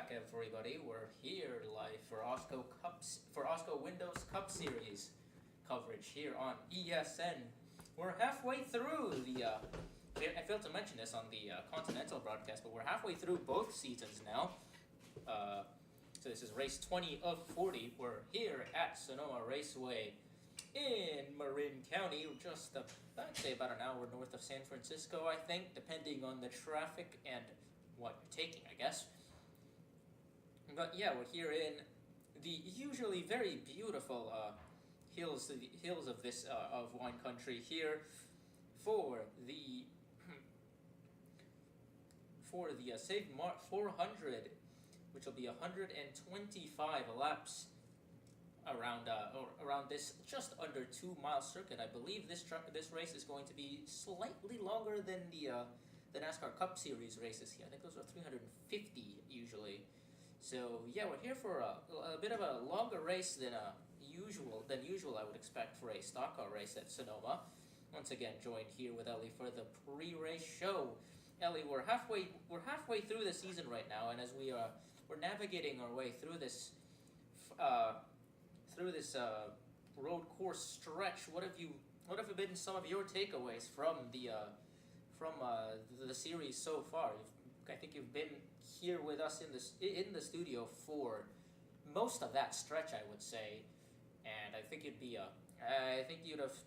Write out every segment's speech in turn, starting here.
back, everybody. We're here live for OSCO Windows Cup Series coverage here on ESN. We're halfway through the. I failed to mention this on the Continental broadcast, but we're halfway through both seasons now. So this is race 20 of 40. We're here at Sonoma Raceway in Marin County, just I'd say about an hour north of San Francisco, I think, depending on the traffic and what you're taking, I guess. But yeah, we're here in the usually very beautiful hills of this of wine country here for the Save Mart 400, which will be 125 laps around this just under 2 mile circuit. I believe this race is going to be slightly longer than the NASCAR Cup Series races here. I think those are 350 usually. So yeah, we're here for a bit of a longer race than usual I would expect for a stock car race at Sonoma. Once again, joined here with Ellie for the pre-race show. Ellie, we're halfway through the season right now, and as we're navigating our way through this road course stretch, what have been some of your takeaways from the series so far? I think you've been here with us in the studio for most of that stretch, I would say, and I think you'd have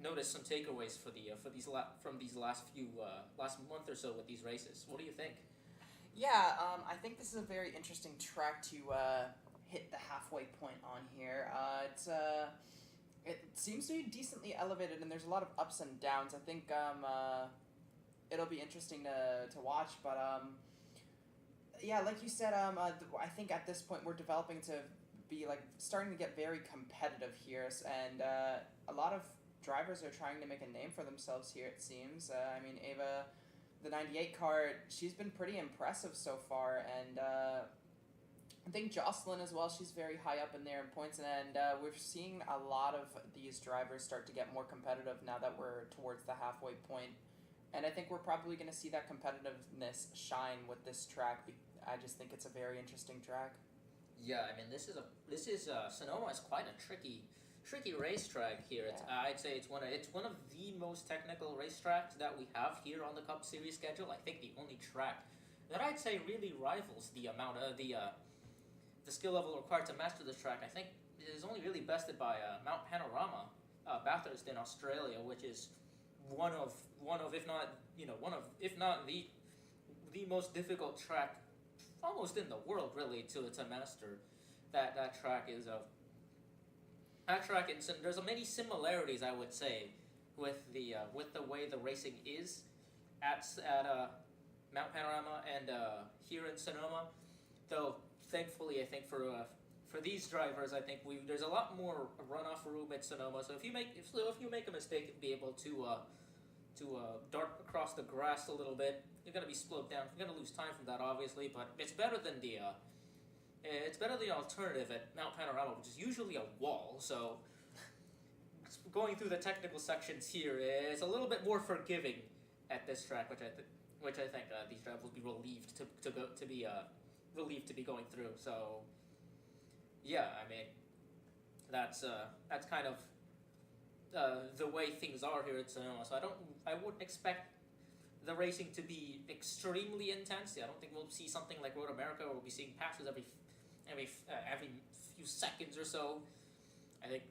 noticed some takeaways from these last month or so with these races. What do you think? Yeah, I think this is a very interesting track to hit the halfway point on here. It seems to be decently elevated, and there's a lot of ups and downs. I think it'll be interesting to watch, but yeah, like you said, I think at this point we're developing to be starting to get very competitive here, and a lot of drivers are trying to make a name for themselves here, it seems. I mean, Ava, the 98 car, she's been pretty impressive so far, and I think Jocelyn as well, she's very high up in there in points, and we're seeing a lot of these drivers start to get more competitive now that we're towards the halfway point. And I think we're probably going to see that competitiveness shine with this track. I just think it's a very interesting track. Yeah, I mean, this is Sonoma is quite a tricky racetrack here. Yeah. I'd say it's one of the most technical racetracks that we have here on the Cup Series schedule. I think the only track that I'd say really rivals the amount of the skill level required to master this track. I think it is only really bested by Mount Panorama, Bathurst in Australia, which is one of if not the most difficult track almost in the world, really, to master. That track is and there's many similarities, I would say, with the way the racing is at Mount Panorama and here in Sonoma. Though thankfully, I think for these drivers, I think there's a lot more runoff room at Sonoma. So if you make a mistake and be able to dart across the grass a little bit, you're gonna be slowed down. You're gonna lose time from that, obviously, but it's better than the alternative at Mount Panorama, which is usually a wall. So going through the technical sections here is a little bit more forgiving at this track, which I think these drivers will be relieved to be going through. So yeah, I mean, that's kind of the way things are here at Sonoma. So I wouldn't expect the racing to be extremely intense. I don't think we'll see something like Road America where we'll be seeing passes every few seconds or so. I think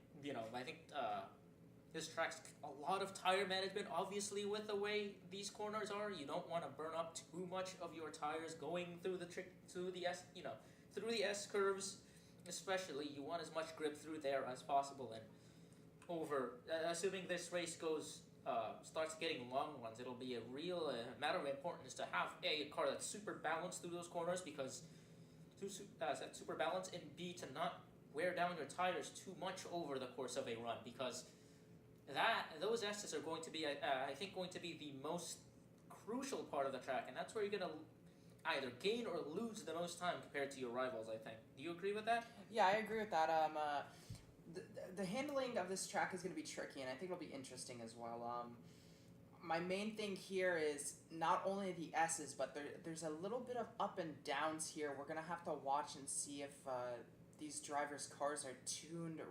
this track's a lot of tire management. Obviously, with the way these corners are, you don't want to burn up too much of your tires going through the S curves. Especially, you want as much grip through there as possible. And assuming this race starts getting long runs, it'll be a real matter of importance to have a car that's super balanced through those corners, because that's super balanced, and B, to not wear down your tires too much over the course of a run, because those S's are going to be I think going to be the most crucial part of the track, and that's where you're going to either gain or lose the most time compared to your rivals, I think. Do you agree with that? Yeah, I agree with that. The handling of this track is going to be tricky, and I think it'll be interesting as well. my main thing here is not only the S's, but there's a little bit of up and downs here. We're gonna have to watch and see if these drivers' cars are tuned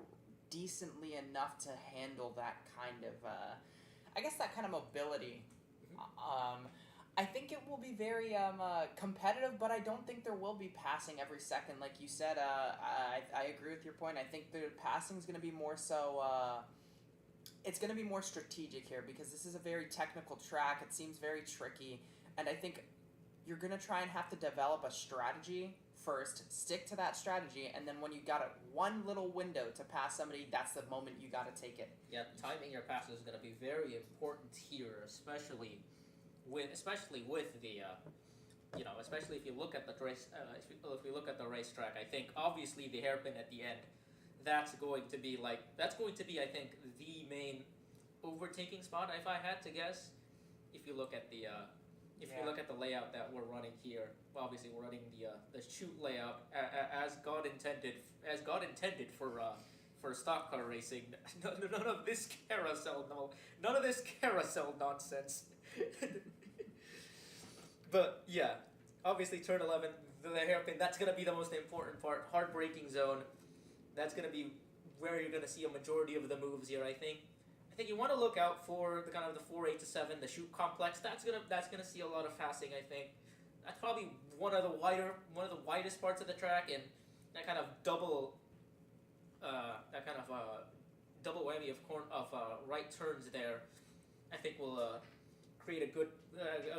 decently enough to handle that kind of, I guess that kind of mobility. I think it will be very competitive, but I don't think there will be passing every second. Like you said, I agree with your point. I think the passing is going to be more so. It's going to be more strategic here because this is a very technical track. It seems very tricky, and I think you're going to try and have to develop a strategy first, stick to that strategy, and then when you got one little window to pass somebody, that's the moment you got to take it. Yeah, timing your passes is going to be very important here, especially with the especially if you look at the race, if we look at the racetrack. I think obviously the hairpin at the end, that's going to be I think the main overtaking spot if I had to guess. If you look at the you look at the layout that we're running here, well, obviously we're running the chute layout as God intended for stock car racing. None of this carousel nonsense. But yeah, obviously turn 11, the hairpin, that's going to be the most important part. Hard braking zone, that's going to be where you're going to see a majority of the moves here, I think. You want to look out for the kind of the 4-8 to 7, the chute complex. That's gonna see a lot of passing, I think. That's probably one of the widest parts of the track, and that kind of double whammy of right turns there, I think will create a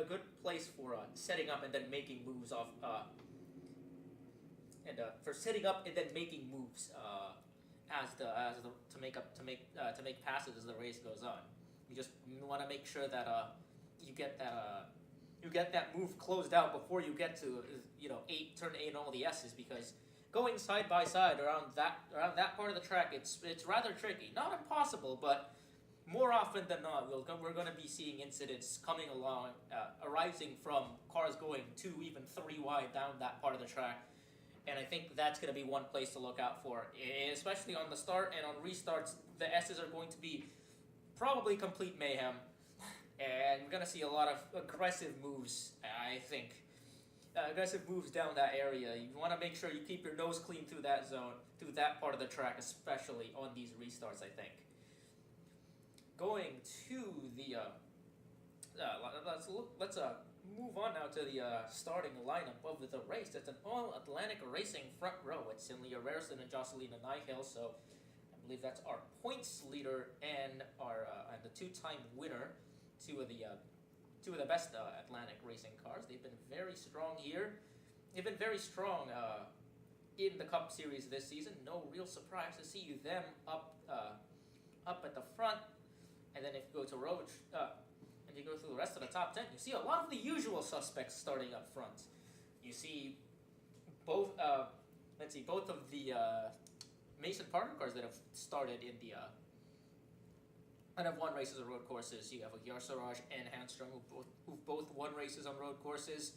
good place for setting up and then making moves off for setting up and then making moves to make passes as the race goes on. You just want to make sure that you get that move closed out before you get to turn 8 and all the S's, because going side by side around that part of the track, it's rather tricky. Not impossible, but more often than not, we're going to be seeing incidents coming along, arising from cars going 2, even 3 wide down that part of the track. And I think that's going to be one place to look out for, especially on the start and on restarts. The S's are going to be probably complete mayhem, and we're going to see a lot of aggressive moves, I think. Aggressive moves down that area. You want to make sure you keep your nose clean through that zone, through that part of the track, especially on these restarts, I think. Going to the, let's move on now to the starting lineup of the race. It's an all-Atlantic Racing front row. It's Cindy Rarison and Jocelyn Nihil, so I believe that's our points leader and our and the two-time winner, two of the best Atlantic racing cars. They've been very strong here. They've been very strong in the Cup Series this season. No real surprise to see them up at the front. And then if you go to Roach, and you go through the rest of the top 10, you see a lot of the usual suspects starting up front. You see both of the Mason Parker cars that have started in the and have won races on road courses. You have Yarsaraj and Hanstrom who've both won races on road courses.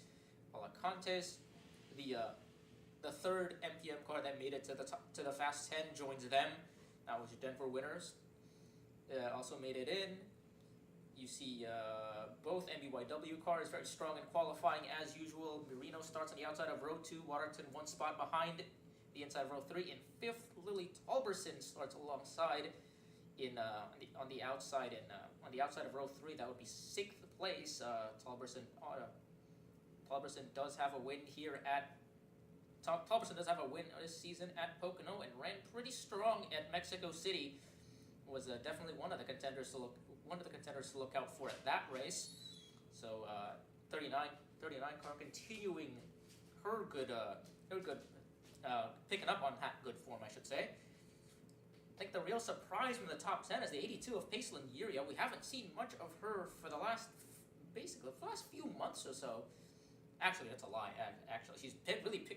Alacantes, the third MPM car that made it to the Fast 10 joins them. That was your Denver winners. Also made it in. You see both MBYW cars very strong in qualifying as usual. Marino starts on the outside of row 2. Waterton 1 spot behind the inside of row 3. In 5th, Lily Tolberson starts alongside on the outside of row 3. That would be 6th place. Tolberson does have a win here at. Tolberson does have a win this season at Pocono and ran pretty strong at Mexico City. Was definitely one of the contenders to look out for at that race. So 39 car continuing her good picking up on that good form, I should say. I think the real surprise from the top 10 is the 82 of Paisley Yuria. We haven't seen much of her for the last few months or so. Actually, that's a lie. Actually,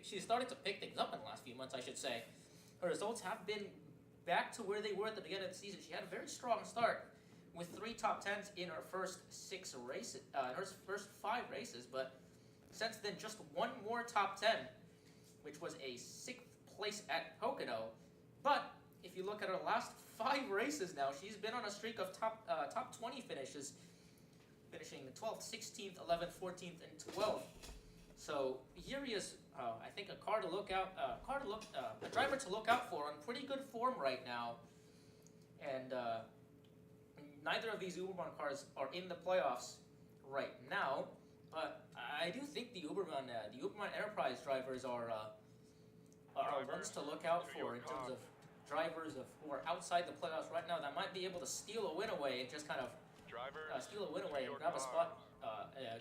she's started to pick things up in the last few months, I should say. Her results have been back to where they were at the beginning of the season. She had a very strong start with 3 top 10s in her first 6 races, her first 5 races, but since then just one more top 10, which was a 6th place at Pocono. But if you look at her last 5 races now, she's been on a streak of top 20 finishes finishing 12th, 16th, 11th, 14th, and 12th. So here he is, I think, a driver to look out for, on pretty good form right now. And neither of these Uberman cars are in the playoffs right now, but I do think the Uberman Enterprise drivers are ones to look out for in terms of drivers who are outside the playoffs right now that might be able to steal a win away and just kind of steal a win away and grab a spot,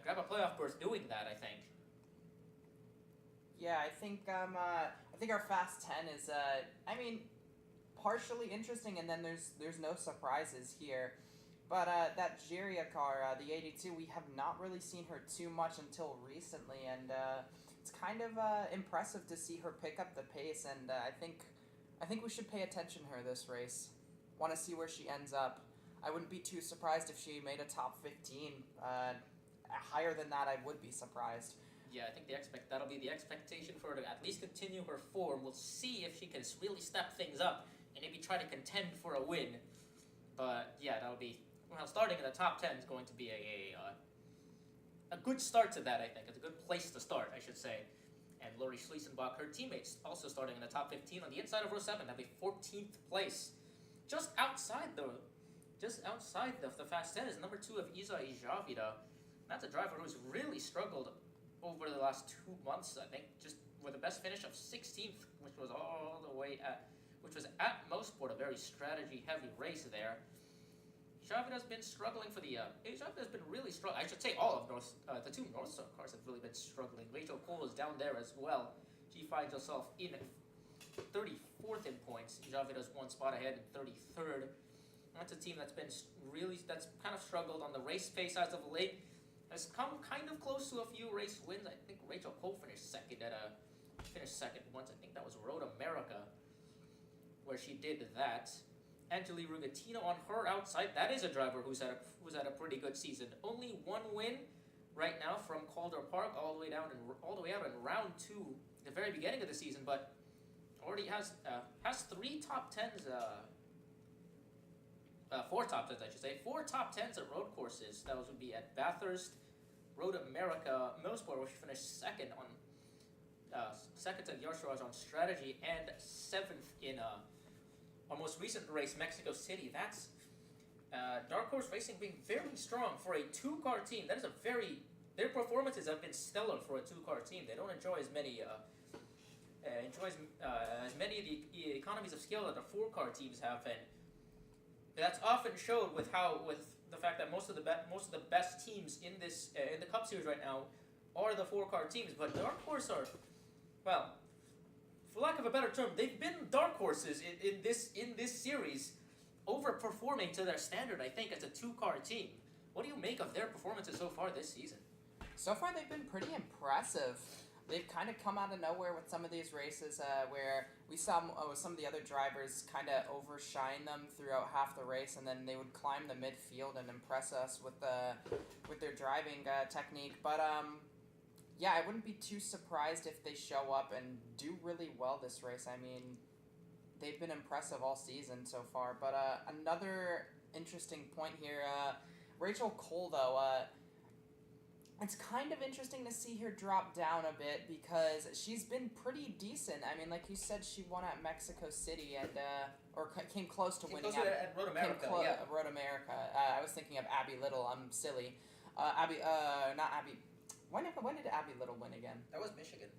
grab a playoff berth doing that, I think. Yeah, I think our Fast 10 is partially interesting, and then there's no surprises here. But that Jiria car, the 82, we have not really seen her too much until recently, and it's kind of impressive to see her pick up the pace. And I think we should pay attention to her this race. Want to see where she ends up. I wouldn't be too surprised if she made a top 15. Higher than that, I would be surprised. Yeah, I think that'll be the expectation for her to at least continue her form. We'll see if she can really step things up and maybe try to contend for a win. But yeah, that'll be starting in the top 10 is going to be a good start to that. I think it's a good place to start, I should say. And Lori Schliesenbach, her teammates, also starting in the top 15 on the inside of row 7. That'll be 14th place, just outside the Fast 10 is number 2 of Isa Ijavida. That's a driver who's really struggled over the last 2 months, I think, just with a best finish of 16th, which was at Mosport, a very strategy-heavy race there. Javida's been struggling for Javida's been really struggling. I should say all of the two North Star cars have really been struggling. Rachel Cole is down there as well. She finds herself in 34th in points. Javida's one spot ahead in 33rd. That's a team that's kind of struggled on the race pace as of late. Has come kind of close to a few race wins. I think Rachel Cole finished second once. I think that was Road America, where she did that. Angeli Rugatino on her outside. That is a driver who's had a pretty good season. Only one win right now from Calder Park, all the way out in round 2, the very beginning of the season, but already has 3 top 10s. 4 top 10s, I should say. 4 top 10s at road courses. Those would be at Bathurst, Road America, Millsport, where she finished second to Yarsharaj on strategy, and 7th in our most recent race, Mexico City. That's Dark Horse Racing being very strong for a 2-car team. That is their performances have been stellar for a 2-car team. They don't enjoy as many of the economies of scale that the 4-car teams have, and that's often showed with the fact that most of the best teams in the Cup Series right now are the 4-car teams. But Dark Horse are, well, for lack of a better term, they've been dark horses in this series, overperforming to their standard, I think, as a 2-car team. What do you make of their performances so far this season? So far, they've been pretty impressive. They've kind of come out of nowhere with some of these races where we saw some of the other drivers kind of overshine them throughout half the race, and then they would climb the midfield and impress us with their driving technique. But yeah, I wouldn't be too surprised if they show up and do really well this race. I mean, they've been impressive all season so far. But another interesting point here, Rachel Cole, though, it's kind of interesting to see her drop down a bit because she's been pretty decent. I mean, like you said, she won at Mexico City and or came close to winning at Road America. Road America. I was thinking of Abby Little. I'm silly. Not Abby. When did Abby Little win again? That was Michigan.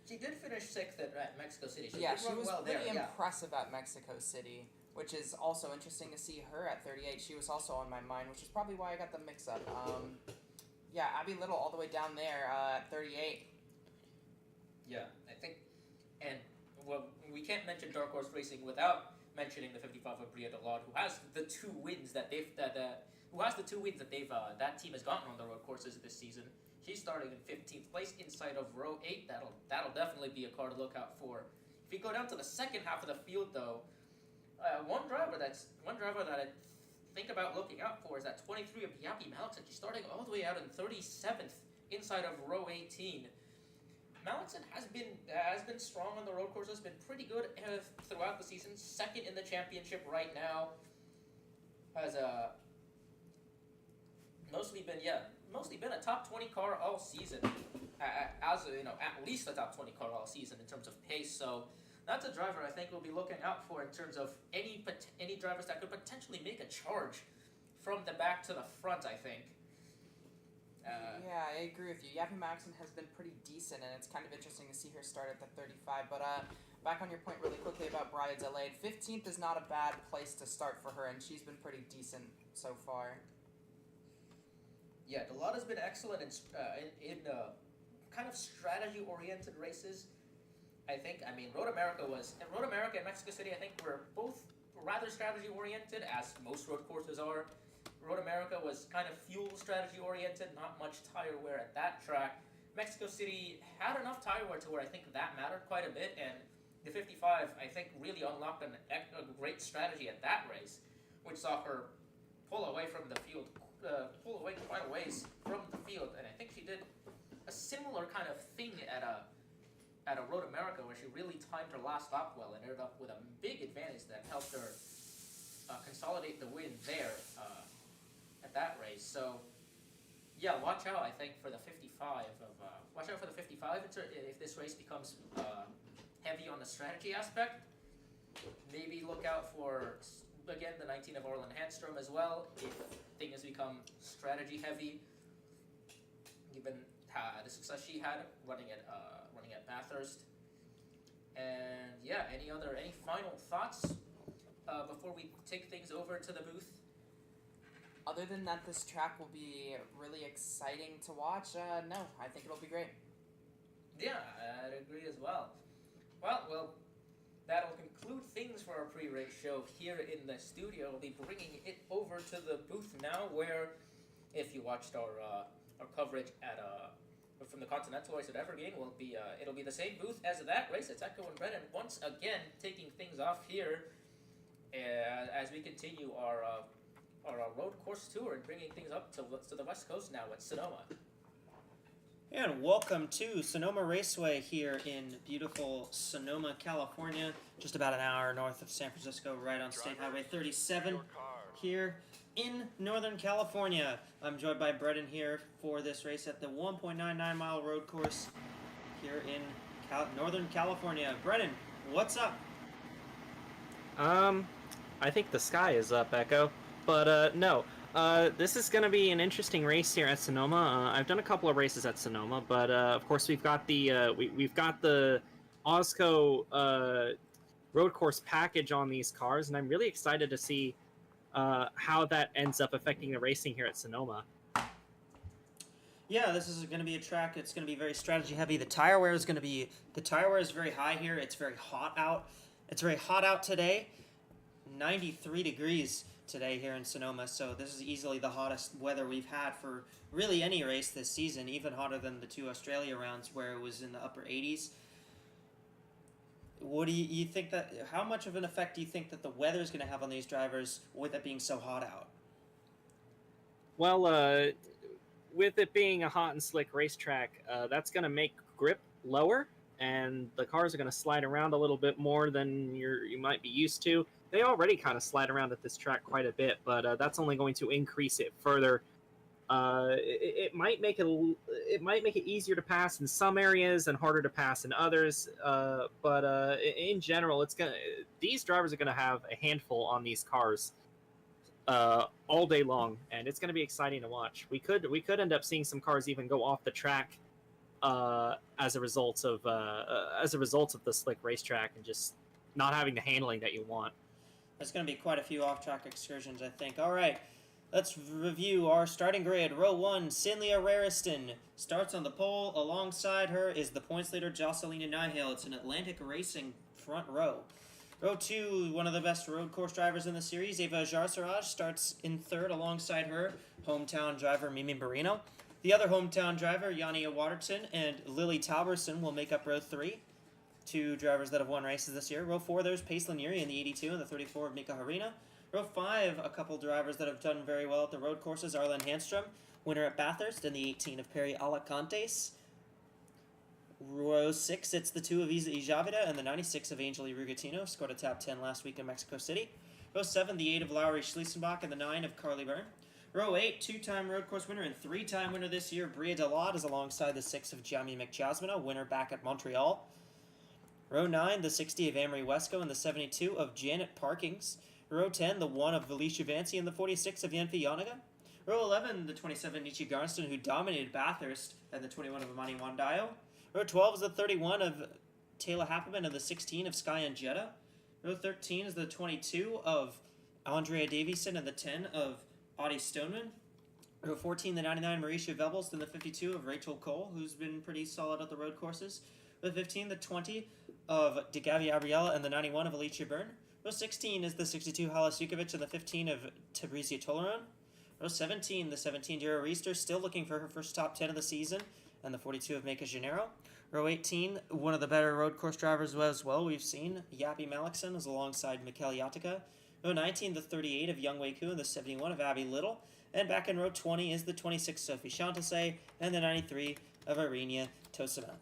She did finish 6th at Mexico City. She was pretty impressive at Mexico City, which is also interesting to see her at 38. She was also on my mind, which is probably why I got the mix-up. Yeah, Abby Little all the way down there at 38. Yeah, I think, and well, we can't mention Dark Horse Racing without mentioning the 55 of Bria DeLaude, who has the 2 wins that that team has gotten on the road courses this season. She's starting in 15th place inside of row 8. That'll definitely be a car to look out for. If you go down to the second half of the field, though, one driver that I think about looking out for is that 23 of Yapi Malakson. She's starting all the way out in 37th inside of row 18. Malakson has been strong on the road courses, been pretty good throughout the season. Second in the championship right now. mostly been a top 20 car all season, at least a top 20 car all season in terms of pace. So that's a driver I think we'll be looking out for in terms of any drivers that could potentially make a charge from the back to the front. I think. Yeah, I agree with you. Yavi Maxon has been pretty decent, and it's kind of interesting to see her start at the 35. But back on your point really quickly about Bria Delayed, 15th is not a bad place to start for her, and she's been pretty decent so far. Yeah, Delata's been excellent in kind of strategy-oriented races. I mean, Road America and Mexico City, I think, were both rather strategy-oriented, as most road courses are. Road America was kind of fuel strategy-oriented, not much tire wear at that track. Mexico City had enough tire wear to where I think that mattered quite a bit, and the 55, I think, really unlocked a great strategy at that race, which saw her pull away from the field, pull away quite a ways from the field, and I think she did a similar kind of thing at a Road America where she really timed her last lap well and ended up with a big advantage that helped her consolidate the win there at that race. So yeah, watch out. I think for the 55 if this race becomes heavy on the strategy aspect. Maybe look out for again the 19 of Orland Handstrom as well if things become strategy heavy. Given the success she had running at Bathurst. And yeah, any final thoughts before we take things over to the booth? Other than that, this track will be really exciting to watch. No, I think it'll be great. Yeah, I'd agree as well. Well, that'll conclude things for our pre-race show here in the studio. We'll be bringing it over to the booth now, where if you watched our coverage at from the Continental race at Evergreen, it'll be the same booth as that race. It's Echo and Brennan once again taking things off here as we continue our road course tour and bringing things up to the West Coast now at Sonoma. And welcome to Sonoma Raceway here in beautiful Sonoma, California, just about an hour north of San Francisco, right on State Highway 37 here in Northern California. I'm joined by Brennan here for this race at the 1.99 mile road course here in Northern California. Brennan, what's up? I think the sky is up, Echo, but no. This is going to be an interesting race here at Sonoma. I've done a couple of races at Sonoma, but of course we've got the we've got the AWSCO road course package on these cars, and I'm really excited to see how that ends up affecting the racing here at Sonoma. Yeah, this is going to be a track. It's going to be very strategy heavy. The tire wear is very high here. It's very hot out. It's very hot out today. 93 degrees today here in Sonoma, so this is easily the hottest weather we've had for really any race this season, even hotter than the two Australia rounds where it was in the upper 80s. What do you think how much of an effect do you think that the weather is going to have on these drivers with it being so hot out? Well, with it being a hot and slick racetrack, that's going to make grip lower, and the cars are going to slide around a little bit more than you might be used to. They already kind of slide around at this track quite a bit, but that's only going to increase it further. It might make it easier to pass in some areas and harder to pass in others. But in general, these drivers are gonna have a handful on these cars all day long, and it's gonna be exciting to watch. We could end up seeing some cars even go off the track as a result of the slick racetrack and just not having the handling that you want. There's going to be quite a few off-track excursions, I think. All right, let's review our starting grid. Row 1, Cinlia Rariston starts on the pole. Alongside her is the points leader, Jocelina Nihil. It's an Atlantic Racing front row. Row 2, one of the best road course drivers in the series, Eva Jarsaraj, starts in third alongside her hometown driver, Mimi Marino. The other hometown driver, Yania Waterton, and Lily Talberson will make up row 3. Two drivers that have won races this year. Row 4, there's Pace Lanieri in the 82 and the 34 of Mika Harina. Row 5, a couple drivers that have done very well at the road courses. Arlen Handstrom, winner at Bathurst, and the 18 of Perry Alacantes. Row 6, it's the 2 of Isa Ijavida and the 96 of Angeli Rugatino, scored a top 10 last week in Mexico City. Row 7, the 8 of Lowry Schliesenbach and the 9 of Carly Byrne. Row 8, 2-time road course winner and 3-time winner this year, Bria Delade is alongside the 6 of Jamie McJasmina, winner back at Montreal. Row 9, the 60 of AWSCO and the 72 of Janet Parkings. Row 10, the 1 of Felicia Vancy and the 46 of Yanfi Yanaga. Row 11, the 27 Nietzsche Garston, who dominated Bathurst, and the 21 of Amani Wandayo. Row 12 is the 31 of Taylor Happerman and the 16 of Sky and Jetta. Row 13 is the 22 of Andrea Davison and the 10 of Audie Stoneman. Row 14, the 99 Marisha Vebels and the 52 of Rachel Cole, who's been pretty solid at the road courses. Row 15, the 20 of DeGavi Abriella and the 91 of Alicia Byrne. Row 16 is the 62 Hala Sukovic and the 15 of Tabrisia Toleron. Row 17, the 17 Jera Reister, still looking for her first top 10 of the season, and the 42 of Meka Gennaro. Row 18, one of the better road course drivers as well we've seen, Yappy Malikson, is alongside Mikkel Yatica. Row 19, the 38 of Young Wei Ku and the 71 of Abby Little. And back in row 20 is the 26 Sophie Chantase and the 93 of Irina Tosima.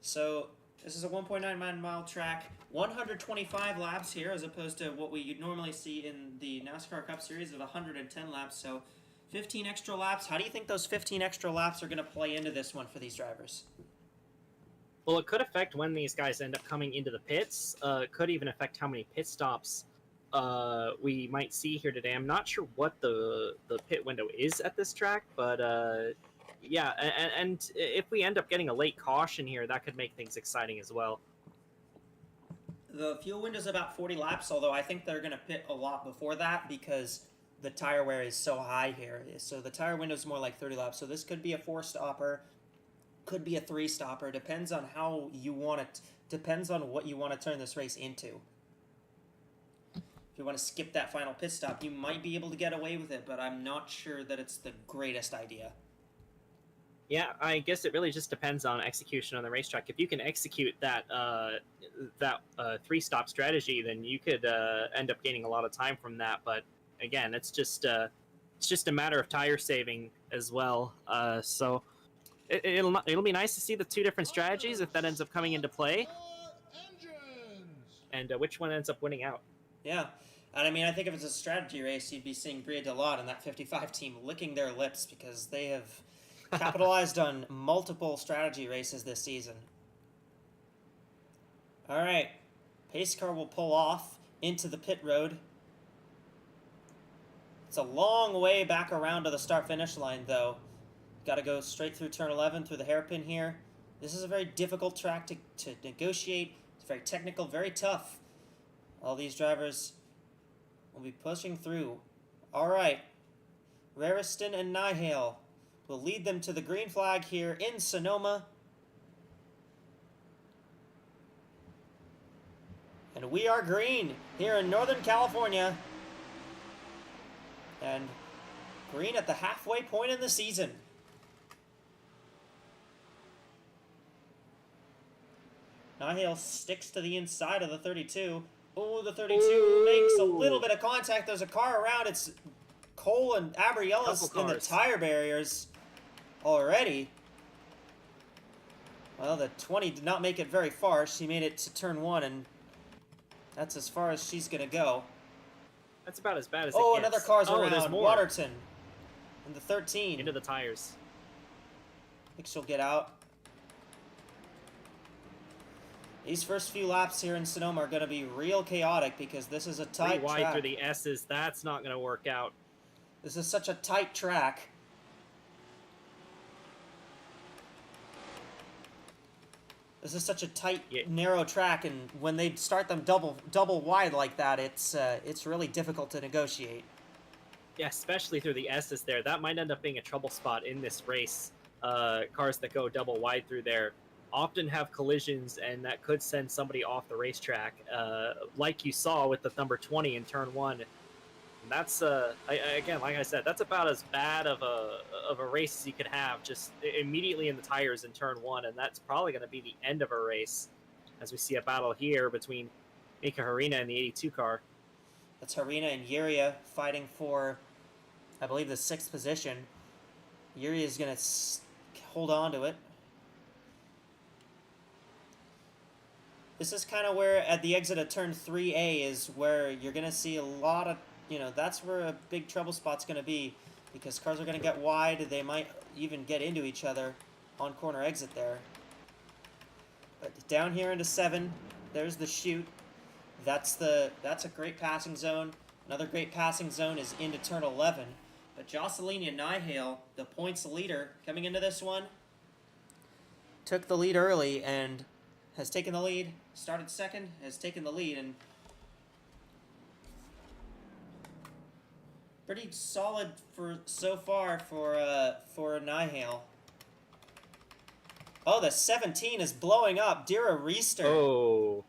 So this is a 1.9 mile track, 125 laps here as opposed to what we normally see in the NASCAR Cup Series of 110 laps. So 15 extra laps. How do you think those 15 extra laps are going to play into this one for these drivers? Well, it could affect when these guys end up coming into the pits. It could even affect how many pit stops we might see here today. I'm not sure what the pit window is at this track, but yeah, and if we end up getting a late caution here, that could make things exciting as well. The fuel window is about 40 laps, although I think they're going to pit a lot before that because the tire wear is so high here. So the tire window is more like 30 laps. So this could be a 4-stopper, could be a 3-stopper. Depends on how you want it. Depends on what you want to turn this race into. If you want to skip that final pit stop, you might be able to get away with it, but I'm not sure that it's the greatest idea. Yeah, I guess it really just depends on execution on the racetrack. If you can execute that 3-stop strategy, then you could end up gaining a lot of time from that. But again, it's just a matter of tire saving as well. So it'll be nice to see the two different strategies if that ends up coming into play, and which one ends up winning out. Yeah. And I mean, I think if it's a strategy race, you'd be seeing Bria Delade and that 55 team licking their lips because they have capitalized on multiple strategy races this season. All right. Pace car will pull off into the pit road. It's a long way back around to the start-finish line, though. Got to go straight through turn 11 through the hairpin here. This is a very difficult track to negotiate. It's very technical, very tough. All these drivers will be pushing through. All right. Rariston and Nihale will lead them to the green flag here in Sonoma. And we are green here in Northern California. And green at the halfway point in the season. Nihale sticks to the inside of the 32. Oh, the 32 makes a little bit of contact. There's a car around. It's Cole and Abriella's in the tire barriers already. Well, the 20 did not make it very far. She made it to turn 1, and that's as far as she's going to go. That's about as bad as Oh, it gets. another car's There's around. more. Waterton in the 13. Into the tires. I think she'll get out. These first few laps here in Sonoma are going to be real chaotic because this is a tight Pretty wide track. through the S's. That's not going to work out. This is such a tight track. This is such a tight, narrow track, and when they start them double wide like that, it's really difficult to negotiate. Yeah, especially through the S's there. That might end up being a trouble spot in this race. Cars that go double wide through there often have collisions, and that could send somebody off the racetrack, like you saw with the number 20 in turn 1. And that's again, like I said, that's about as bad of a race as you could have, just immediately in the tires in turn 1, and that's probably going to be the end of a race, as we see a battle here between Mika Harina and the 82 car. That's Harina and Yuria fighting for, I believe, the 6th position. Yuria is going to hold on to it. This is kind of where, at the exit of turn 3A, is where you're going to see a lot of, that's where a big trouble spot's going to be, because cars are going to get wide. They might even get into each other on corner exit there. But down here into 7, there's the chute. That's a great passing zone. Another great passing zone is into turn 11. But Jocelyn Nihale, the points leader, coming into this one, took the lead early and has taken the lead. Started second, has taken the lead, and pretty solid for so far for Nihale. Oh, the 17 is blowing up. Dira Reister. Oh.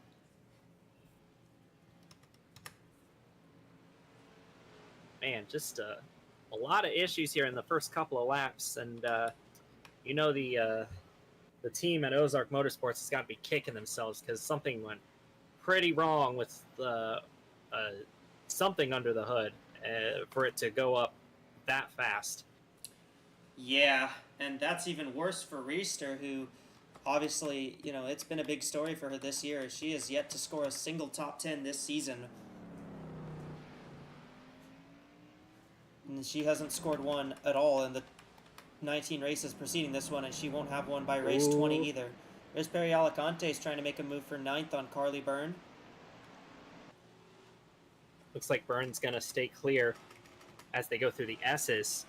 Man, just a lot of issues here in the first couple of laps, and you know the team at Ozark Motorsports has got to be kicking themselves because something went pretty wrong with something under the hood for it to go up that fast. Yeah, and that's even worse for Reister, who obviously, you know, it's been a big story for her this year. She has yet to score a single top 10 this season. And she hasn't scored one at all in the 19 races preceding this one, and she won't have one by race 20 either. There's Perry Alicante is trying to make a move for 9th on Carly Byrne. Looks like Byrne's going to stay clear as they go through the S's.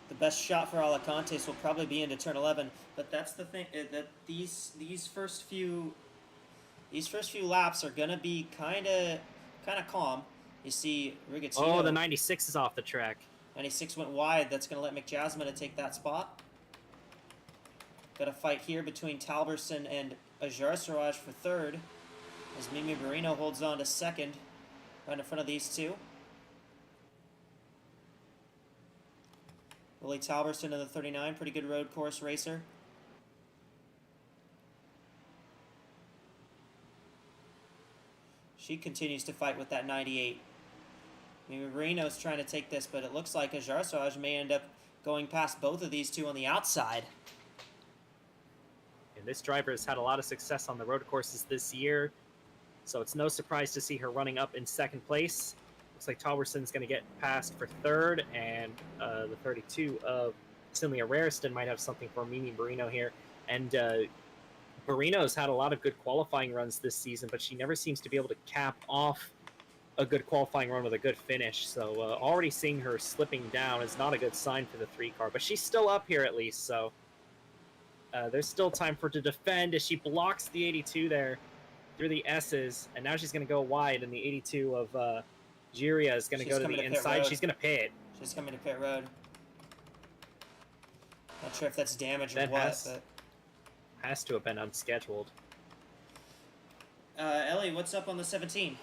The best shot for Alicantes will probably be into turn 11, but that's the thing, that these first few laps are gonna be kind of calm. You see Rigatino. Oh, the 96 is off the track. 96 went wide. That's gonna let McJasmine take that spot. Got a fight here between Talberson and Ajar Siraj for 3rd, as Mimi Marino holds on to 2nd, right in front of these two. Lily Talberson in the 39, pretty good road course racer. She continues to fight with that 98. Maybe Marino's trying to take this, but it looks like Ajar Siraj may end up going past both of these two on the outside. And this driver has had a lot of success on the road courses this year, so it's no surprise to see her running up in 2nd place. Looks like Talberson's going to get passed for 3rd, and the 32 of Cinlia Rareston might have something for Mimi Barino here. And Barino's had a lot of good qualifying runs this season, but she never seems to be able to cap off a good qualifying run with a good finish. So already seeing her slipping down is not a good sign for the 3 car, but she's still up here at least, so there's still time for her to defend as she blocks the 82 there through the S's, and now she's going to go wide, and the 82 of Jiria is going to go to the inside. She's going to pit. She's coming to pit road. Not sure if that's damage or what, but has to have been unscheduled. Ellie, what's up on the 17?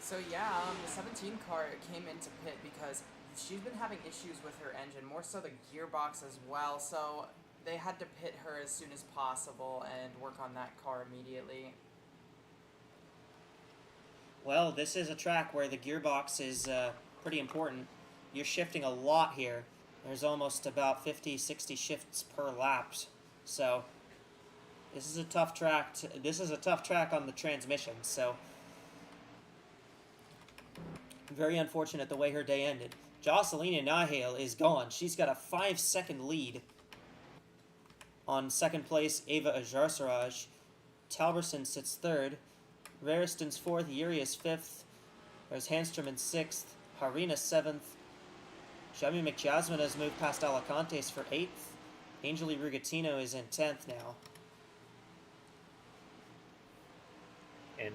So yeah, the 17 car came into pit because she's been having issues with her engine, more so the gearbox as well, so they had to pit her as soon as possible and work on that car immediately. Well, this is a track where the gearbox is pretty important. You're shifting a lot here. There's almost about 50, 60 shifts per lap. So this is a tough track. This is a tough track on the transmission. So very unfortunate the way her day ended. Jocelyn Nihale is gone. She's got a 5-second lead on 2nd place, Ava Ajarsaraj. Talberson sits 3rd. Rareston's 4th, Yuri is 5th. There's Handstrom in 6th, Harina 7th. Shami McJasmine has moved past Alicantes for 8th. Angeli Rugatino is in 10th now. And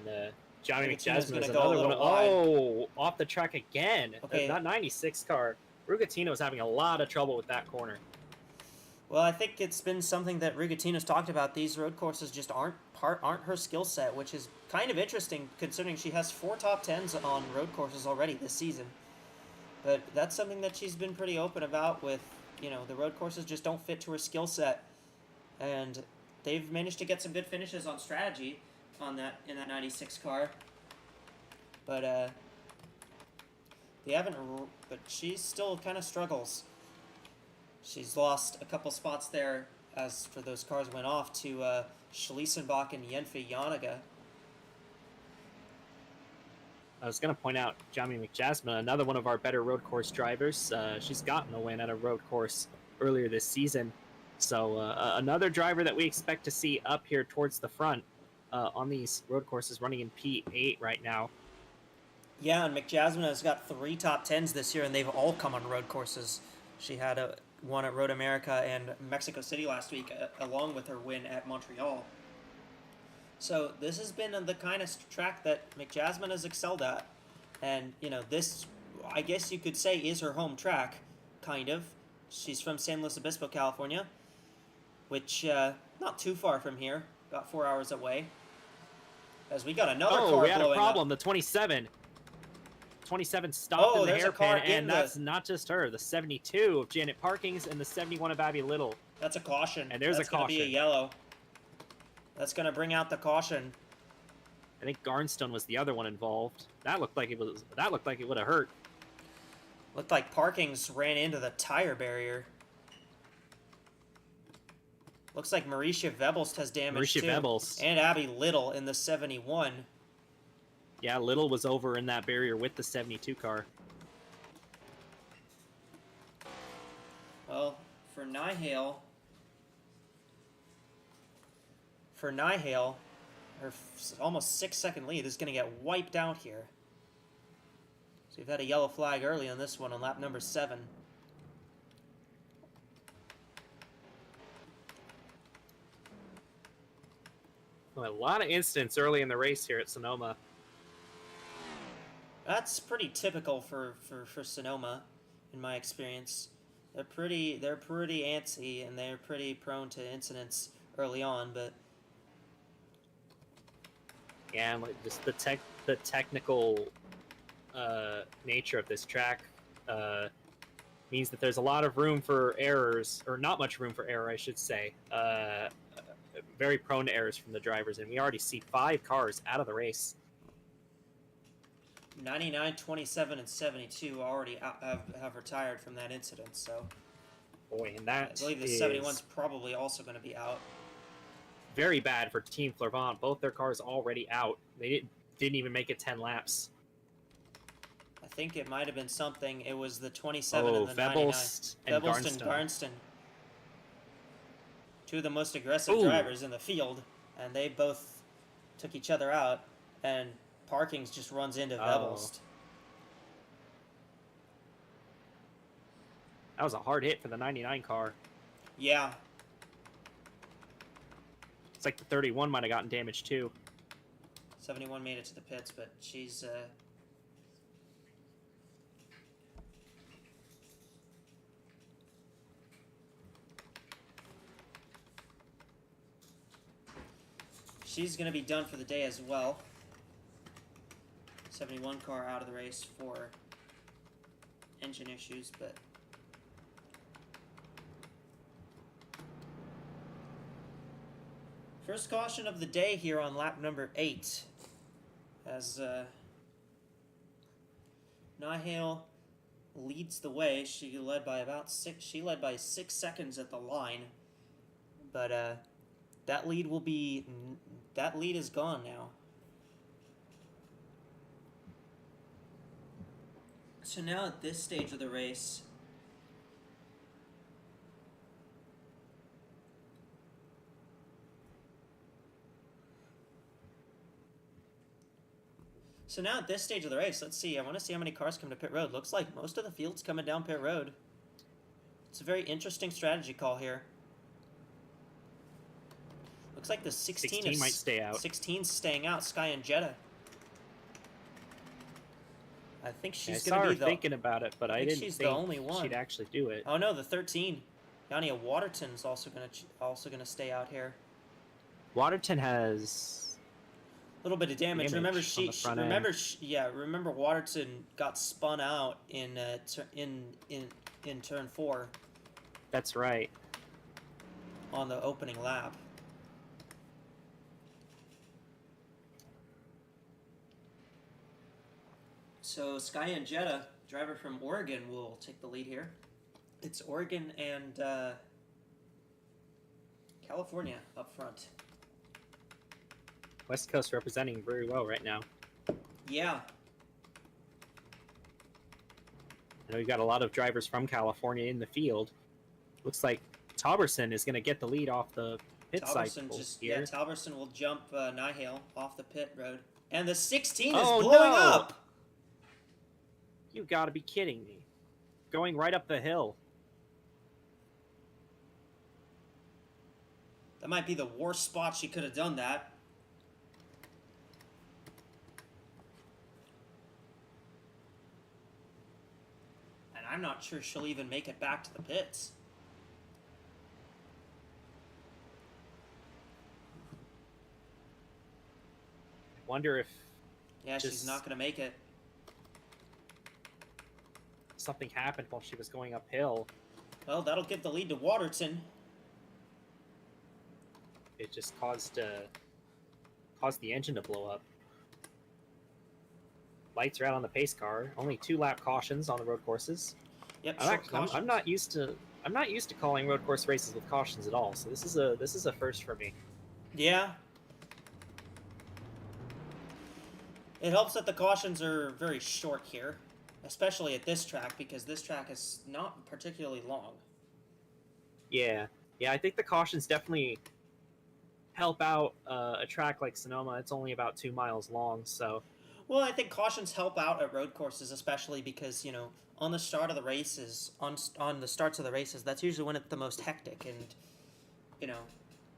Johnny Rugatino's McJasmine is gonna go a another one. little wide. Oh, off the track again. Okay. That 96 car. Rugatino's having a lot of trouble with that corner. Well, I think it's been something that Rugatino's talked about. These road courses just aren't her skill set, which is kind of interesting considering she has 4 top 10s on road courses already this season. But that's something that she's been pretty open about with, you know, the road courses just don't fit to her skill set. And they've managed to get some good finishes on strategy on that in that 96 car. But they haven't, but she still kind of struggles. She's lost a couple spots there as for those cars went off to Schliesenbach and Yenfe Janiga. I was going to point out Jami McJasmine, another one of our better road course drivers. She's gotten a win at a road course earlier this season. So another driver that we expect to see up here towards the front on these road courses, running in P8 right now. Yeah, and McJasmine has got 3 top 10s this year, and they've all come on road courses. She had one at Road America and Mexico City last week, along with her win at Montreal. So this has been the kind of track that McJasmine has excelled at. And, this, I guess you could say, is her home track, kind of. She's from San Luis Obispo, California, which, not too far from here, about 4 hours away. As we got another car we had a blowing problem. up. The 27 stopped in the there's a car hairpin, and in that's not just her. The 72 of Janet Parkings and the 71 of Abby Little. That's a caution. And there's that's a caution. That's going to be a yellow. That's going to bring out the caution. I think Garnstone was the other one involved. That looked like it would have hurt. Looked like Parkings ran into the tire barrier. Looks like Mauricia Vebelst has damage too. Vebelst. And Abby Little in the 71. Yeah, Little was over in that barrier with the 72 car. Well, for Nihale, her almost 6-second lead is going to get wiped out here. So we've had a yellow flag early on this one on lap number 7. Well, a lot of incidents early in the race here at Sonoma. That's pretty typical for Sonoma, in my experience. They're pretty antsy and they're pretty prone to incidents early on, but yeah, like just the technical nature of this track means that there's a lot of room for errors, or not much room for error, I should say. Very prone to errors from the drivers, and we already see 5 cars out of the race. 99, 27, and 72 already have retired from that incident, so Boy, and that I believe the is 71's probably also going to be out. very bad for Team Flervent. Both their cars already out. They didn't even make it 10 laps. I think it might have been something. It was the 27 and the 99. Vebelst and Vebelst and Garnstone. Garnstone. 2 of the most aggressive Ooh. drivers in the field, and they both took each other out, and Parkings just runs into Vebelst. That was a hard hit for the 99 car. Yeah. It's like the 31 might have gotten damaged too. 71 made it to the pits, but she's going to be done for the day as well. 71 car out of the race for engine issues, but first caution of the day here on lap number 8, as Nihale leads the way. She led by about 6 seconds at the line, but that lead is gone now. So now at this stage of the race, let's see. I want to see how many cars come to pit road. Looks like most of the field's coming down pit road. It's a very interesting strategy call here. Looks like the 16 might stay out. 16's staying out. Sky and Jetta. I think she's I going saw to her be the... thinking about it, but I didn't she's think the only one. she'd actually do it. Oh no, the 13. Yania Waterton's also going to stay out here. Waterton has A little bit of damage. Remember, remember Waterton got spun out in turn 4 That's right. on the opening lap. So Sky and Jetta, driver from Oregon, will take the lead here. It's Oregon and California up front. West Coast representing very well right now. Yeah. I know you've got a lot of drivers from California in the field. Looks like Tauberson is going to get the lead off the pit Talberson cycle just here. Talberson will jump Nihale off the pit road, and the 16 is Oh, blowing no! up. You got to be kidding me! Going right up the hill. That might be the worst spot she could have done that. And I'm not sure she'll even make it back to the pits. Wonder if Yeah, she's Just- not going to make it. something happened while she was going uphill. Well, that'll give the lead to Waterton. It just caused the engine to blow up. Lights are out on the pace car. Only 2-lap cautions on the road courses. Yep, I'm, short actually, I'm cautions. not used to calling road course races with cautions at all. So this is a first for me. Yeah. It helps that the cautions are very short here, especially at this track, because this track is not particularly long. Yeah, I think the cautions definitely help out a track like Sonoma. It's only about 2 miles long, so Well, I think cautions help out at road courses, especially because, you know, on the start of the races, on the starts of the races, that's usually when it's the most hectic, and, you know,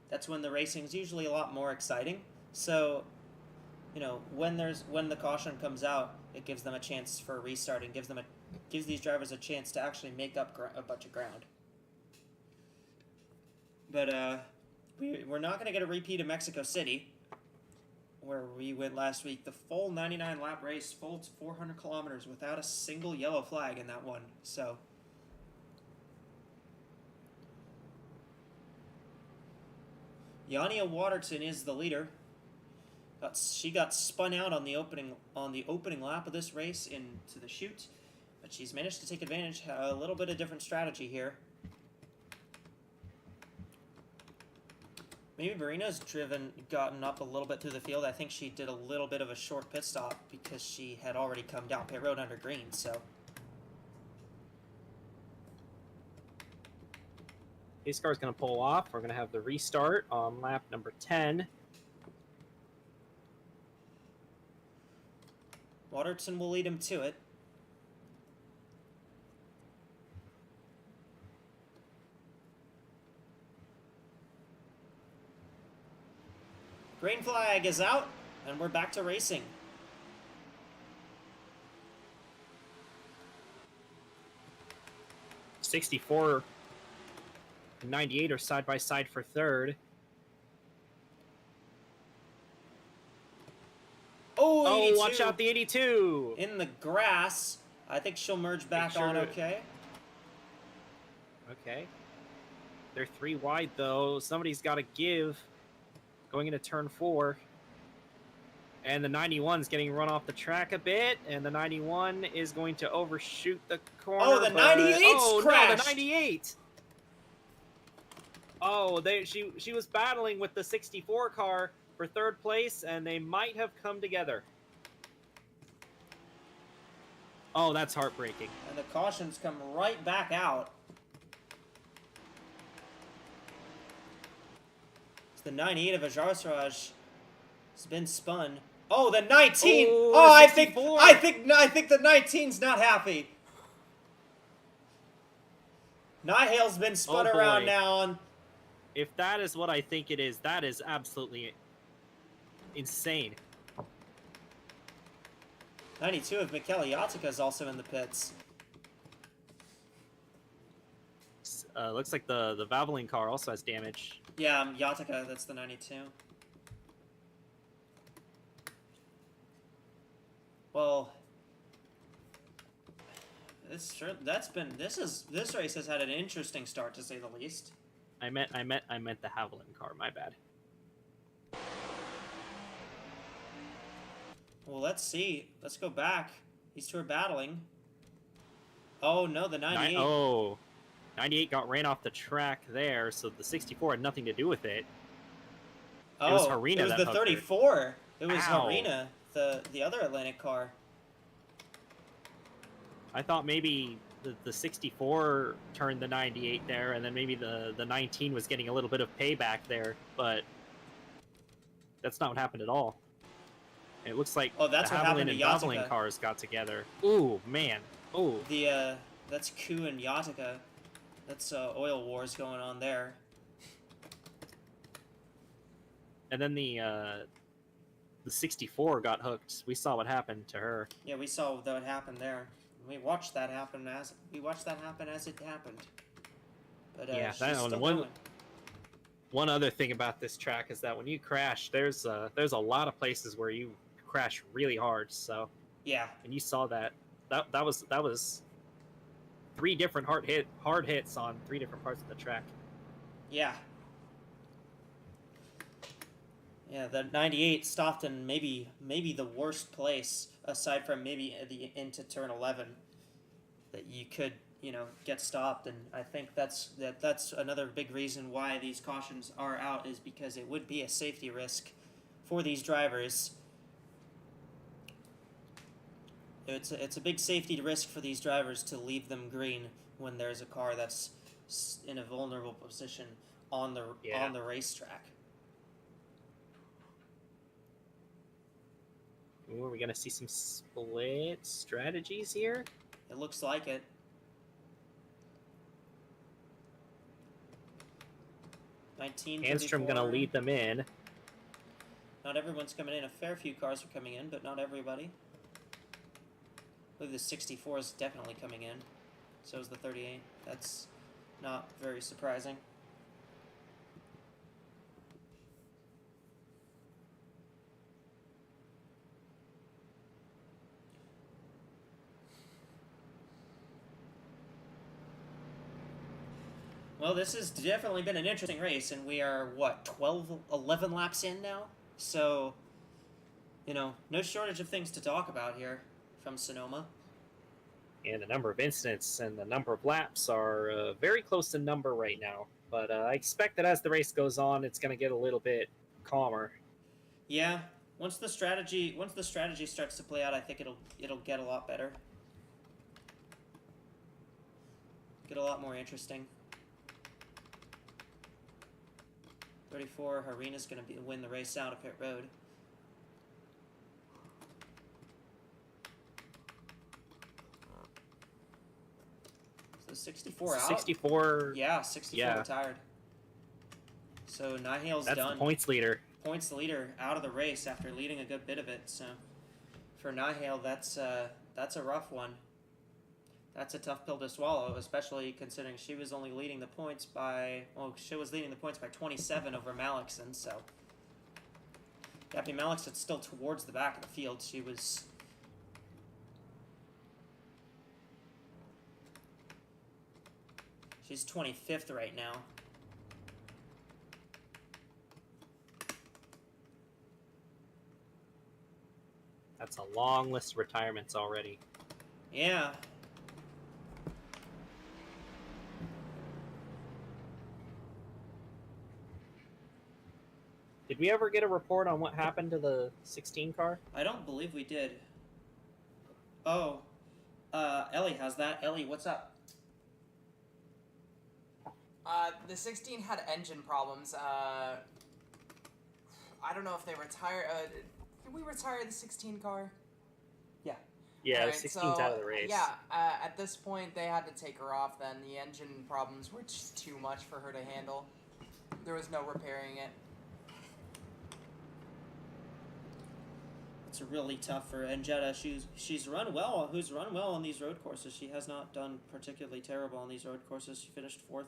that's when the racing's usually a lot more exciting. So, you know, when the caution comes out, it gives them a chance for a restart and gives these drivers a chance to actually make up a bunch of ground. But we're not going to get a repeat of Mexico City, where we went last week. The full 99-lap race, full 400 kilometers without a single yellow flag in that one. So Yania Waterton is the leader. She got spun out on the opening lap of this race into the chute, but she's managed to take advantage. A little bit of different strategy here. Maybe Marina's gotten up a little bit through the field. I think she did a little bit of a short pit stop because she had already come down pit road under green. So pace car is going to pull off. We're going to have the restart on lap number 10. Waterton will lead him to it. Green flag is out, and we're back to racing. '64 and '98 are side by side for third. Oh, 82. Watch out, the 82! In the grass. I think she'll merge back sure on to- okay. Okay. They're 3 wide, though. Somebody's got to give. Going into turn 4. And the 91's getting run off the track a bit. And the 91 is going to overshoot the corner. Oh, the 98's crashed! No, the 98! Oh, she was battling with the 64 car for third place, and they might have come together. Oh, that's heartbreaking. And the cautions come right back out. It's the 98 of Ajarsraj. It's been spun. Oh, the 19! Oh, Oh, I 64. think the 19's not happy. Nihale's been spun Oh, around boy. now. And If that is what I think it is, that is absolutely insane. 92 of Michele Yatica is also in the pits. Looks like the Valvoline car also has damage. Yeah, Yatica, that's the 92. Well, this race has had an interesting start, to say the least. I meant the Haviland car. My bad. Well, let's see. Let's go back. These two are battling. Oh no, the 98. 98 got ran off the track there, so the 64 had nothing to do with it. Oh, it was Harina It was that the hooked her. 34. It was Ow. Harina, the other Atlantic car. I thought maybe the 64 turned the 98 there, and then maybe the 19 was getting a little bit of payback there, but that's not what happened at all. It looks like Oh, that's the what happened Haviland to and Gosling Yatica. cars got together. Ooh, man. Ooh. That's Ku and Yatica. That's oil wars going on there. And then the 64 got hooked. We saw what happened to her. Yeah, we saw what happened there. We watched that happen as it happened. But Yeah, she's that still one. going. One other thing about this track is that when you crash, there's a lot of places where you crash really hard. So Yeah. and you saw that was 3 different hard hits on 3 different parts of the track. Yeah. Yeah, the 98 stopped in maybe the worst place, aside from maybe into turn 11, that you could, get stopped. And I think that's another big reason why these cautions are out, is because it would be a safety risk for these drivers. It's a big safety risk for these drivers to leave them green when there's a car that's in a vulnerable position on the racetrack. Ooh, are we gonna see some split strategies here? It looks like it. Handstrom gonna lead them in. Not everyone's coming in. A fair few cars are coming in, but not everybody. I believe the 64 is definitely coming in. So is the 38. That's not very surprising. Well, this has definitely been an interesting race, and we are, 11 laps in now? So, no shortage of things to talk about here from Sonoma. And the number of incidents and the number of laps are very close in number right now. But I expect that as the race goes on, it's going to get a little bit calmer. Yeah, once the strategy starts to play out, I think it'll get a lot better. Get a lot more interesting. 34, Harina's going to win the race out of pit road. So 64 out? 64. Yeah, 64 retired. So Nihal's done. That's the points leader. Points leader out of the race after leading a good bit of it. So for Nihal, that's a rough one. That's a tough pill to swallow, especially considering she was only leading the points by... Well, she was leading the points by 27 over Malixon, so... Gabby Malixon's still towards the back of the field. She was... She's 25th right now. That's a long list of retirements already. Yeah. Did we ever get a report on what happened to the 16 car? I don't believe we did. Oh. Ellie has that. Ellie, what's up? The 16 had engine problems. I don't know if they retired. Did we retire the 16 car? Yeah, Alright, 16's so, out of the race. Yeah, at this point, they had to take her off then. The engine problems were just too much for her to handle. There was no repairing it. It's really tough for Njetta. She's run well. Who's run well on these road courses. She has not done particularly terrible on these road courses. She finished 4th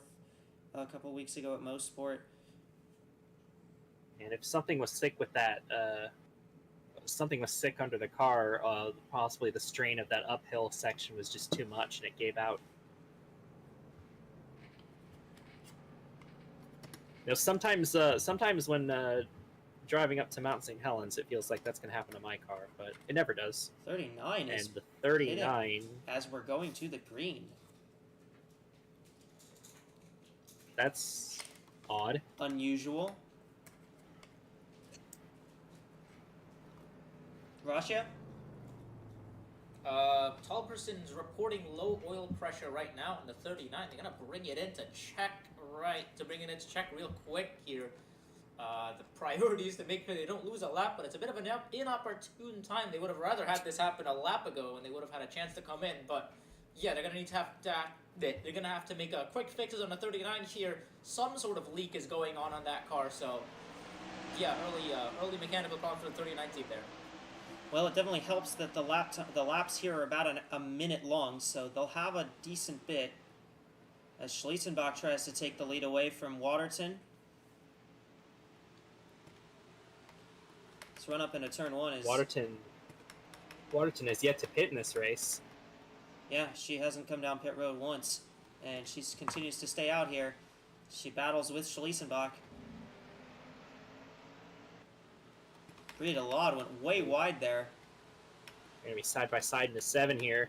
a couple weeks ago at Most Sport. And if something was sick with that, something was sick under the car, possibly the strain of that uphill section was just too much and it gave out. Sometimes when driving up to Mount St. Helens, it feels like that's going to happen to my car, but it never does. 39 is and the 39 as we're going to the green. That's odd. Unusual. Russia? Tall person's reporting low oil pressure right now in the 39. They're gonna bring it in to check real quick here. The priority is to make sure they don't lose a lap, but it's a bit of an inopportune time. They would have rather had this happen a lap ago, and they would have had a chance to come in. But yeah, they're gonna they're gonna have to make a quick fixes on the 39 here. Some sort of leak is going on that car, so yeah, early mechanical problem for the 39 team there. Well, it definitely helps that the laps here are about a minute long, so they'll have a decent bit as Schliesenbach tries to take the lead away from Waterton. This run up into turn 1 is... Waterton has yet to pit in this race. Yeah, she hasn't come down pit road once, and she continues to stay out here. She battles with Schliesenbach. Breeded a lot, went way wide there. They're going to be side by side in the 7 here.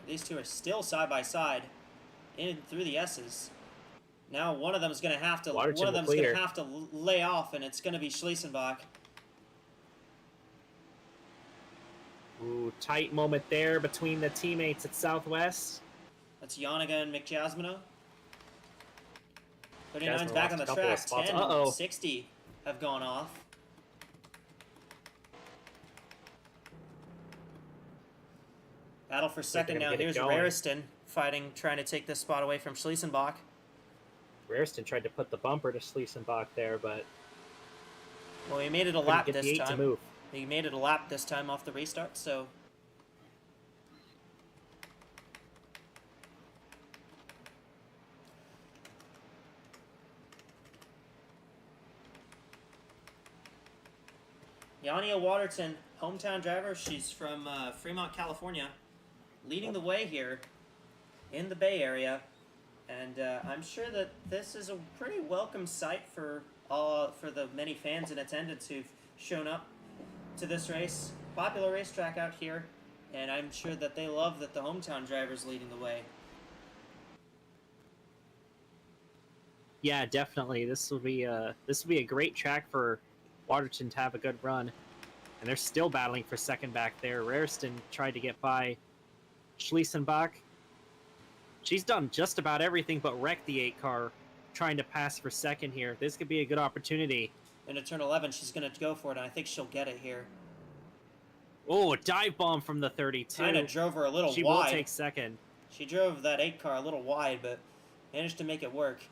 These two are still side by side, in through the S's. Now one of them's going to have to lay off, and it's going to be Schliesenbach. Ooh, tight moment there between the teammates at Southwest. That's Yoniga and McJasmino. 39's back on the lost a couple of track. spots. 10, Uh-oh. 60 have gone off. Battle for second now. Here's Rariston fighting, trying to take this spot away from Schliesenbach. Rariston tried to put the bumper to Schliesenbach there, but Well, he made it a lap couldn't get the this 8 to time. move. He made it a lap this time off the restart, so... Yania Waterton, hometown driver. She's from Fremont, California, leading the way here in the Bay Area. And I'm sure that this is a pretty welcome sight for the many fans in attendance who've shown up to this race. Popular racetrack out here, and I'm sure that they love that the hometown driver's leading the way. Yeah, definitely. This will be a great track for Waterton to have a good run. And they're still battling for second back there. Rariston tried to get by Schliesenbach. She's done just about everything but wreck the 8 car, trying to pass for second here. This could be a good opportunity. Into turn 11, she's going to go for it, and I think she'll get it here. Oh, a dive bomb from the 32. Kind of drove her a little She wide. will take second. She drove that 8 car a little wide, but managed to make it work.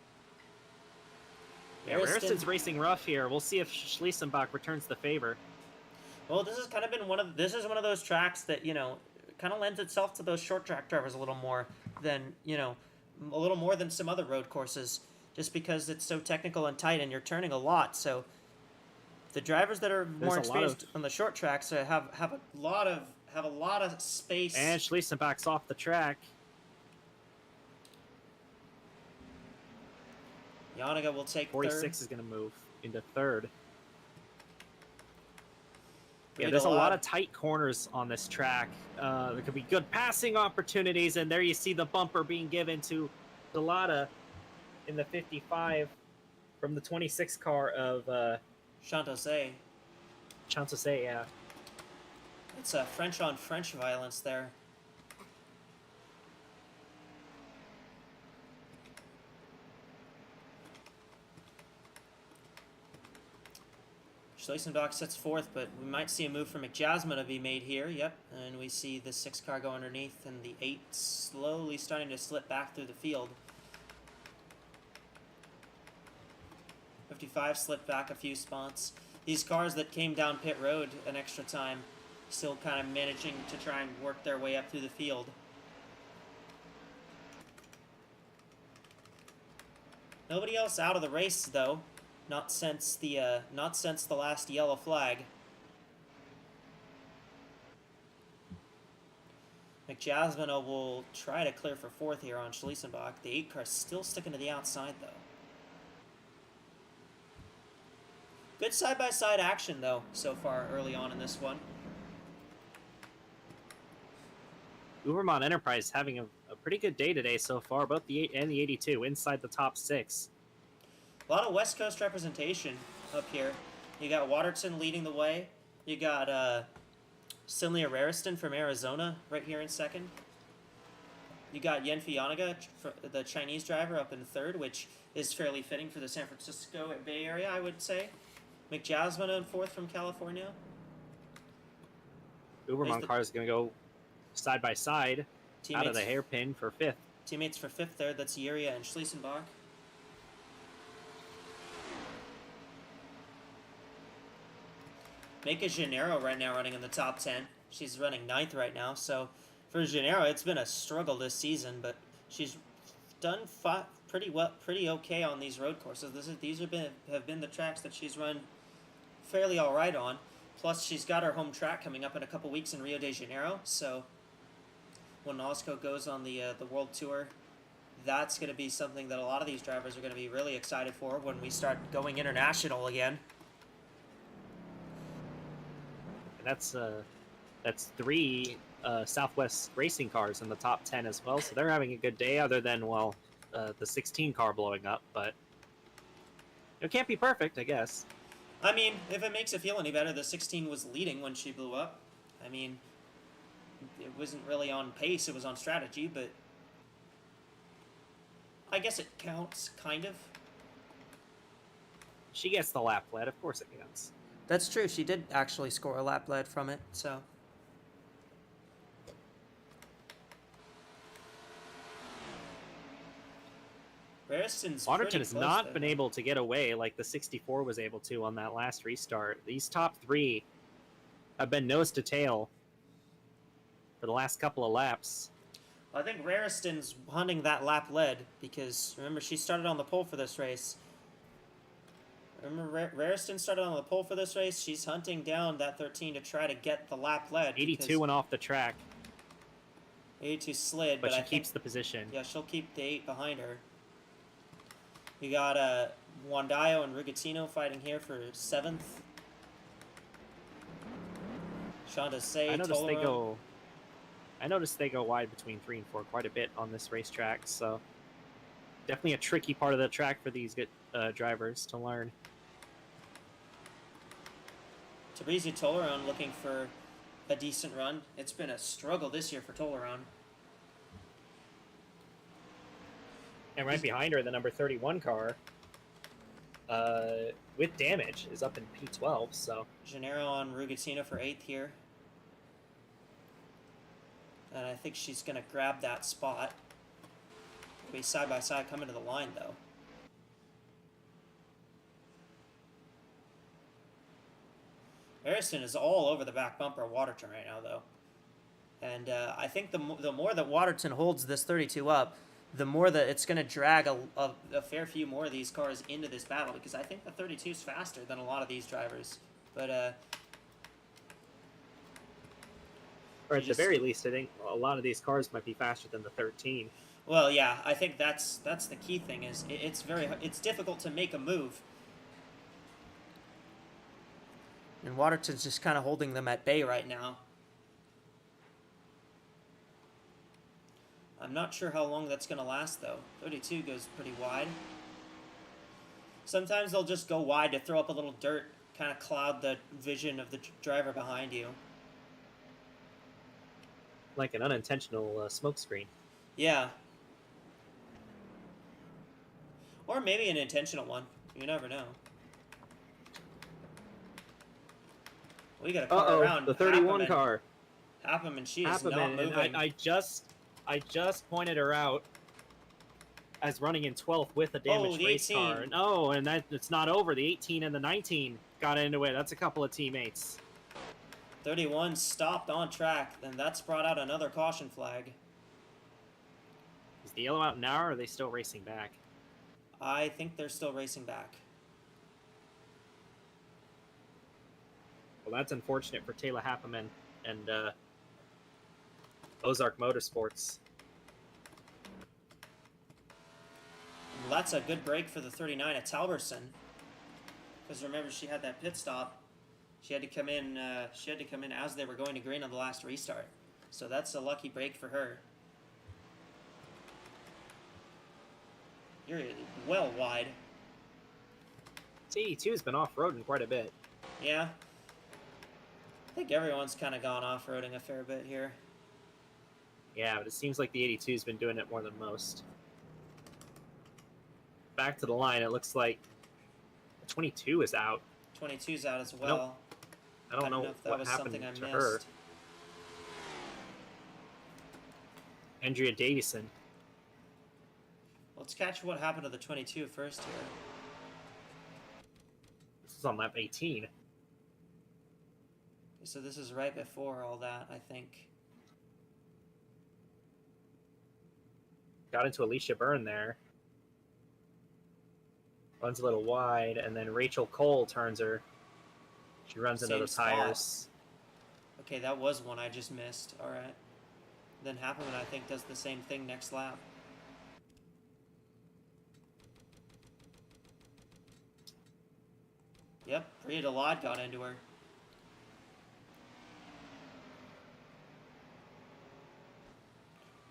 Yeah, Rariston's racing rough here. We'll see if Schliesenbach returns the favor. Well, this has kind of been one of those tracks that, you know, kind of lends itself to those short track drivers a little more than, you know, a little more than some other road courses, just because it's so technical and tight and you're turning a lot. So the drivers that are more experienced on the short tracks have a lot of space. And Schliesenbach's off the track. Yoniga will take 46 third. is going to move into third. Yeah, Breed there's a lot lot of tight corners on this track. There could be good passing opportunities, and there you see the bumper being given to Delata in the 55 from the 26 car of Chantose. Chantose, yeah. It's a French on French violence there. Schliesenbach sits fourth, but we might see a move for McJasmine to be made here. Yep, and we see the 6 car go underneath, and the 8 slowly starting to slip back through the field. 55 slipped back a few spots. These cars that came down pit road an extra time, still kind of managing to try and work their way up through the field. Nobody else out of the race though. Not since the last yellow flag. McJasmine will try to clear for fourth here on Schliesenbach. The 8 car's still sticking to the outside though. Good side-by-side action though so far early on in this one. Vermont Enterprise having a pretty good day today so far, both the 8 and the 82 inside the top 6. A lot of West Coast representation up here. You got Waterton leading the way. You got Cinlia Rariston from Arizona right here in second. You got Yenfi Yanaga, the Chinese driver, up in third, which is fairly fitting for the San Francisco Bay Area, I would say. McJasmine in fourth from California. Uberman car is going to go side by side out of the hairpin for fifth. Teammates for fifth there, that's Yuria and Schliesenbach. Mika Gennaro right now running in the top 10. She's running ninth right now, so for Gennaro, it's been a struggle this season, but she's done pretty okay on these road courses. These have been the tracks that she's run fairly all right on. Plus, she's got her home track coming up in a couple weeks in Rio de Janeiro, so when AWSCO goes on the World Tour, that's going to be something that a lot of these drivers are going to be really excited for when we start going international again. That's 3 Southwest racing cars in the top 10 as well, so they're having a good day, other than, well, the 16 car blowing up, but it can't be perfect, I guess. I mean, if it makes it feel any better, the 16 was leading when she blew up. I mean, it wasn't really on pace, it was on strategy, but I guess it counts, kind of. She gets the lap lead, of course it counts. That's true, she did actually score a lap lead from it, so. Waterton has not been able to get away like the 64 was able to on that last restart. These top 3 have been nose to tail for the last couple of laps. Well, I think Rariston's hunting that lap lead because, remember, she started on the pole for this race. Remember, Rariston started on the pole for this race. She's hunting down that 13 to try to get the lap lead. 82 went off the track. 82 slid, but she keeps the position. Yeah, she'll keep the 8 behind her. We got Wandayo and Rugatino fighting here for 7th. Shonda Say, I noticed they go wide between 3 and 4 quite a bit on this racetrack, so definitely a tricky part of the track for these good drivers to learn. Tabrizi Tolaron looking for a decent run. It's been a struggle this year for Tolaron. And right behind her, the number 31 car, with damage, is up in P12, so. Gennaro on Rugatino for 8th here. And I think she's going to grab that spot. We'll be side by side coming to the line, though. Harrison is all over the back bumper of Waterton right now, though. And I think the more that Waterton holds this 32 up, the more that it's going to drag a fair few more of these cars into this battle, because I think the 32 is faster than a lot of these drivers. But or at the very least, I think a lot of these cars might be faster than the 13. Well, yeah, I think that's the key thing. Is it's difficult to make a move, and Waterton's just kind of holding them at bay right now. I'm not sure how long that's going to last, though. 32 goes pretty wide. Sometimes they'll just go wide to throw up a little dirt, kind of cloud the vision of the driver behind you. Like an unintentional smoke screen. Yeah. Or maybe an intentional one. You never know. We got to car around the 31 car. Hapham, and she is not moving. And I just pointed her out as running in 12th with a damaged race car. No, and it's not over. The 18 and the 19 got into it. That's a couple of teammates. 31 stopped on track, and that's brought out another caution flag. Is the yellow out now, or are they still racing back? I think they're still racing back. Well, that's unfortunate for Taylor Happeman and Ozark Motorsports. Well, that's a good break for the 39 at Talberson. Because remember, she had that pit stop. She had to come in. She had to come in as they were going to green on the last restart. So that's a lucky break for her. You're well wide. 82 has been off-roading quite a bit. Yeah. think everyone's kind of gone off-roading a fair bit here. Yeah, but it seems like the 82's been doing it more than most. Back to the line, it looks like the 22 is out. 22's out as well. I don't know if that what was happened something I to missed. her. Andrea Davison. Let's catch what happened to the 22 first here. This is on lap 18. So this is right before all that, I think. Got into Alicia Byrne there. Runs a little wide, and then Rachel Cole turns her. She runs into the tires. Okay, that was one I just missed. All right. Then Happerman, I think, does the same thing next lap. Yep, Rhea Delod got into her.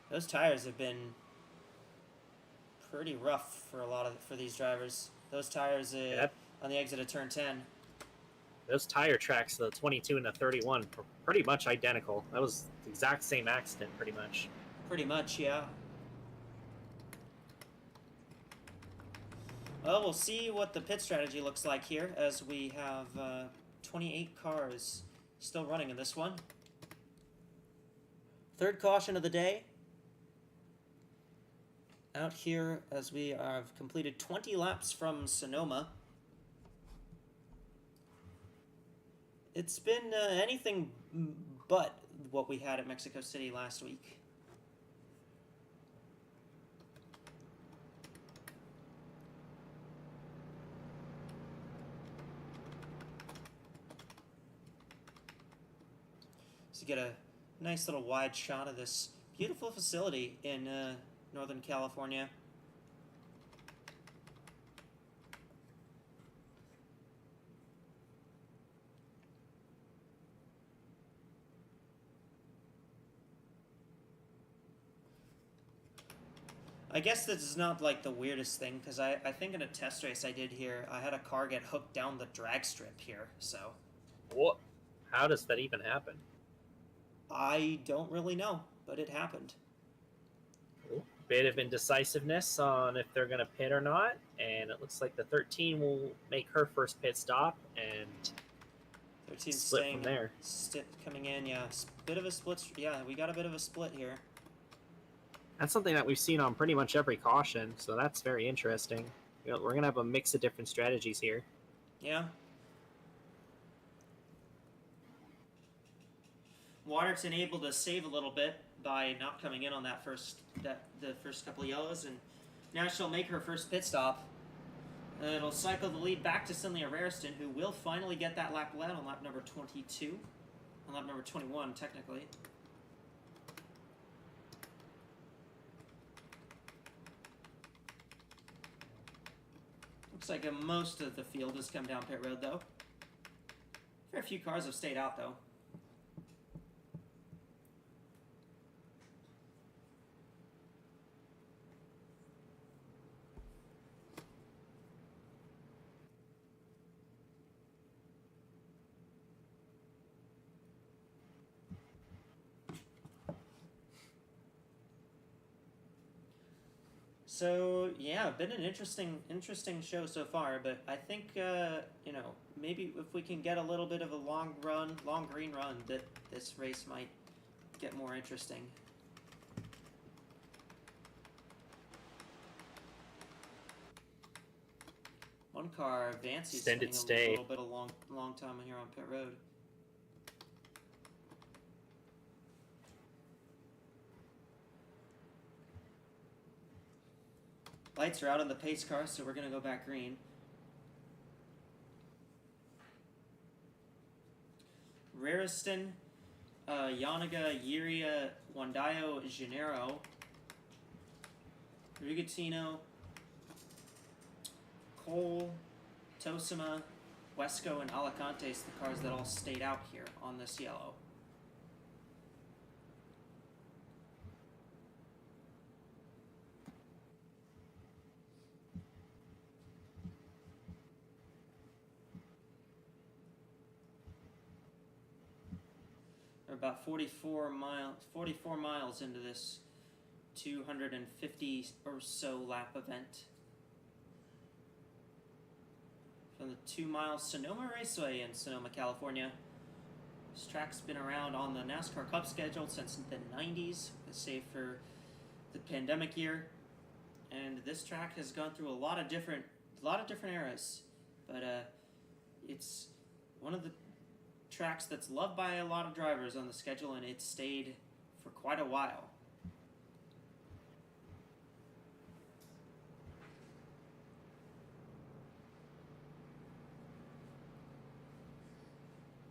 Those tires have been pretty rough for these drivers. Those tires on the exit of turn 10. Those tire tracks, the 22 and the 31, were pretty much identical. That was the exact same accident, pretty much. Pretty much, yeah. Well, we'll see what the pit strategy looks like here as we have 28 cars still running in this one. Third caution of the day. Out here as we have completed 20 laps from Sonoma. It's been anything but what we had at Mexico City last week. So get a nice little wide shot of this beautiful facility in Northern California. I guess this is not like the weirdest thing, because I think in a test race I did here, I had a car get hooked down the drag strip here, so. What? How does that even happen? I don't really know, but it happened. Bit of indecisiveness on if they're going to pit or not, and it looks like the 13 will make her first pit stop, and 13 split staying, from there. Coming in, yeah. Bit of a split. Yeah, we got a bit of a split here. That's something that we've seen on pretty much every caution, so that's very interesting. You know, we're going to have a mix of different strategies here. Yeah. Waterton able to save a little bit by not coming in on the first couple of yellows, and now she'll make her first pit stop. It'll cycle the lead back to Cynthia Raristoun, who will finally get that lap led on lap number 22, on lap number 21 technically. Looks like most of the field has come down pit road though. Very few cars have stayed out though. So yeah, been an interesting show so far. But I think maybe if we can get a little bit of a long green run, that this race might get more interesting. One car, Vancy's spending a little bit of long time here on pit road. Lights are out on the pace car, so we're going to go back green. Raristoun, Yanaga, Yiria, Wandayo, Gennaro, Rigatino, Cole, Tosima, AWSCO, and Alicantes, the cars that all stayed out here on this yellow. We're about 44 miles into this 250 or so lap event. From the 2-mile Sonoma Raceway in Sonoma, California. This track's been around on the NASCAR Cup schedule since the 90s, save for the pandemic year. And this track has gone through a lot of different eras, but it's one of the tracks that's loved by a lot of drivers on the schedule, and it's stayed for quite a while.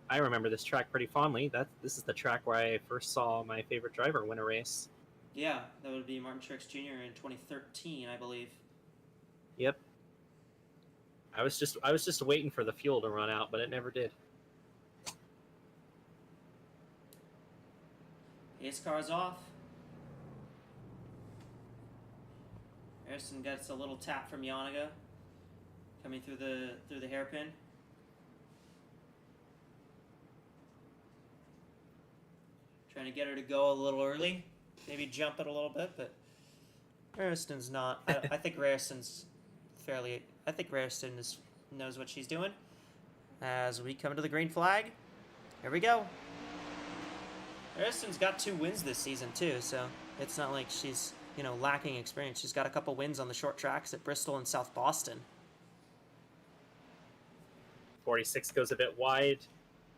I remember this track pretty fondly. This is the track where I first saw my favorite driver win a race. Yeah, that would be Martin Truex Jr. in 2013, I believe. Yep. I was just waiting for the fuel to run out, but it never did. Pace car's off. Harrison gets a little tap from Yanniga coming through the hairpin. Trying to get her to go a little early, maybe jump it a little bit, but Raristan's not. I think Raristan's fairly. I think Raristan knows what she's doing. As we come to the green flag, here we go. Raristan's got 2 wins this season too, so it's not like she's lacking experience. She's got a couple wins on the short tracks at Bristol and South Boston. 46 goes a bit wide.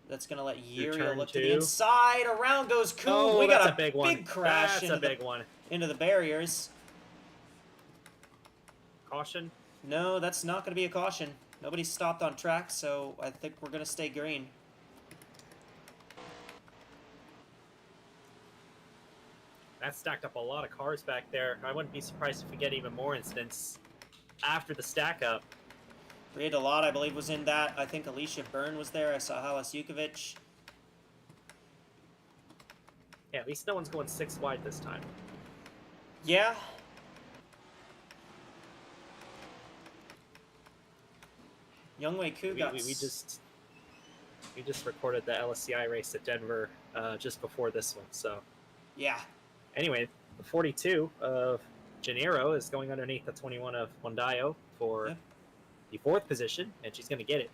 That's going to let Uriel turn look to 2. the inside. Around goes Coon. Oh, We that's got a big one. big crash That's a big one. into the barriers. Caution. No, that's not going to be a caution. Nobody stopped on track, so I think we're going to stay green. That stacked up a lot of cars back there. I wouldn't be surprised if we get even more incidents after the stack up. Rhea Lot, I believe, was in that. I think Alicia Byrne was there. I saw Halas Jukovic. Yeah, at least no one's going 6 wide this time. Yeah. Youngwei Koo got... We just recorded the LSCI race at Denver just before this one, so... Yeah. Anyway, the 42 of Gennaro is going underneath the 21 of Mondayo for the 4th position, and she's going to get it.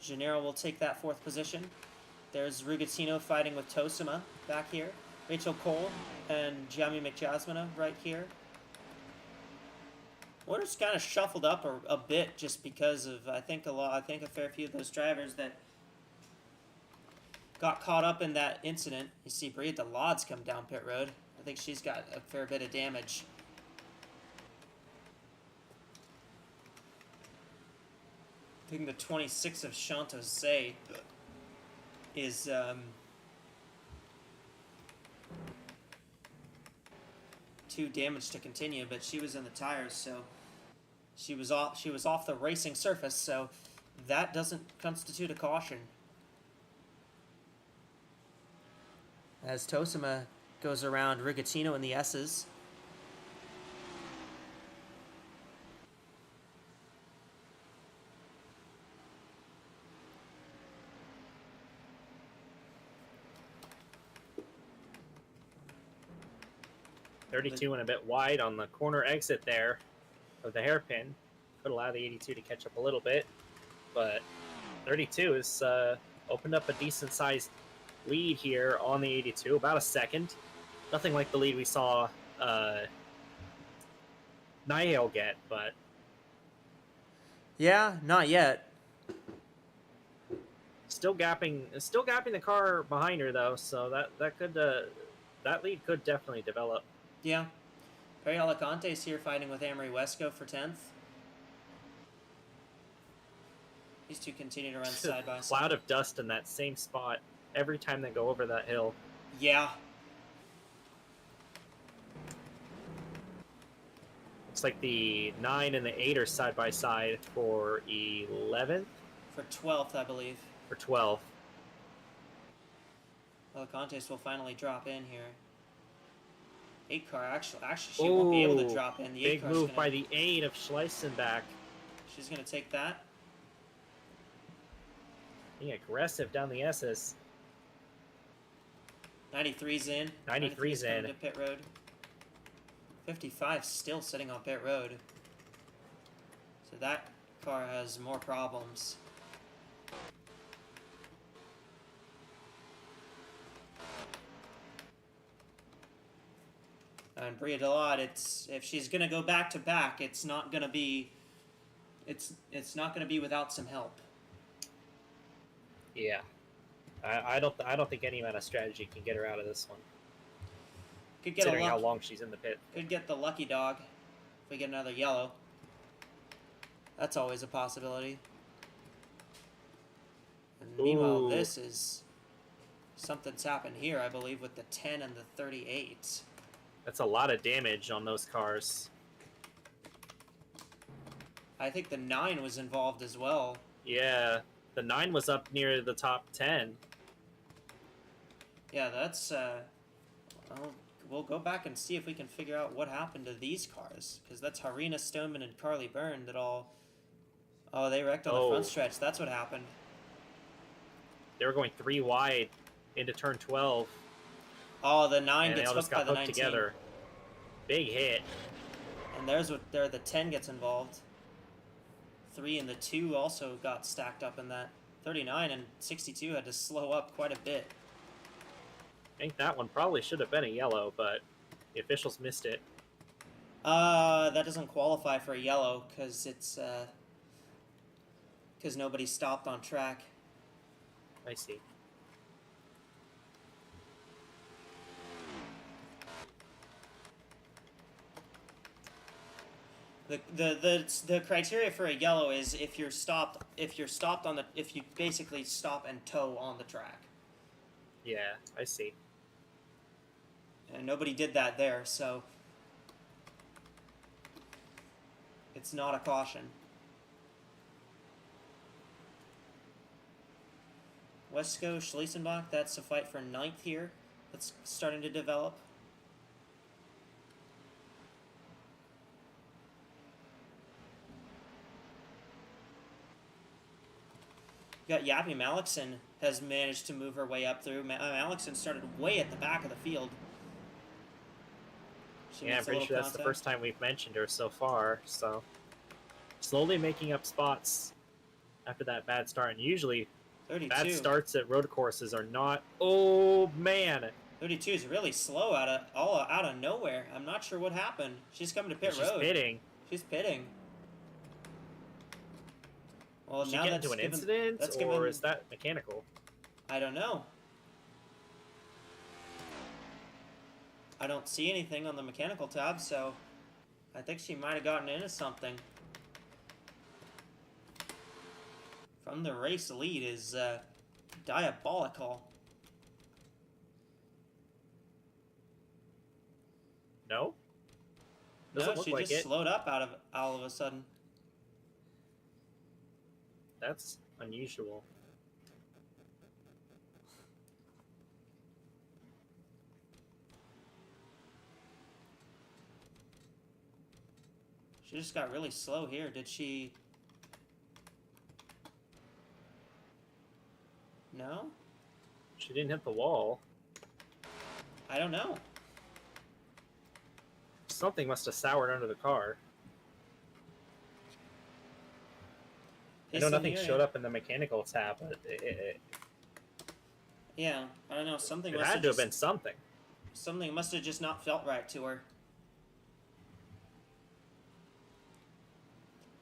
Gennaro will take that 4th position. There's Rugatino fighting with Tosima back here. Rachel Cole and Jamie McJasmina right here. Order's kind of shuffled up a bit just because of I think a fair few of those drivers that got caught up in that incident. You see Brietta Lodds come down pit road. I think she's got a fair bit of damage. I think the 26 of Chantose is too damaged to continue, but she was in the tires, so she was off the racing surface, so that doesn't constitute a caution. As Tosima goes around Rigatino in the S's. .32 and a bit wide on the corner exit there of the hairpin. Could allow the 82 to catch up a little bit, but 32 has opened up a decent-sized lead here on the 82, about a second. Nothing like the lead we saw Nihale get, but yeah, not yet. Still gapping the car behind her though, so that lead could definitely develop. Yeah. Perry Alicante's here fighting with AWSCO for 10th. These two continue to run side by side. Cloud of dust in that same spot every time they go over that hill. Yeah. Looks like the 9 and the 8 are side by side for 11th. For 12th, I believe. For 12th. Alicante's will finally drop in here. 8 car actually she won't be able to drop in. The 8 big move by the 8 of Schleisenbach. She's gonna take that. Being aggressive down the S's. 93's in. 93's coming in. to pit road. 55's still sitting on pit road. So that car has more problems. And Bria Delot, if she's gonna go back to back, it's not gonna be not gonna be without some help. Yeah, I don't think any amount of strategy can get her out of this one. Could get Considering how long she's in the pit. Could get the lucky dog if we get another yellow. That's always a possibility. And meanwhile, this is something's happened here, I believe, with the 10 and the 38. That's a lot of damage on those cars. I think the 9 was involved as well. Yeah, the 9 was up near the top 10. Yeah, that's well, we'll go back and see if we can figure out what happened to these cars, because that's Harina Stoneman and Carly Byrne that all. Oh, they wrecked on the front stretch. That's what happened. They were going 3 wide into turn 12. Oh, the 9 and gets they all hooked just got by the hooked 19. together. Big hit. And the 10 gets involved. 3 and the 2 also got stacked up in that. 39 and 62 had to slow up quite a bit. I think that one probably should have been a yellow, but the officials missed it. That doesn't qualify for a yellow because it's because nobody stopped on track. I see. The criteria for a yellow is if you basically stop and tow on the track. Yeah, I see. And nobody did that there, so it's not a caution. AWSCO, Schliesenbach, that's a fight for 9th here. That's starting to develop. You got Yappy Malikson has managed to move her way up through. Malikson started way at the back of the field. Yeah, I'm pretty sure that's the first time we've mentioned her so far, so slowly making up spots after that bad start. And usually 32. bad starts at road courses are not. Oh man, 32 is really slow out of nowhere. I'm not sure what happened. She's coming to pit road. She's pitting. She's pitting. Well, Did she now get into an incident, or is that mechanical? I don't know. I don't see anything on the mechanical tab, so I think she might have gotten into something. From the race lead is diabolical. No? No, she just slowed up all of a sudden. That's unusual. She just got really slow here. Did she? No? She didn't hit the wall. I don't know. Something must have soured under the car. I know nothing showed up in the mechanical tab, but yeah, I don't know. Something it must had to have been something. Something must have just not felt right to her.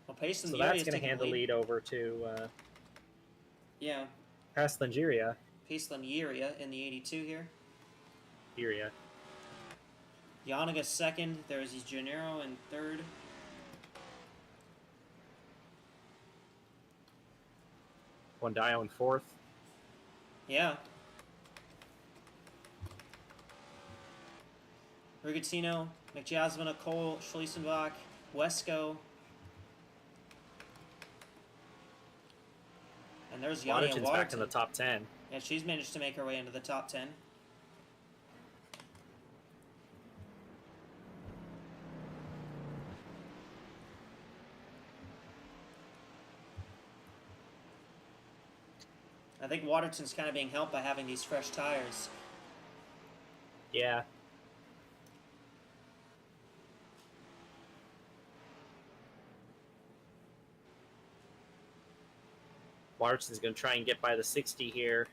Well, Pace so that's going to hand the lead over to yeah, past Lingeria. Pace Lingeria in the 82 here. Iria. Yanaga second. There's Gennaro in third. Wandio in fourth. Yeah. Rigatino, McJasmina, Cole, Schliesenbach, AWSCO. And there's Yanni Waterton's back in the top 10. Yeah, she's managed to make her way into the top 10. I think Waterton's kind of being helped by having these fresh tires. Yeah. Larsen's going to try and get by the 60 here.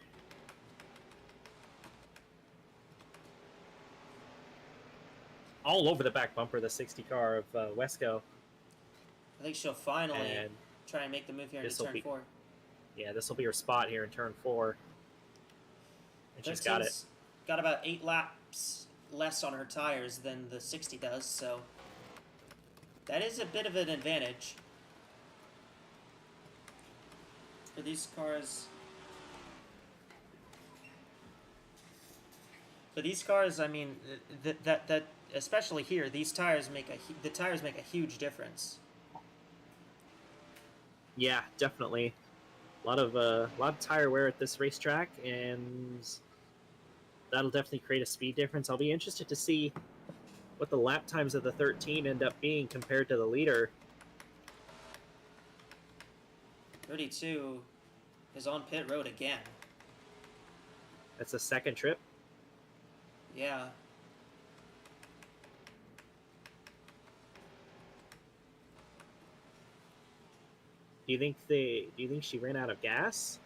All over the back bumper, the 60 car of AWSCO. I think she'll finally And try and make the move here into this'll turn be- 4. yeah, this will be her spot here in turn 4. And she's got it. 13's got about 8 laps less on her tires than the 60 does, so that is a bit of an advantage for these cars. For these cars, I mean, that especially here, these tires make the tires make a huge difference. Yeah, definitely. A lot of tire wear at this racetrack, and that'll definitely create a speed difference. I'll be interested to see what the lap times of the 13 end up being compared to the leader. 32 is on pit road again. That's a second trip. Yeah. Do you think she ran out of gas?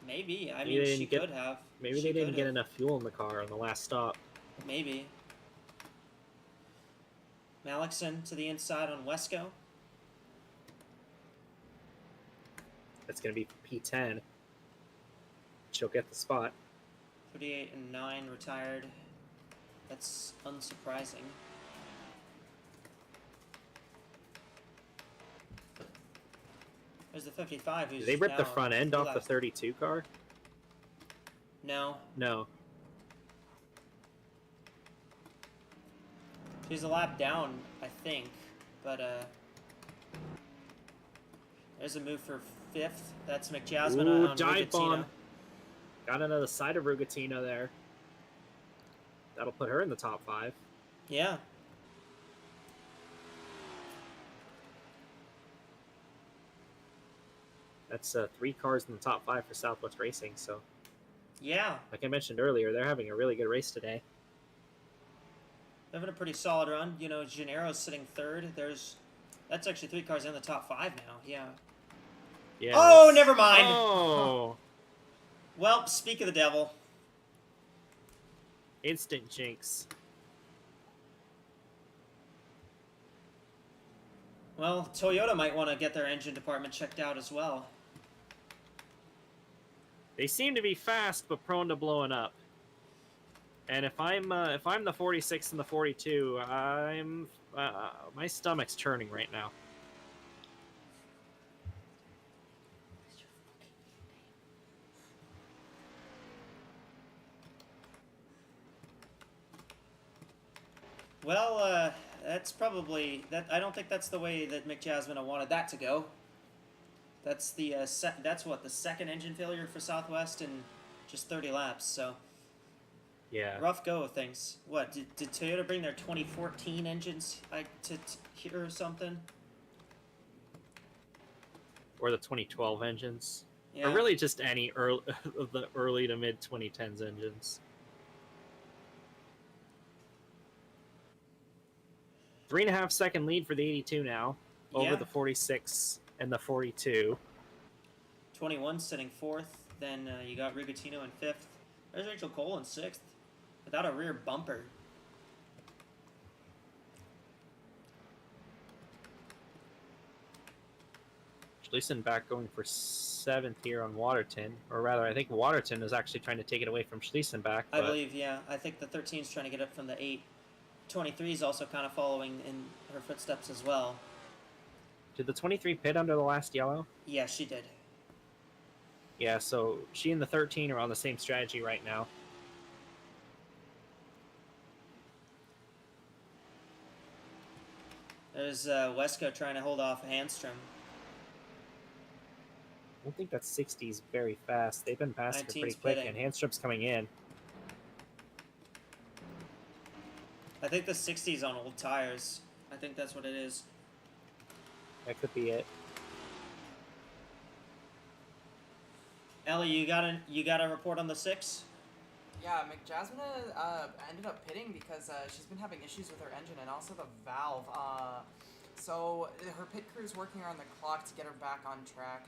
Maybe. I Maybe mean, they she didn't get- could have. Maybe She they didn't could get have. enough fuel in the car on the last stop. Maybe. Malikson to the inside on AWSCO. That's going to be P10. She'll get the spot. 38 and 9 retired. That's unsurprising. There's the 55 who's Did they rip the now front end off the last. 32 car? No. No. She's a lap down, I think. But, there's a move for 5th. That's McJasmine Ooh, on dive Rugatino. bomb. Got another side of Rugatino there. That'll put her in the top 5. Yeah. That's 3 cars in the top 5 for Southwest Racing. So, Yeah. like I mentioned earlier, they're having a really good race today. They're having a pretty solid run. You know, Gennaro's sitting 3rd. That's actually 3 cars in the top 5 now. Yeah. Yeah. Oh, that's- never mind. Oh, Well, speak of the devil. instant jinx. Well, Toyota might want to get their engine department checked out as well. They seem to be fast but prone to blowing up. And if I'm the 46 and the 42, my stomach's churning right now. Well, that's probably that. I don't think that's the way that McJasmine wanted that to go. That's the that's what the second engine failure for Southwest in just 30 laps. So Yeah. rough go of things. What did Toyota bring their 2014 engines to here or something? Or the 2012 engines. Yeah. Or really just any early of the early to mid 2010s engines. 3.5 second lead for the 82 now over Yeah. the 46 and the 42. 21 sitting 4th. Then you got Rugatino in 5th. There's Rachel Cole in 6th without a rear bumper. Schliessen back going for 7th here on Waterton. Or rather, I think Waterton is actually trying to take it away from Schliessen back. I believe, yeah. I think the 13's trying to get up from the 8. 23 is also kind of following in her footsteps as well. Did the 23 pit under the last yellow? Yeah, she did. Yeah, so she and the 13 are on the same strategy right now. There's AWSCO trying to hold off Handstrom. I don't think that 60 is very fast. They've been passing her 19's pretty quick, pitting. and Handstrom's coming in. I think the 60's on old tires. I think that's what it is. That could be it. Ellie, you got a report on the 6? Yeah, McJasmine ended up pitting because she's been having issues with her engine and also the valve. So her pit crew is working around the clock to get her back on track.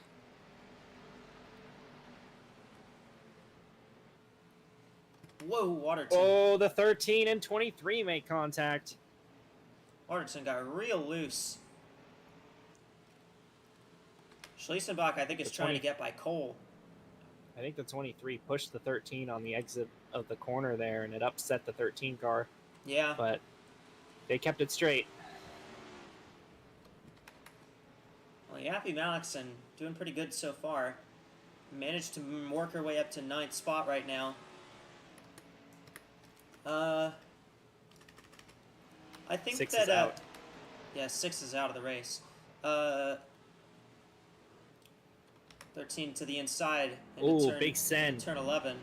Whoa, Waterton. Oh, the 13 and 23 make contact. Waterton got real loose. Schliesenbach, I think, is The trying 20 to get by Cole. I think the 23 pushed the 13 on the exit of the corner there, and it upset the 13 car. Yeah. But they kept it straight. Well, Yappy Malixon doing pretty good so far. Managed to work her way up to 9th spot right now. I think 6 that is out. yeah, 6 is out of the race. 13 to the inside. Ooh, big send. Turn 11.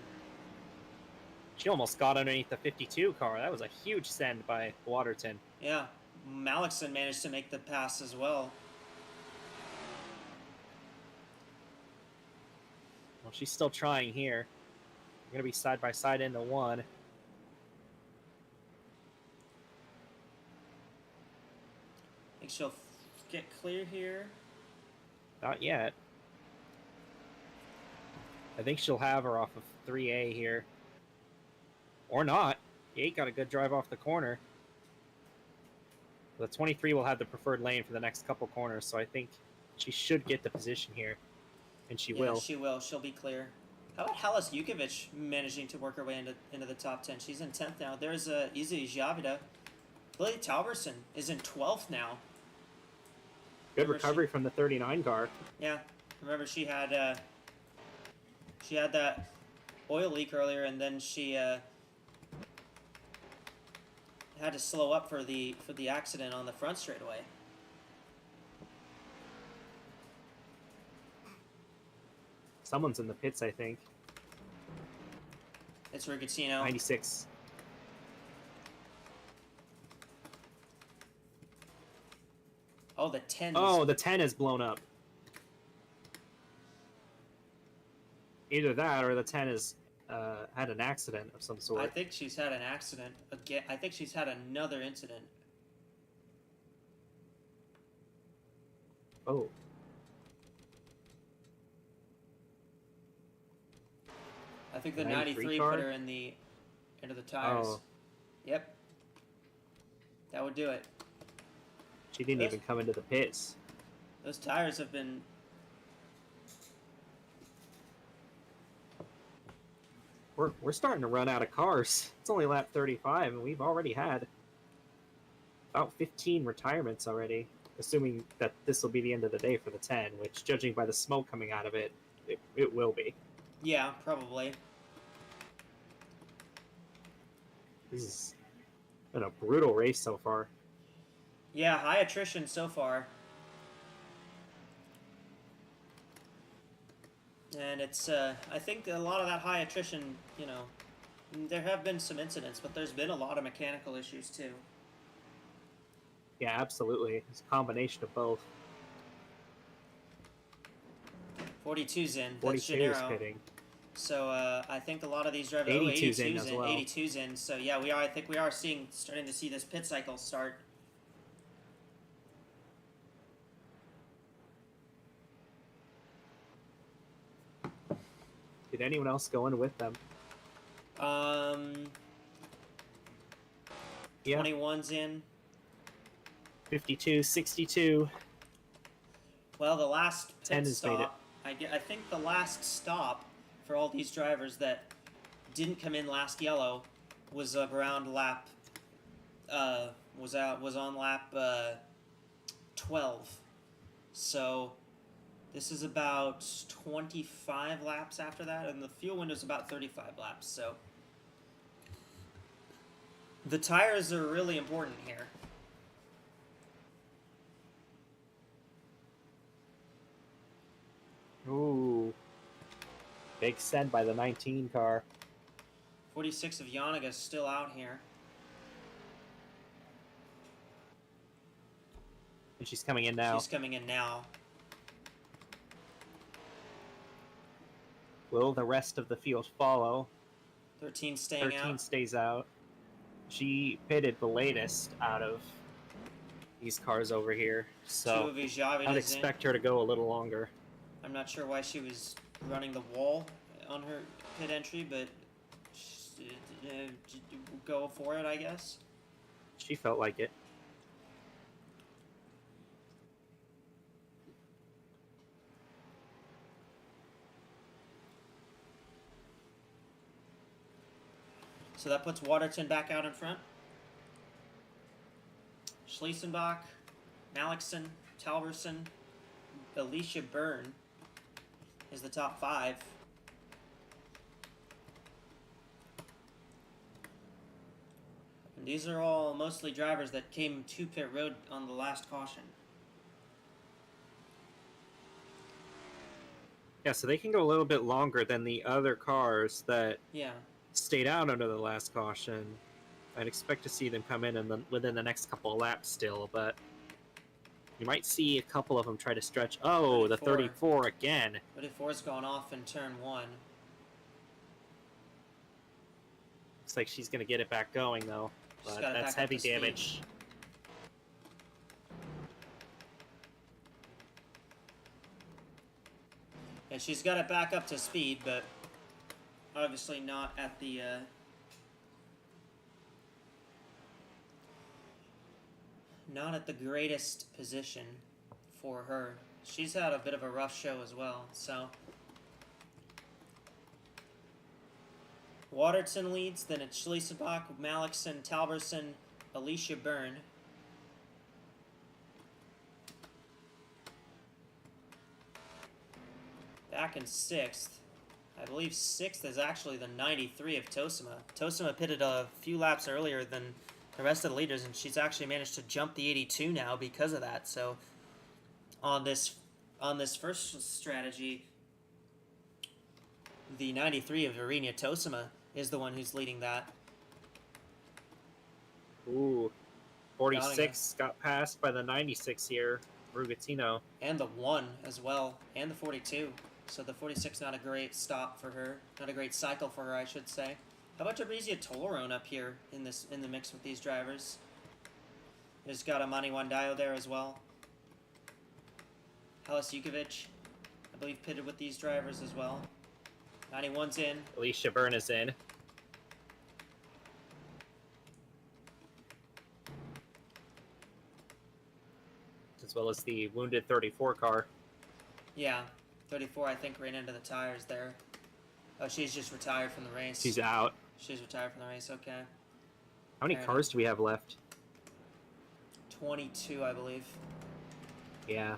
She almost got underneath the 52 car. That was a huge send by Waterton. Yeah, Malixon managed to make the pass as well. Well, she's still trying here. We're going to be side by side into one. I think she'll get clear here. Not yet. I think she'll have her off of 3A here. Or not. The 8 got a good drive off the corner. The 23 will have the preferred lane for the next couple corners, so I think she should get the position here. And she will. She will. She'll be clear. How about Halis Jukovic managing to work her way into the top 10? She's in 10th now. There's Izzy Javida. Lily Talberson is in 12th now. Good recovery from the 39 car. Yeah. Remember she had that oil leak earlier, and then she had to slow up for the accident on the front straightaway. Someone's in the pits, I think. It's Rigatino. 96. Oh, the 10. Oh, the 10 is blown up. Either that or the 10 is had an accident of some sort. I think she's had an accident again. I think she's had another incident. Oh. I think the 93 93 car? put her into the tires. Oh. Yep. That would do it. She didn't even come into the pits. Those tires have been... We're starting to run out of cars. It's only lap 35, and we've already had about 15 retirements already, assuming that this will be the end of the day for the 10, which, judging by the smoke coming out of it, it will be. Yeah, probably. This has been a brutal race so far. Yeah, high attrition so far. And it's, I think a lot of that high attrition, you know, there have been some incidents, but there's been a lot of mechanical issues too. Yeah, absolutely. It's a combination of both. 42's in. That's 42 is Gennaro. pitting. So I think a lot of these drivers. 82's in as well. 82's in. So yeah, I think we are starting to see this pit cycle start. Did anyone else go in with them? Yeah. 21's in. 52, 62. Well, the last 10 pit has made it. stop. I think the last stop for all these drivers that didn't come in last yellow was around lap. Was on lap 12. So this is about 25 laps after that, and the fuel window is about 35 laps. So the tires are really important here. Ooh. Big send by the 19 car. 46 of Yanaga's still out here. And she's coming in now. She's coming in now. Will the rest of the field follow? 13 staying 13 out. stays out. She pitted the latest out of these cars over here, Two so of Vijavida's I'd expect her to go a little longer. I'm not sure why she was running the wall on her pit entry, but go for it, I guess. She felt like it. So that puts Waterton back out in front. Schliesenbach, Malikson, Talberson, Alicia Byrne is the top 5. And these are all mostly drivers that came to pit road on the last caution. Yeah, so they can go a little bit longer than the other cars that Yeah. stayed out under the last caution. I'd expect to see them come in within the next couple of laps still, but you might see a couple of them try to stretch. Oh, the 34 again. 34's gone off in turn 1. Looks like she's going to get it back going, though. She's But got it that's back up heavy to speed. damage. Yeah, she's got it back up to speed, but obviously not at the not at the greatest position for her. She's had a bit of a rough show as well, so Waterton leads, then it's Schliesenbach, Malikson, Talberson, Alicia Byrne. Back in 6th. I believe 6th is actually the 93 of Tosima. Tosima pitted a few laps earlier than the rest of the leaders, and she's actually managed to jump the 82 now because of that. So on this first strategy, the 93 of Irina Tosima is the one who's leading that. Ooh, 46 got passed by the 96 here, Rugatino. And the 1 as well, and the 42. So the 46 not a great stop for her, not a great cycle for her, I should say. How about Fabrizia Tolerone up here in the mix with these drivers? There's got Amani Wandayo there as well. Halis Jukovic, I believe, pitted with these drivers as well. 91's in. Alicia Byrne is in. As well as the wounded 34 car. Yeah, 34 I think ran into the tires there. Oh, she's just retired from the race. She's out. She's retired from the race, okay. How many cars do we have left? 22, I believe. Yeah.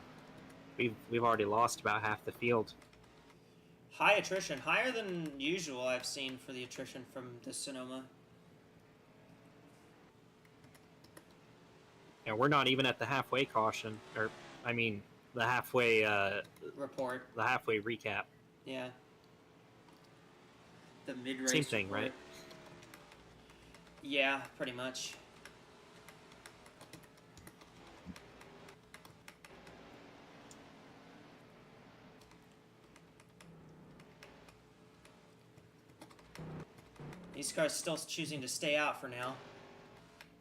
We've already lost about half the field. High attrition, higher than usual I've seen for the attrition from the Sonoma. And we're not even at the halfway caution, or I mean, the halfway Report. the halfway recap. Yeah. The mid-race Same thing, report. right? Yeah, pretty much. These cars still choosing to stay out for now.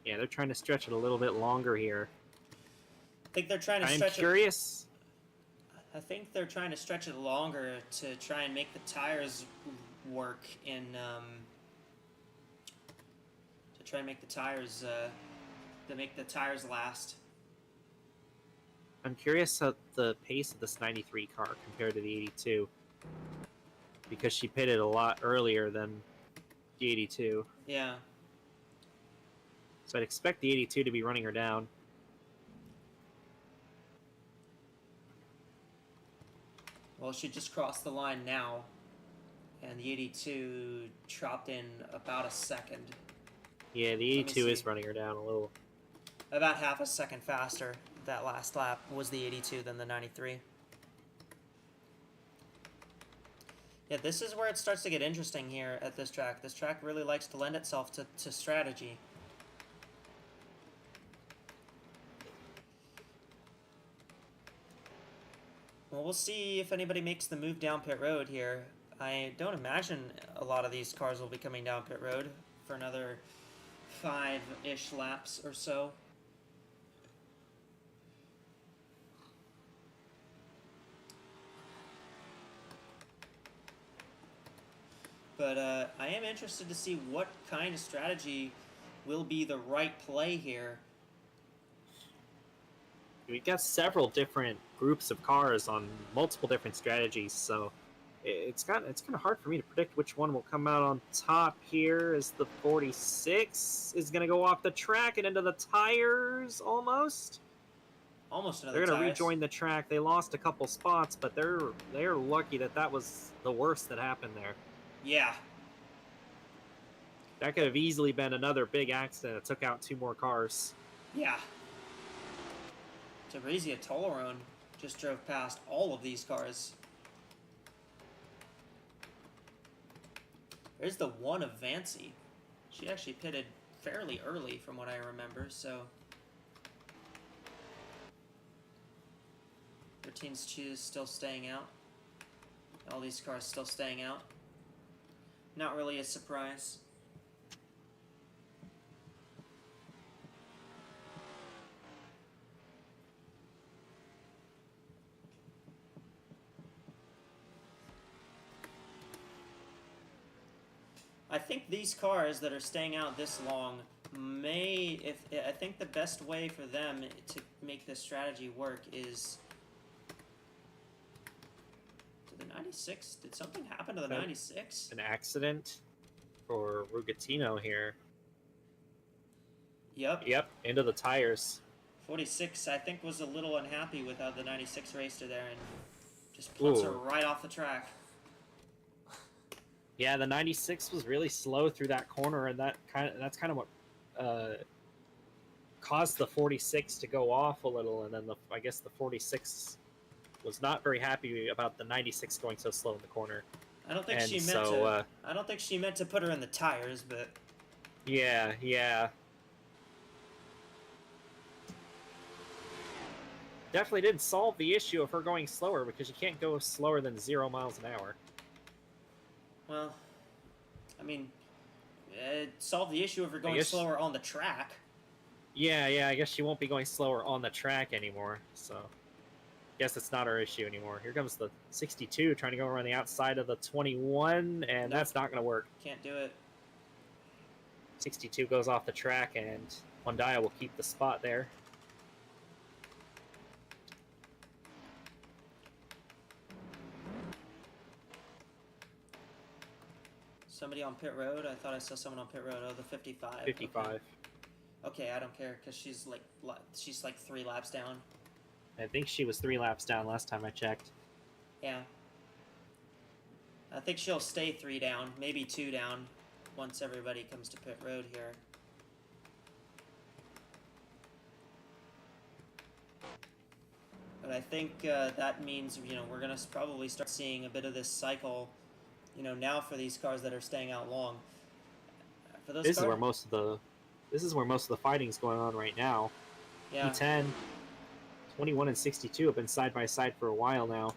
Yeah, they're trying to stretch it a little bit longer here. I think they're trying to I'm stretch curious. I think they're trying to stretch it longer to try and make the tires work in to try and make the tires last. I'm curious at the pace of this 93 car compared to the 82. Because she pitted a lot earlier than the 82. Yeah. So I'd expect the 82 to be running her down. Well, she just crossed the line now, and the 82 dropped in about a second. Yeah, the 82 is running her down a little. About half a second faster. That last lap was the 82 than the 93. Yeah, this is where it starts to get interesting here at this track. This track really likes to lend itself to strategy. Well, we'll see if anybody makes the move down pit road here. I don't imagine a lot of these cars will be coming down pit road for another 5-ish laps or so. But I am interested to see what kind of strategy will be the right play here. We've got several different groups of cars on multiple different strategies, so it's kind of hard for me to predict which one will come out on top here. As the 46 is going to go off the track and into the tires almost. Almost another They're going to tires. rejoin the track. They lost a couple spots, but they're lucky that was the worst that happened there. Yeah. That could have easily been another big accident that took out 2 more cars. Yeah. Terezia Tolerone just drove past all of these cars. There's the one of Vancy. She actually pitted fairly early from what I remember, so... 13's Choose still staying out. All these cars still staying out. Not really a surprise. I think these cars that are staying out this long I think the best way for them to make this strategy work is... To the 96? Did something happen to the 96? An accident for Rugatino here. Yep. Yep, into the tires. 46, I think, was a little unhappy with how the 96 raced her there and just puts her right off the track. Yeah, the 96 was really slow through that corner, and that's kind of what caused the 46 to go off a little, and then I guess the 46 was not very happy about the 96 going so slow in the corner. I don't think she meant to. I don't think she meant to put her in the tires, but yeah. Definitely did solve the issue of her going slower, because you can't go slower than 0 miles an hour. Well, I mean, it solved the issue of her going slower on the track. Yeah, I guess she won't be going slower on the track anymore, so... Guess it's not our issue anymore. Here comes the 62 trying to go around the outside of the 21, and that's not going to work. Can't do it. 62 goes off the track, and Honda will keep the spot there. Somebody on pit road? I thought I saw someone on pit road. Oh, the 55. 55. Okay, I don't care, because she's like 3 laps down. I think she was 3 laps down last time I checked. Yeah. I think she'll stay 3 down, maybe 2 down, once everybody comes to pit road here. But I think that means, we're going to probably start seeing a bit of this cycle, now for these cars that are staying out long. For those This is where most of the fighting's going on right now. Yeah. E10, 21 and 62 have been side by side for a while now.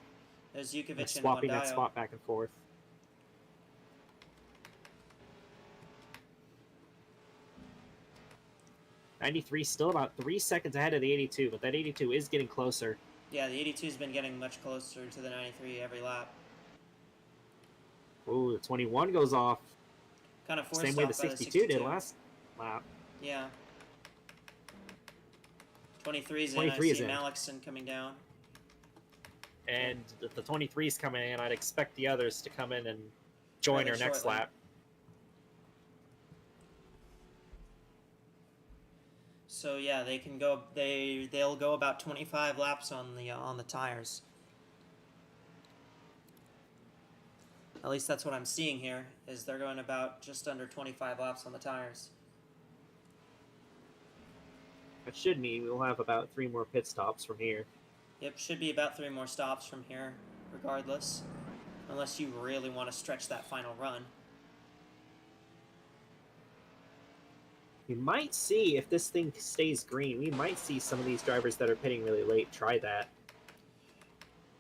There's Yukovic and swapping that Mondayo. spot back and forth. '93 still about 3 seconds ahead of the 82, but that 82 is getting closer. Yeah, the 82's been getting much closer to the 93 every lap. Ooh, the 21 goes off. Kind of forced Same way off the by 62 did last lap. Yeah. 23's in. 23 I is see in. Malixon coming down. And if the 23's coming in, I'd expect the others to come in and join her next shortly. lap. So yeah, they can go. They'll go about 25 laps on the tires. At least that's what I'm seeing here. Is they're going about just under 25 laps on the tires. That should mean we'll have about 3 more pit stops from here. Yep, should be about 3 more stops from here, regardless. Unless you really want to stretch that final run. We might see, if this thing stays green, we might see some of these drivers that are pitting really late try that.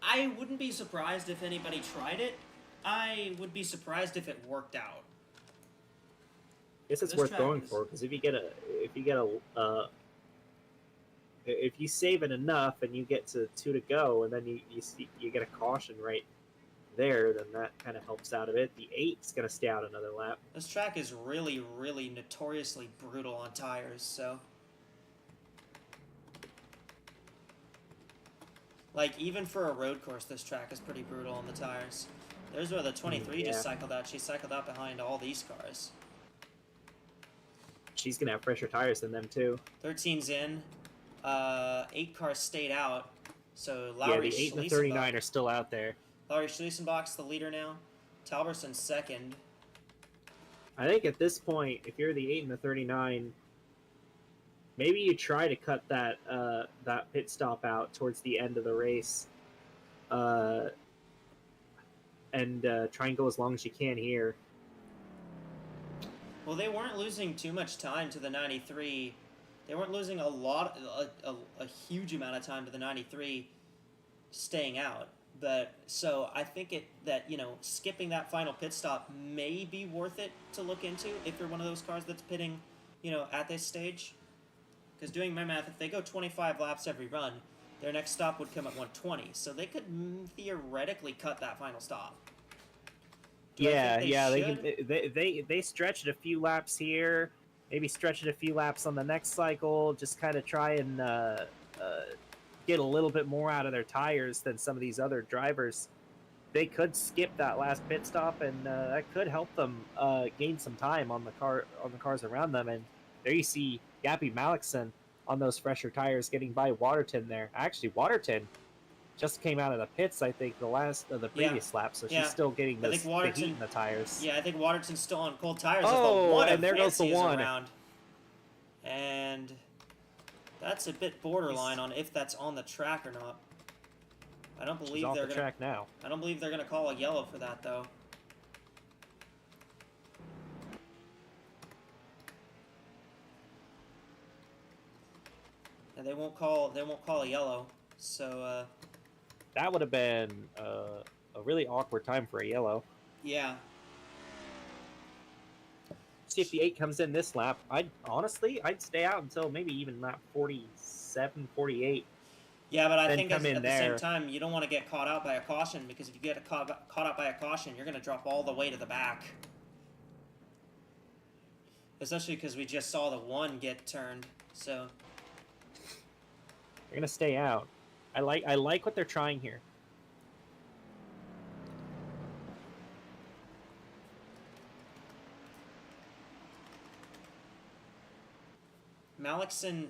I wouldn't be surprised if anybody tried it. I would be surprised if it worked out. Guess it's This worth track going is- for because if you save it enough and you get to 2 to go, and then you get a caution right there, then that kind of helps out of it. The 8's gonna stay out another lap. This track is really, really notoriously brutal on tires, so... Like, even for a road course, this track is pretty brutal on the tires. There's where the 23 just Yeah. cycled out. She cycled out behind all these cars. She's gonna have fresher tires than them too. 13's in. 8 cars stayed out. So Yeah, Lowry the 8 and the Schliesenbach- 39 are still out there. Lowry Schliesenbach's the leader now. Talberson's second. I think at this point, if you're the 8 and the 39, maybe you try to cut that that pit stop out towards the end of the race, and try and go as long as you can here. Well, they weren't losing too much time to the 93. They weren't losing a huge amount of time to the 93 staying out. But so I think that skipping that final pit stop may be worth it to look into if you're one of those cars that's pitting, at this stage. Because doing my math, if they go 25 laps every run, their next stop would come at 120. So they could theoretically cut that final stop. Do I think They stretch it a few laps here, maybe stretch it a few laps on the next cycle, just kind of try and get a little bit more out of their tires than some of these other drivers. They could skip that last pit stop, and that could help them gain some time on the cars around them. And there you see Gabby Malikson on those fresher tires getting by Waterton there. Actually, Waterton just came out of the pits, I think, the previous lap, so she's still getting the heat in the tires. Yeah, I think Waterton's still on cold tires. Oh, the one and there goes the Fancy is one. around. And that's a bit borderline on if that's on the track or not. I don't She's believe off they're the gonna. track now. I don't believe they're gonna call a yellow for that though. And they won't call a yellow. So That would have been a really awkward time for a yellow. yeah. See if the 8 comes in this lap. I'd stay out until maybe even lap 47, 48. Yeah, but I Then think come in at the there. same time, you don't want to get caught out by a caution, because if you get caught out by a caution, you're going to drop all the way to the back. Especially because we just saw the one get turned, so... They're gonna stay out. I like what they're trying here. Malikson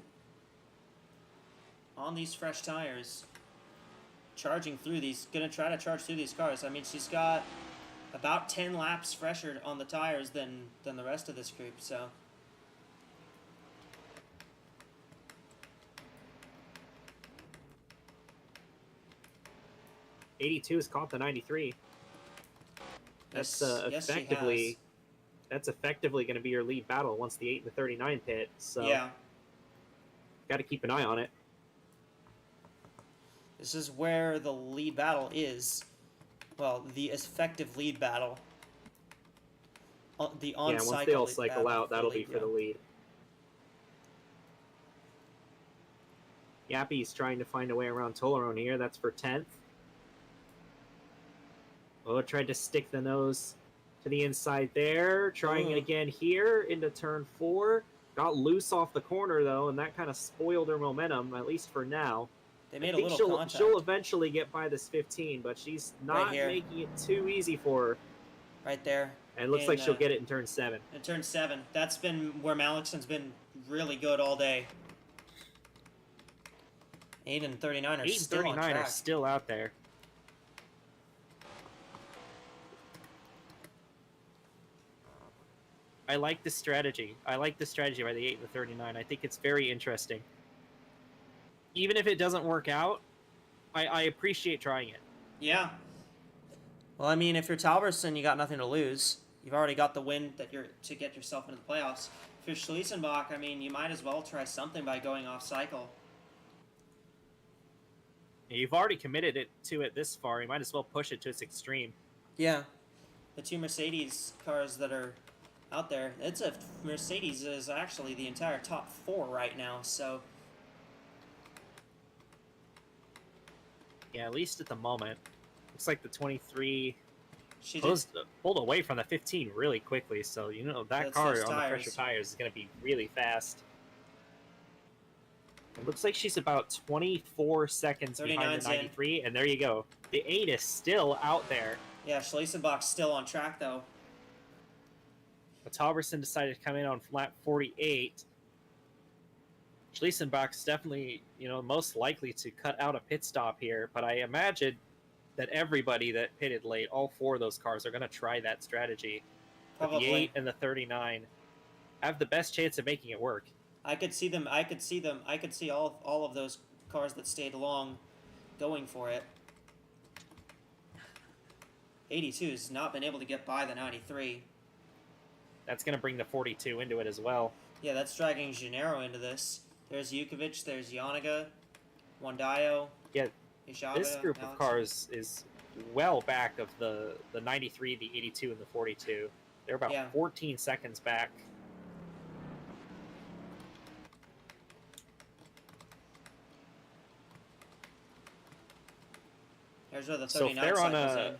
on these fresh tires, charging through these, gonna try to charge through these cars. I mean, she's got about 10 laps fresher on the tires than the rest of this group, so... 82 has caught the 93. That's Yes, she has. that's effectively going to be your lead battle once the 8 and the 39 pit. So Yeah. got to keep an eye on it. This is where the lead battle is. Well, the effective lead battle. The on-cycle Yeah, once they all cycle battle out, that'll be lead, for the lead. Yappy's trying to find a way around Tollerone here. That's for 10th. Oh, tried to stick the nose to the inside there. Trying it again here into turn 4. Got loose off the corner, though, and that kind of spoiled her momentum, at least for now. They made I a think little contact. she'll eventually get by this 15, but she's not here. making it too easy for her. Right there. And it looks like she'll get it in turn 7. In turn 7. That's been where Malikson's been really good all day. 8 and 39 are 8 and still on 39 track. are still out there. I like the strategy. I like the strategy by the 8 and the 39. I think it's very interesting. Even if it doesn't work out, I appreciate trying it. Yeah. Well, I mean, if you're Talberson, you got nothing to lose. You've already got the win to get yourself into the playoffs. If you're Schliesenbach, I mean, you might as well try something by going off cycle. You've already committed to it this far. You might as well push it to its extreme. Yeah. the two Mercedes cars that are out there. Mercedes is actually the entire top 4 right now, so Yeah, at least at the moment. Looks like the 23 she pulled away from the 15 really quickly, so you know that That's car those on the tires. pressure tires is going to be really fast. It looks like she's about 24 seconds behind the 93, and there you go. The 8 is still out there. Yeah, Schlesenbach's still on track though. But Halverson decided to come in on lap 48. Schlesenbach's definitely, most likely to cut out a pit stop here, but I imagine that everybody that pitted late, all 4 of those cars, are going to try that strategy. But the 8 and the 39 have the best chance of making it work. I could see all of those cars that stayed long going for it. 82 has not been able to get by the 93. That's going to bring the 42 into it as well. Yeah, that's dragging Gennaro into this. There's Jukovic, there's Yanaga, Wandayo. Yeah, Ishaba, this group Alex. of cars is well back of the 93, the 82, and the 42. They're about 14 seconds back. There's where the 39 cycles in.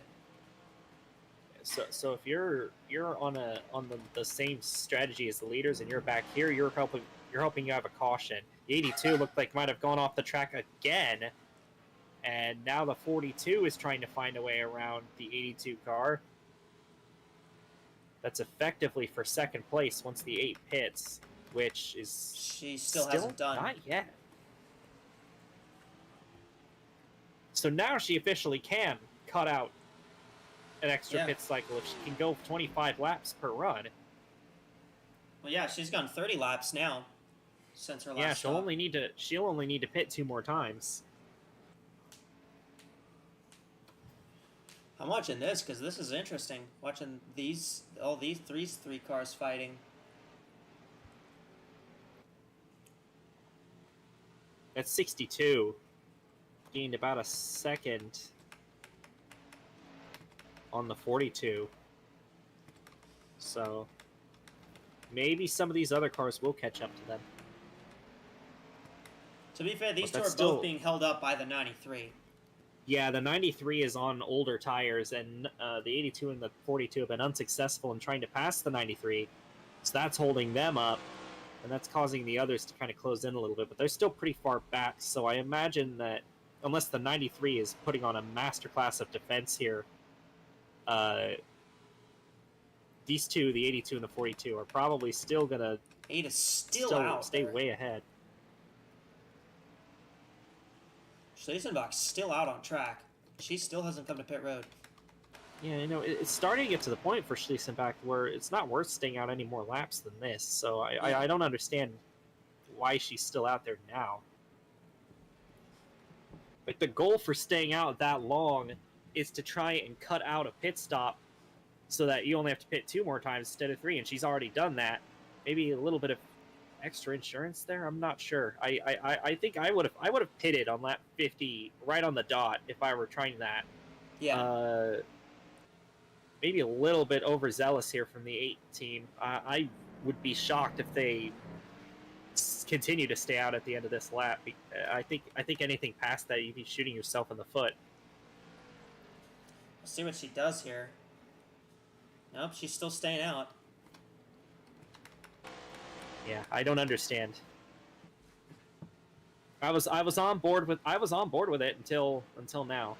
So if you're on the same strategy as the leaders and you're back here, you're hoping you have a caution. The 82 looked like might have gone off the track again, and now the 42 is trying to find a way around the 82 car. That's effectively for second place once the 8 pits, which is she still hasn't done. Not yet. So now she officially can cut out an extra pit cycle if she can go 25 laps per run. Well, yeah, she's gone 30 laps now since her last she'll stop. only need to pit 2 more times. I'm watching this because this is interesting. Watching all these three cars fighting. At 62, gained about a second on the 42. So maybe some of these other cars will catch up to them. To be fair, these two are both being held up by the 93. Yeah, the 93 is on older tires, and the 82 and the 42 have been unsuccessful in trying to pass the 93. So that's holding them up, and that's causing the others to kind of close in a little bit. But they're still pretty far back, so I imagine that unless the 93 is putting on a masterclass of defense here, these two, the 82 and the 42, are probably still going to 8 is still out stay there. way ahead. Schlesenbach's still out on track. She still hasn't come to pit road. Yeah, it's starting to get to the point for Schlesenbach where it's not worth staying out any more laps than this. So I don't understand why she's still out there now. Like, the goal for staying out that long is to try and cut out a pit stop so that you only have to pit 2 more times instead of 3, and she's already done that. Maybe a little bit of extra insurance there. I'm not sure. I think I would have pitted on lap 50 right on the dot if I were trying that. Yeah. Maybe a little bit overzealous here from the 8 team. I would be shocked if they continue to stay out at the end of this lap. I think anything past that, you'd be shooting yourself in the foot. Let's see what she does here. Nope, she's still staying out. Yeah, I don't understand. I was on board with it until now.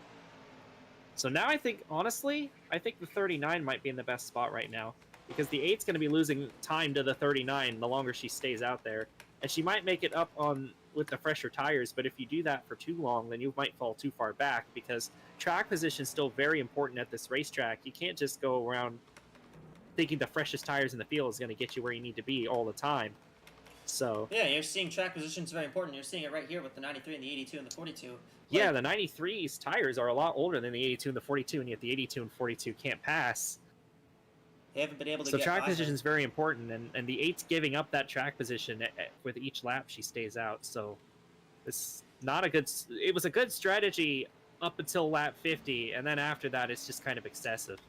So now I think the 39 might be in the best spot right now, because the 8's going to be losing time to the 39 the longer she stays out there, and she might make it up with the fresher tires. But if you do that for too long, then you might fall too far back, because track position is still very important at this racetrack. You can't just go around thinking the freshest tires in the field is going to get you where you need to be all the time. So yeah, you're seeing track position is very important. You're seeing it right here with the 93 and the 82 and the 42. Yeah, the 93's tires are a lot older than the 82 and the 42, and yet the 82 and 42 can't pass. They haven't been able to So get track by position is very important, and the 8's giving up that track position with each lap she stays out. So it's not a good. It was a good strategy up until lap 50, and then after that, it's just kind of excessive.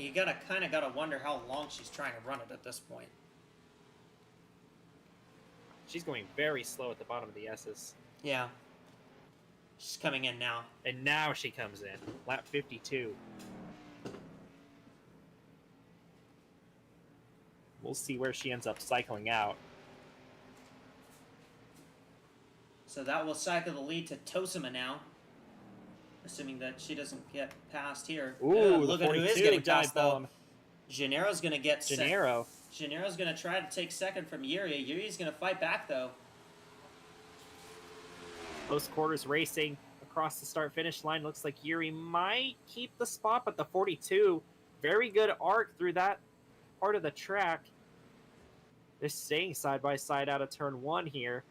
You kind of gotta wonder how long she's trying to run it at this point. She's going very slow at the bottom of the S's. Yeah. She's coming in now. And now she comes in. Lap 52. We'll see where she ends up cycling out. So that will cycle the lead to Tosima now. Assuming that she doesn't get past here. Ooh, look the at who is 42 getting dive past, though. bomb. Gennaro's going to get Gennaro. Gennaro's going to try to take second from Yuri. Yuri's going to fight back, though. Close quarters racing across the start-finish line. Looks like Yuri might keep the spot, but the 42, very good arc through that part of the track. They're staying side by side out of turn 1 here.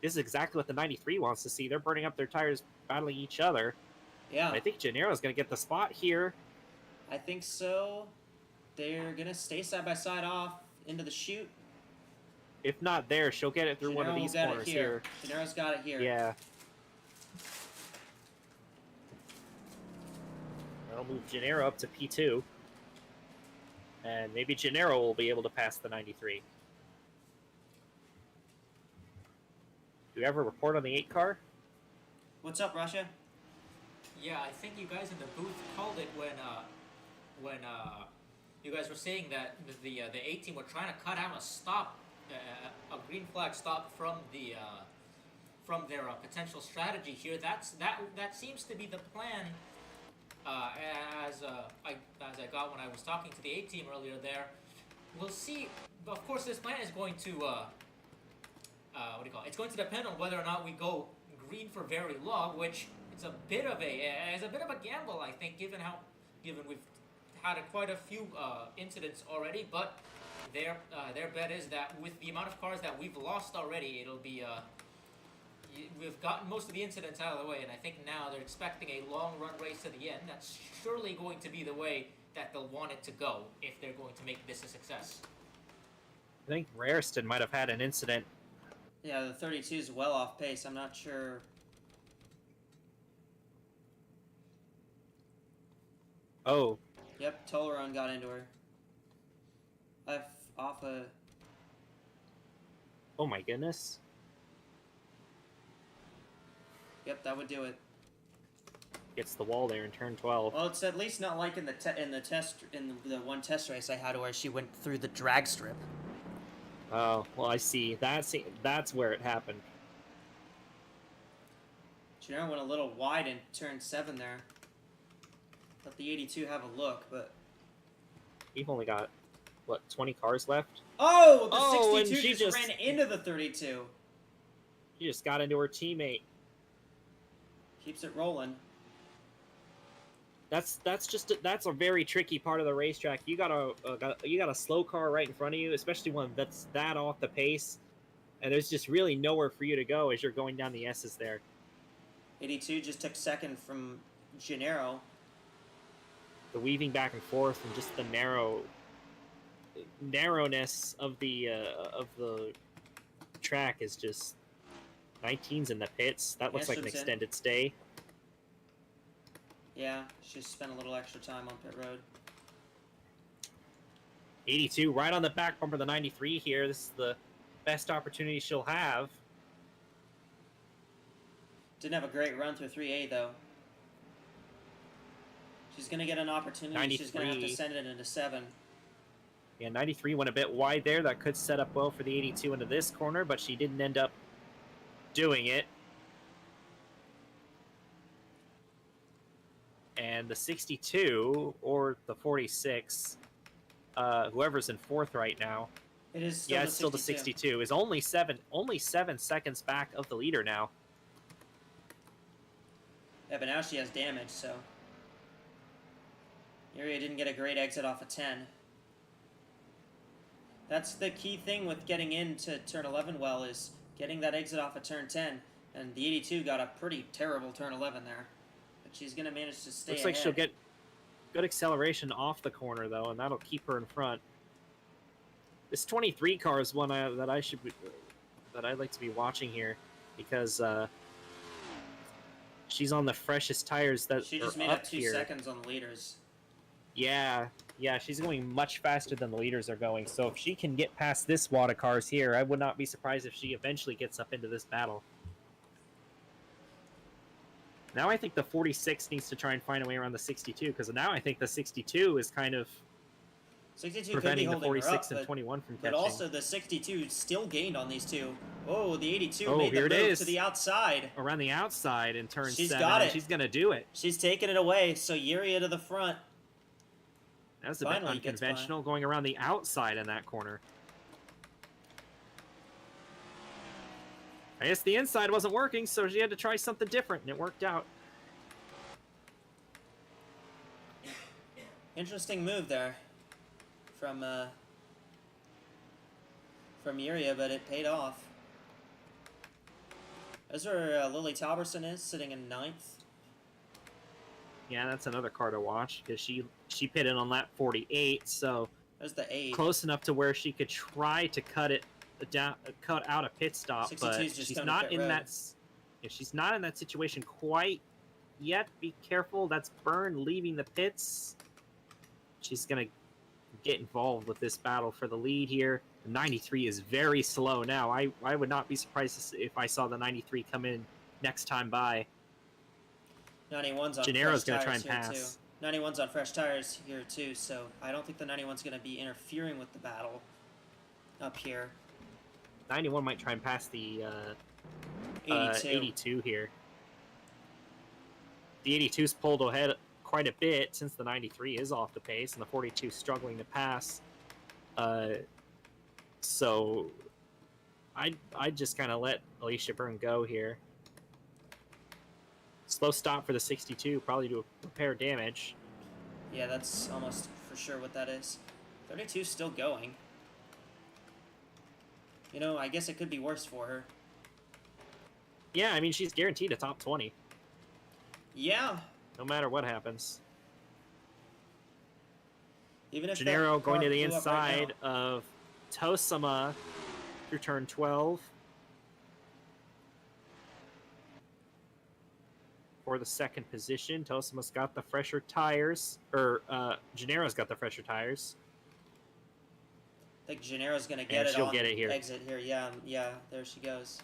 This is exactly what the 93 wants to see. They're burning up their tires, battling each other. Yeah. I think Gennaro's going to get the spot here. I think so. They're going to stay side by side off into the chute. If not there, she'll get it through one of these corners here. Gennaro's got it here. Yeah. That'll move Gennaro up to P2. And maybe Gennaro will be able to pass the 93. Do you have a report on the 8 car? What's up, Russia? Yeah, I think you guys in the booth called it when you guys were saying that the A team were trying to cut out a stop, a green flag stop from their potential strategy here. That seems to be the plan. As I got when I was talking to the A team earlier there, we'll see. Of course, this plan is going to what do you call it? It's going to depend on whether or not we go green for very long, which it's a bit of a gamble, I think, given we've had quite a few incidents already. But their bet is that with the amount of cars that we've lost already, it'll be we've gotten most of the incidents out of the way, and I think now they're expecting a long run race to the end. That's surely going to be the way that they'll want it to go if they're going to make this a success. I think Raristown might have had an incident. Yeah, the 32 is well off pace. I'm not sure. Oh. Yep, Toleron got into her. Off a... Oh my goodness. Yep, that would do it. Gets the wall there in turn 12. Well, it's at least not like in the one test race I had where she went through the drag strip. Oh, well, I see. That's where it happened. Gennaro went a little wide in turn 7 there. Let the 82 have a look, but... We've only got, what, 20 cars left? Oh! The Oh, and 62 she just ran into the 32. She just got into her teammate. Keeps it rolling. That's a very tricky part of the racetrack. You got a slow car right in front of you, especially one that's that off the pace, and there's just really nowhere for you to go as you're going down the S's there. 82 just took second from Gennaro. The weaving back and forth and just the narrowness of the track is just 19's in the pits. That looks like an extended stay. Yeah, she spent a little extra time on pit road. 82 right on the back bumper of the 93 here. This is the best opportunity she'll have. Didn't have a great run through 3A, though. She's going to get an opportunity. 93. She's going to have to send it into 7. Yeah, 93 went a bit wide there. That could set up well for the 82 into this corner, but she didn't end up doing it. And the 62, or the 46, whoever's in 4th right now. It is still it's still the 62. Is only 7 seconds back of the leader now. Yeah, but now she has damage, so... Yuria didn't get a great exit off of 10. That's the key thing with getting into turn 11 well, is getting that exit off of turn 10. And the 82 got a pretty terrible turn 11 there. But she's going to manage to stay Looks ahead. like she'll get good acceleration off the corner, though, and that'll keep her in front. This 23 car is one that I'd like to be watching here, because she's on the freshest tires that She just are made up up 2 here. seconds on the leaders. Yeah, Yeah, she's going much faster than the leaders are going. So if she can get past this wad of cars here, I would not be surprised if she eventually gets up into this battle. Now I think the 46 needs to try and find a way around the 62, because now I think the 62 is kind of 62 preventing could be the holding 46 her up, and 21 from but catching. also the 62 still gained on these two. Oh, the 82 Oh, made the here it move is. to the outside. Around the outside in turn She's 7, got and it. she's going to do it. She's taking it away, so Yuria to the front. That was a bit Finally gets by. unconventional, going around the outside in that corner. I guess the inside wasn't working, so she had to try something different, and it worked out. Interesting move there from Yuria, but it paid off. That's where Lily Talberson is, sitting in 9th. Yeah, that's another car to watch, because she pitted on lap 48, so There's the 8. close enough to where she could try to cut out a pit stop, 62's but just she's coming to not pit in road. that. If she's not in that situation quite yet, be careful. That's Byrne leaving the pits. She's gonna get involved with this battle for the lead here. The 93 is very slow now. I would not be surprised if I saw the 93 come in next time by. 91's on Gennaro's fresh gonna try tires and here pass. too. 91's on fresh tires here too, so I don't think the 91's going to be interfering with the battle up here. 91 might try and pass the 82. 82 here. The 82's pulled ahead quite a bit since the 93 is off the pace and the 42 struggling to pass. So I'd just kind of let Alicia Byrne go here. Slow stop for the 62, probably to repair damage. Yeah, that's almost for sure what that is. 32's still going. You know, I guess it could be worse for her. Yeah, I mean, she's guaranteed a top 20, Yeah. no matter what happens. Even if Gennaro that going car to the blew up right inside of Tosama through turn 12 for the second position. Tosama's got the fresher tires, or Gennaro's got the fresher tires. I think Gennaro's going to get And it she'll on get it here. exit here. Yeah, there she goes.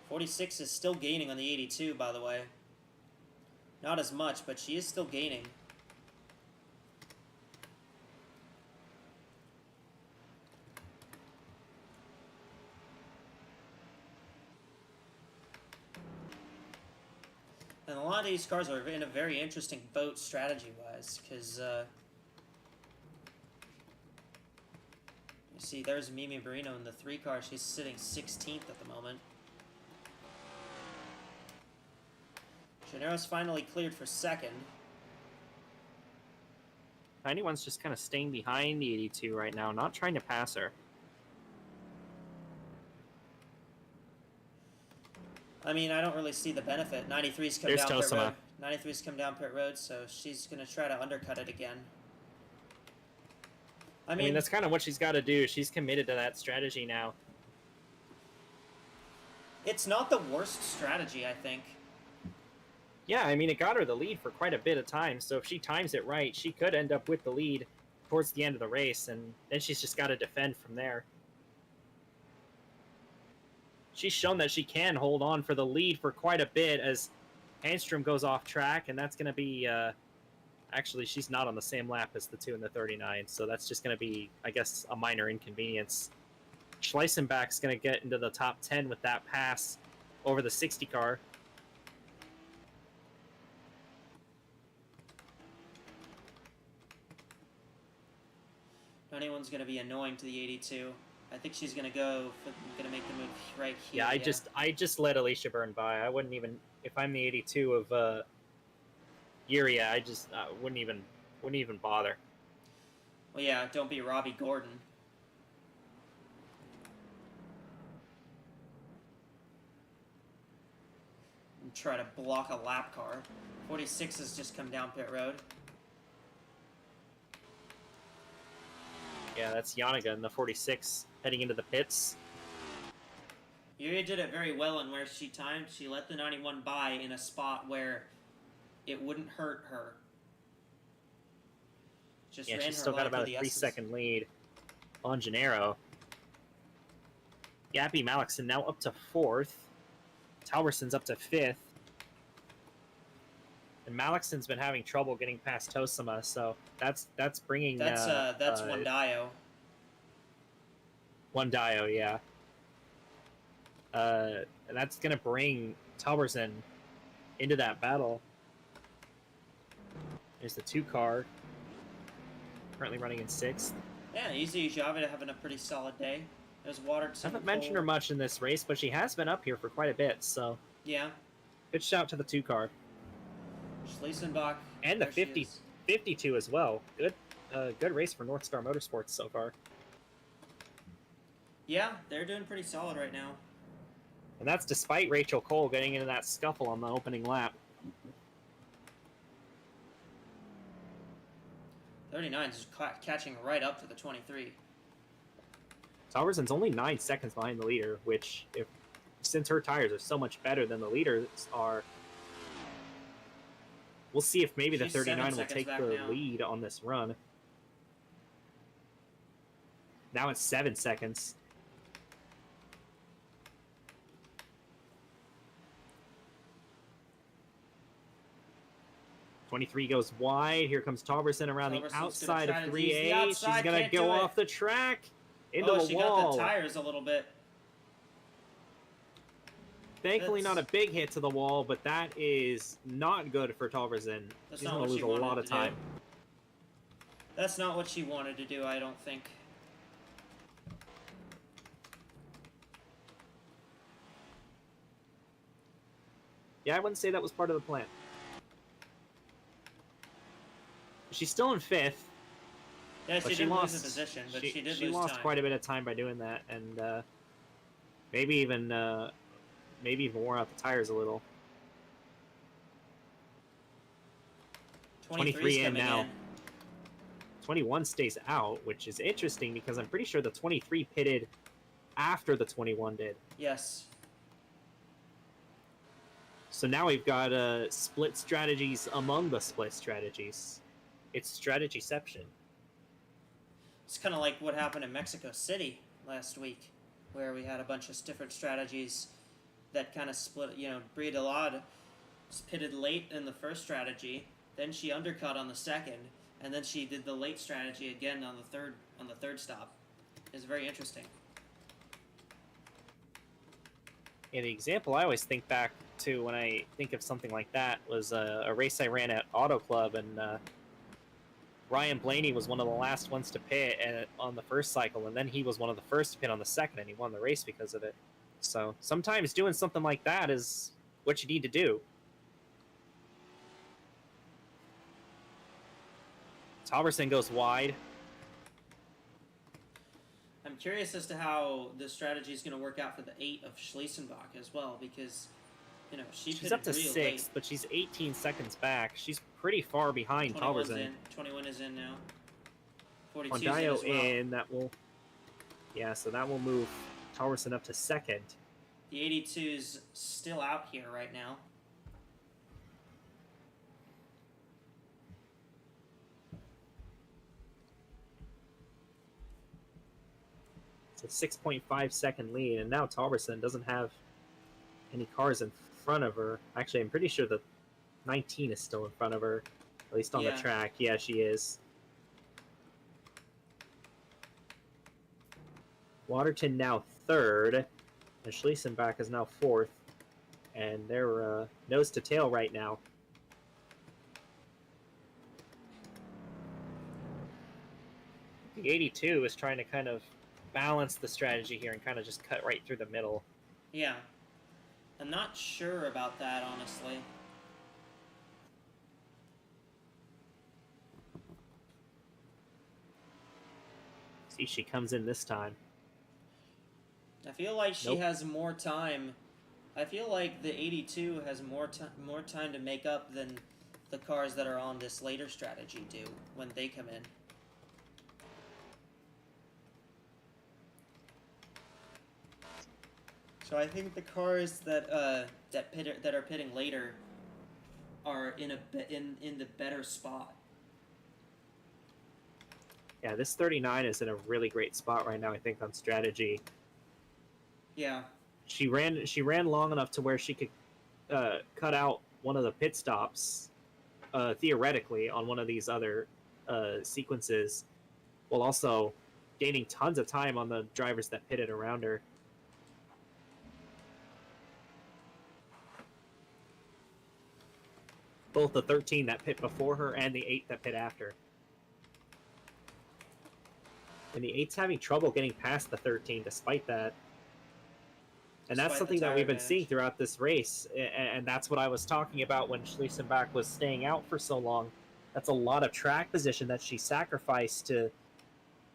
46 is still gaining on the 82, by the way. Not as much, but she is still gaining. And a lot of these cars are in a very interesting boat strategy-wise, because, you see, there's Mimi Barino in the 3 car. She's sitting 16th at the moment. Gennaro's finally cleared for 2nd. 91's just kind of staying behind the 82 right now, not trying to pass her. I mean, I don't really see the benefit. 93's come There's down pit Tosama. road. 93's come down pit road, so she's going to try to undercut it again. I I mean, mean, that's kind of what she's got to do. She's committed to that strategy now. it's not the worst strategy, I think. Yeah, I mean, it got her the lead for quite a bit of time, so if she times it right, she could end up with the lead towards the end of the race, and then she's just got to defend from there. She's shown that she can hold on for the lead for quite a bit as Handstrom goes off track, and that's going to be... actually, she's not on the same lap as the 2 and the 39, so that's just going to be, I guess, a minor inconvenience. Schleisenbach's going to get into the top 10 with that pass over the 60 car. 91's going to be annoying to the 82. I think she's going to make the move right here. Yeah, I just let Alicia Byrne by. I wouldn't even, if I'm the 82 of Yuria, I just wouldn't even bother. Well, yeah, don't be Robbie Gordon. And try to block a lap car. 46 has just come down pit road. Yeah, that's Yanaga in the 46 heading into the pits. Yuria did it very well in where she timed. She let the 91 by in a spot where it wouldn't hurt her. Just Yeah, ran she's her still got line about a through the 3 S's. second lead on Gennaro. Gabby Malixon now up to 4th. Talberson's up to 5th. And Malixon's been having trouble getting past Tosima, so that's bringing... That's one Dio. One Dio, yeah. And that's going to bring Talberson into that battle. There's the 2 car. Currently running in 6th. Yeah, Easy Javida having a pretty solid day. There's Water. I haven't mentioned her much in this race, but she has been up here for quite a bit, so... Yeah. Good shout to the 2 car. Schliesenbach. And the 52 as well. Good race for North Star Motorsports so far. Yeah, they're doing pretty solid right now. And that's despite Rachel Cole getting into that scuffle on the opening lap. 39 is catching right up to the 23. Talberson's only 9 seconds behind the leader, which, since her tires are so much better than the leaders are, we'll see if maybe the 39 will take the lead on this run. Now it's 7 seconds. '23 goes wide. Here comes Talberson around the outside of 3A. She's going to go off the track into the wall. She got the tires a little bit. Thankfully, not a big hit to the wall, but that is not good for Talberson. She's going to lose a lot of time. That's not what she wanted to do, I don't think. Yeah, I wouldn't say that was part of the plan. She's still in 5th. Yeah, she didn't lose a position, but she did lose time. She lost quite a bit of time by doing that, and maybe even wore out the tires a little. 23 in now. 21 stays out, which is interesting because I'm pretty sure the 23 pitted after the 21 did. Yes. So now we've got split strategies among the split strategies. It's strategyception. It's kind of like what happened in Mexico City last week, where we had a bunch of different strategies that kind of split, Bria Delade pitted late in the first strategy, then she undercut on the second, and then she did the late strategy again on the third stop. It's very interesting. Yeah, the example I always think back to when I think of something like that was a race I ran at Auto Club, and Ryan Blaney was one of the last ones to pit on the first cycle, and then he was one of the first to pit on the second, and he won the race because of it. So sometimes doing something like that is what you need to do. Talberson goes wide. I'm curious as to how the strategy is going to work out for the 8 of Schliesenbach as well, because she's up to 6th, but she's 18 seconds back. She's pretty far behind Talberson. 21 is in now. 42 On is in Dio as well. that will, so that will move Talberson up to 2nd. The 82's still out here right now. It's a 6.5 second lead, and now Talberson doesn't have any cars in front of her. Actually, I'm pretty sure the 19 is still in front of her, at least on the track. Yeah, she is. Waterton now 3rd, and Schliesenbach is now 4th, and they're nose to tail right now. The 82 is trying to kind of balance the strategy here and kind of just cut right through the middle. Yeah. I'm not sure about that, honestly. See, she comes in this time. I feel like she has more time. I feel like the 82 has more time to make up than the cars that are on this later strategy do when they come in. So I think the cars that are pitting later are in the better spot. Yeah, this 39 is in a really great spot right now, I think, on strategy. Yeah. She ran long enough to where she could cut out one of the pit stops, theoretically, on one of these other sequences, while also gaining tons of time on the drivers that pitted around her. Both the 13 that pit before her and the 8 that pit after. And the 8's having trouble getting past the 13 despite that. And that's Despite the something that tire we've been advantage. seeing throughout this race. And that's what I was talking about when Schliesenbach was staying out for so long. That's a lot of track position that she sacrificed to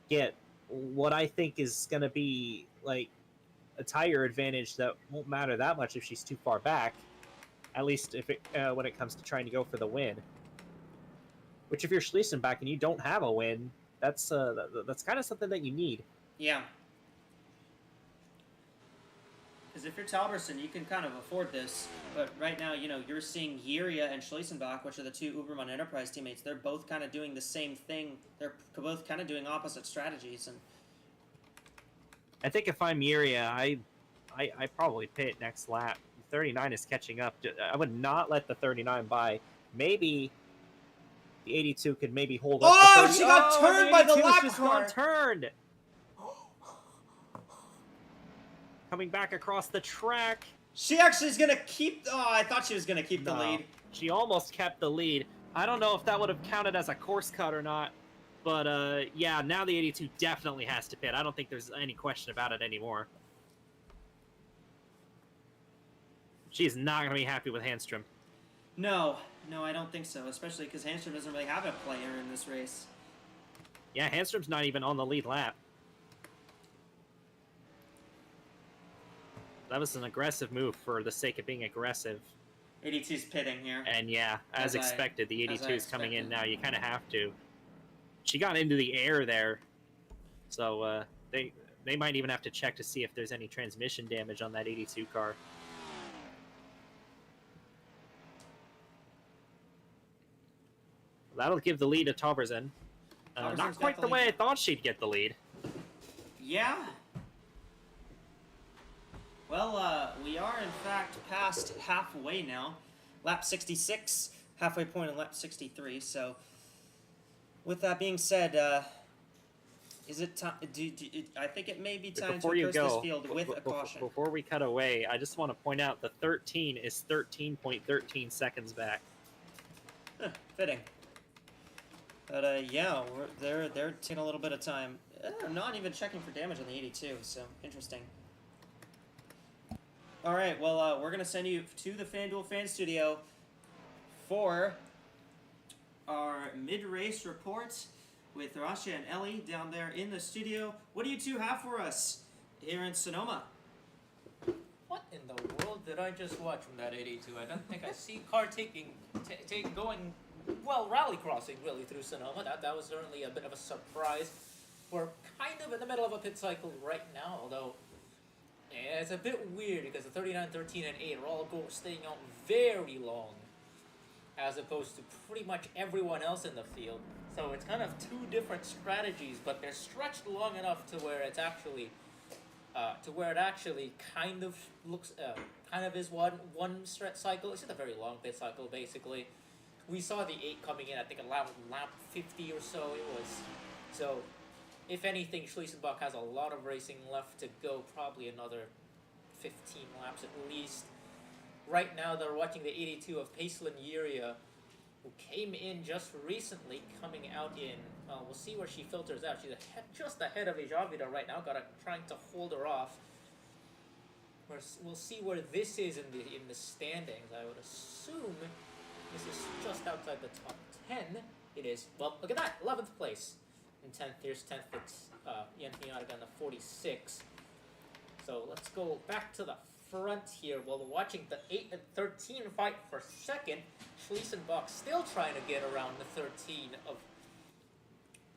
get what I think is going to be like a tire advantage that won't matter that much if she's too far back. At least if when it comes to trying to go for the win. Which if you're Schliesenbach and you don't have a win, that's kind of something that you need. Yeah. Because if you're Talberson, you can kind of afford this. But right now, you know, you're seeing Yiria and Schliesenbach, which are the two Ubermann Enterprise teammates. They're both kind of doing the same thing. They're both kind of doing opposite strategies. And I think if I'm Yiria, I probably pit next lap. 39 is catching up. I would not let the 39 by. Maybe the 82 could maybe hold up. Oh, the 30. she got turned by the lap just car. got turned. Coming back across the track. she actually is going to keep... Oh, I thought she was going to keep the No, lead. She almost kept the lead. I don't know if that would have counted as a course cut or not. But, yeah, now the 82 definitely has to pit. I don't think there's any question about it anymore. She's not going to be happy with Handstrom. No, I don't think so. Especially because Hamstrom doesn't really have a player in this race. Yeah, Handstrom's not even on the lead lap. That was an aggressive move for the sake of being aggressive. 82's pitting here. And yeah, as expected, the 82 is coming in now. You kind of have to. She got into the air there. So they might even have to check to see if there's any transmission damage on that 82 car. That'll give the lead to Taubersen. Not quite the way I thought she'd get the lead. Yeah. Well, we are in fact past halfway now. Lap 66, halfway point in lap 63. So, with that being said, is it time? I think it may be time to approach this field with a caution. Before we cut away, I just want to point out the 13 is 13.13 seconds back. Fitting. But yeah, they're taking a little bit of time. I'm not even checking for damage on the 82, so interesting. All right, well, we're gonna send you to the FanDuel Fan Studio for our mid-race report with Rasha and Ellie down there in the studio. What do you two have for us here in Sonoma? What in the world did I just watch from that 82? I don't think I see car going, well, rally crossing really through Sonoma. That was certainly a bit of a surprise. We're kind of in the middle of a pit cycle right now, although it's a bit weird because the 39, 13, and 8 are all staying out very long, as opposed to pretty much everyone else in the field. So it's kind of two different strategies, but they're stretched long enough to where it's actually, it actually kind of looks, kind of is one stretch cycle. It's just a very long pit cycle, basically. We saw the 8 coming in, I think, lap 50 or so it was. So, if anything, Schliesenbach has a lot of racing left to go, probably another 15 laps at least. Right now, they're watching the 82 of Paisley Yiria, who came in just recently, coming out in. We'll see where she filters out. She's just ahead of Ejavida right now, trying to hold her off. We'll see where this is in the standings. I would assume this is just outside the top 10. It is. Well, look at that, 11th place. In 10th, here's 10th, it's Jan Fianaga in the 46. So let's go back to the front here while we're watching the 8 and 13 fight for second. Schliesenbach still trying to get around the 13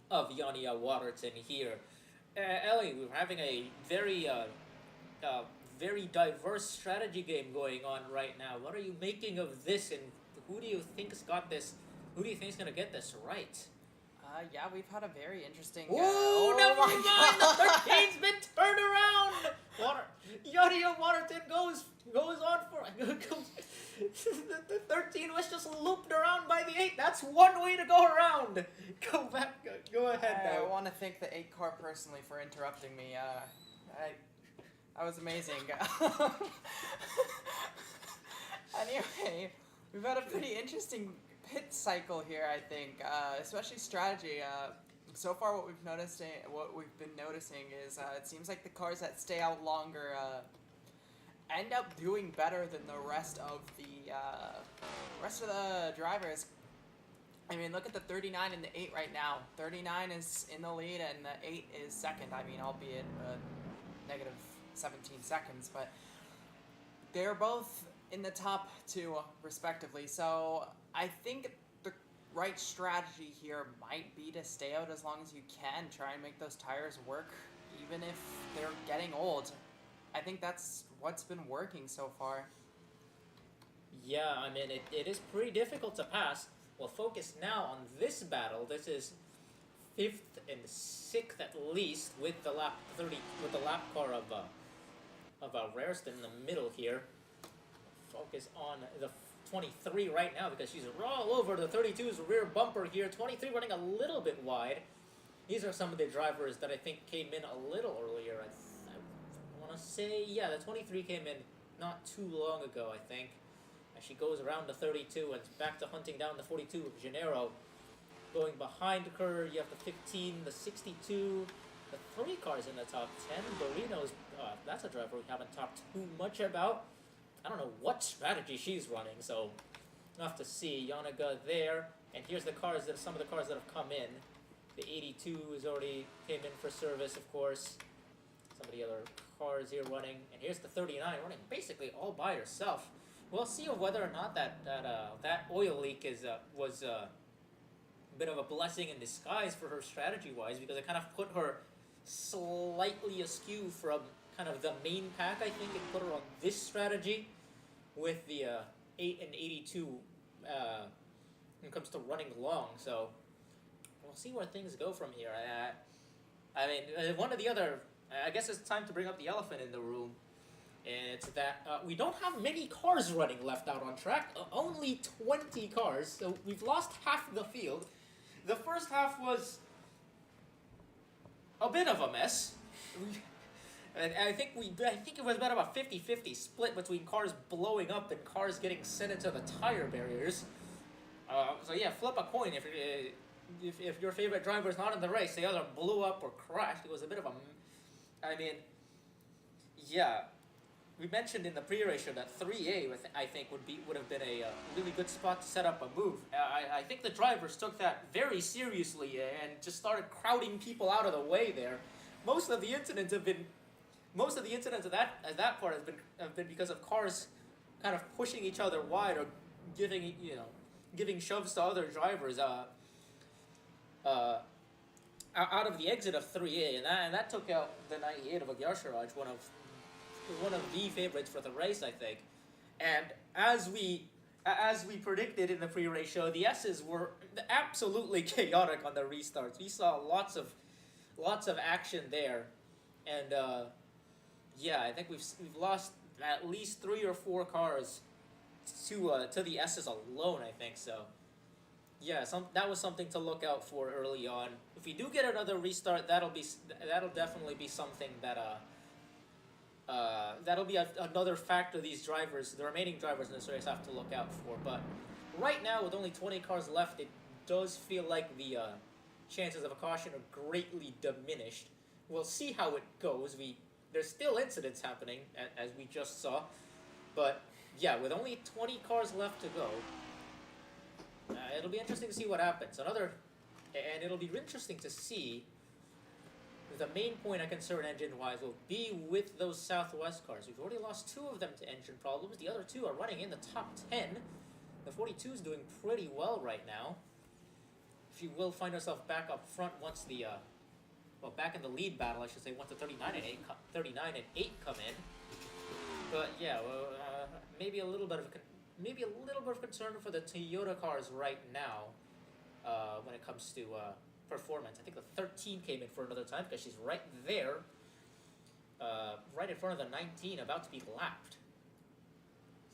of Yania Waterton here. Ellie, we're having a very diverse strategy game going on right now. What are you making of this, and who do you think's got this? Who do you think's gonna get this right? Yeah, we've had a very interesting. Ooh, never my mind. God. The 13's been turned around. Yadiel Waterton goes on for the 13 was just looped around by the 8. That's one way to go around. Go back. Go ahead I now. want to thank the 8 car personally for interrupting me. That was amazing. Anyway, we've had a pretty interesting pit cycle here, I think, especially strategy. So far, what we've been noticing is it seems like the cars that stay out longer end up doing better than the rest of the drivers. I mean, look at the 39 and the 8 right now. 39 is in the lead and the 8 is second. I mean, albeit negative 17 seconds, but they're both in the top 2 respectively. So I think the right strategy here might be to stay out as long as you can, try and make those tires work even if they're getting old. I think that's what's been working so far. Yeah, I mean it is pretty difficult to pass. We'll focus now on this battle. This is 5th and 6th at least with the lap car of Raritan in the middle here. Focus on the 23 right now because she's all over the 32's rear bumper here. 23 running a little bit wide. These are some of the drivers that I think came in a little earlier. I want to say, yeah, the 23 came in not too long ago, I think. As she goes around the 32 and back to hunting down the 42 of Gennaro. Going behind her, you have the 15, the 62, the 3 cars in the top 10. Barino's, that's a driver we haven't talked too much about. I don't know what strategy she's running, so we'll have to see. Yanaga there, and here's the cars some of the cars that have come in. The 82 is already came in for service, of course. Some of the other cars here running, and here's the 39 running basically all by herself. We'll see whether or not that oil leak was a bit of a blessing in disguise for her strategy-wise, because it kind of put her slightly askew from kind of the main pack, I think, and put her on this strategy with the 8 and 82 when it comes to running long. So we'll see where things go from here. I mean, one of the other, I guess it's time to bring up the elephant in the room. And it's that we don't have many cars running left out on track. Only 20 cars, so we've lost half the field. The first half was a bit of a mess. And I think it was about a 50-50 split between cars blowing up and cars getting sent into the tire barriers. So yeah, flip a coin if your favorite driver is not in the race. They either blew up or crashed. It was a bit of a, I mean, yeah. We mentioned in the pre-race show that 3A, I think, would have been a really good spot to set up a move. I think the drivers took that very seriously and just started crowding people out of the way there. Most of the incidents of that part have been because of cars kind of pushing each other wide or giving shoves to other drivers out of the exit of 3A, and that took out the 98 of Agyarshiraj, one of the favorites for the race, I think. And as we predicted in the pre-race show, the S's were absolutely chaotic on the restarts. We saw lots of action there, and yeah, I think we've lost at least 3 or 4 cars to the S's alone, I think. So yeah, that was something to look out for early on. If we do get another restart, that'll definitely be something that that'll be another factor the remaining drivers in this race have to look out for. But right now, with only 20 cars left, it does feel like the chances of a caution are greatly diminished. We'll see how it goes. There's still incidents happening, as we just saw. But yeah, with only 20 cars left to go, it'll be interesting to see what happens. And it'll be interesting to see. The main point of concern engine-wise will be with those Southwest cars. We've already lost 2 of them to engine problems. The other 2 are running in the top 10. The 42 is doing pretty well right now. She will find herself back up front once back in the lead battle, I should say, once the 39 and 8 come in. But yeah, maybe a little bit of concern for the Toyota cars right now when it comes to performance. I think the 13 came in for another time because she's right there, right in front of the 19, about to be lapped.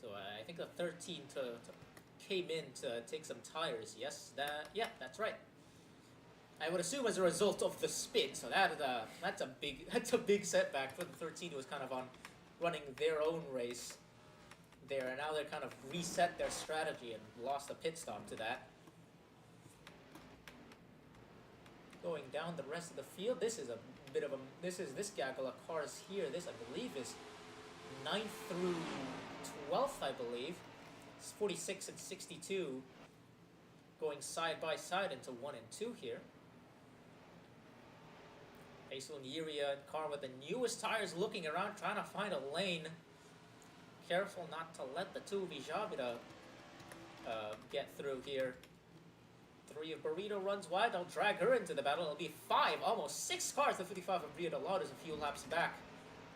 So I think the 13 came in to take some tires. Yes, that's right. I would assume as a result of the spin. So that's a big setback for the 13, who was kind of on running their own race there, and now they're kind of reset their strategy and lost a pit stop to that. Going down the rest of the field, this is a bit of a this gaggle of cars here. This I believe is 9th through 12th, I believe. It's 46 and 62 going side by side into 1 and 2 here. Hazel and Yiria in car with the newest tires, looking around, trying to find a lane. Careful not to let the 2 of Ijabira get through here. 3 of Burrito runs wide. They'll drag her into the battle. It'll be 5, almost 6 cars. The 55 of Burrito Loud is a few laps back,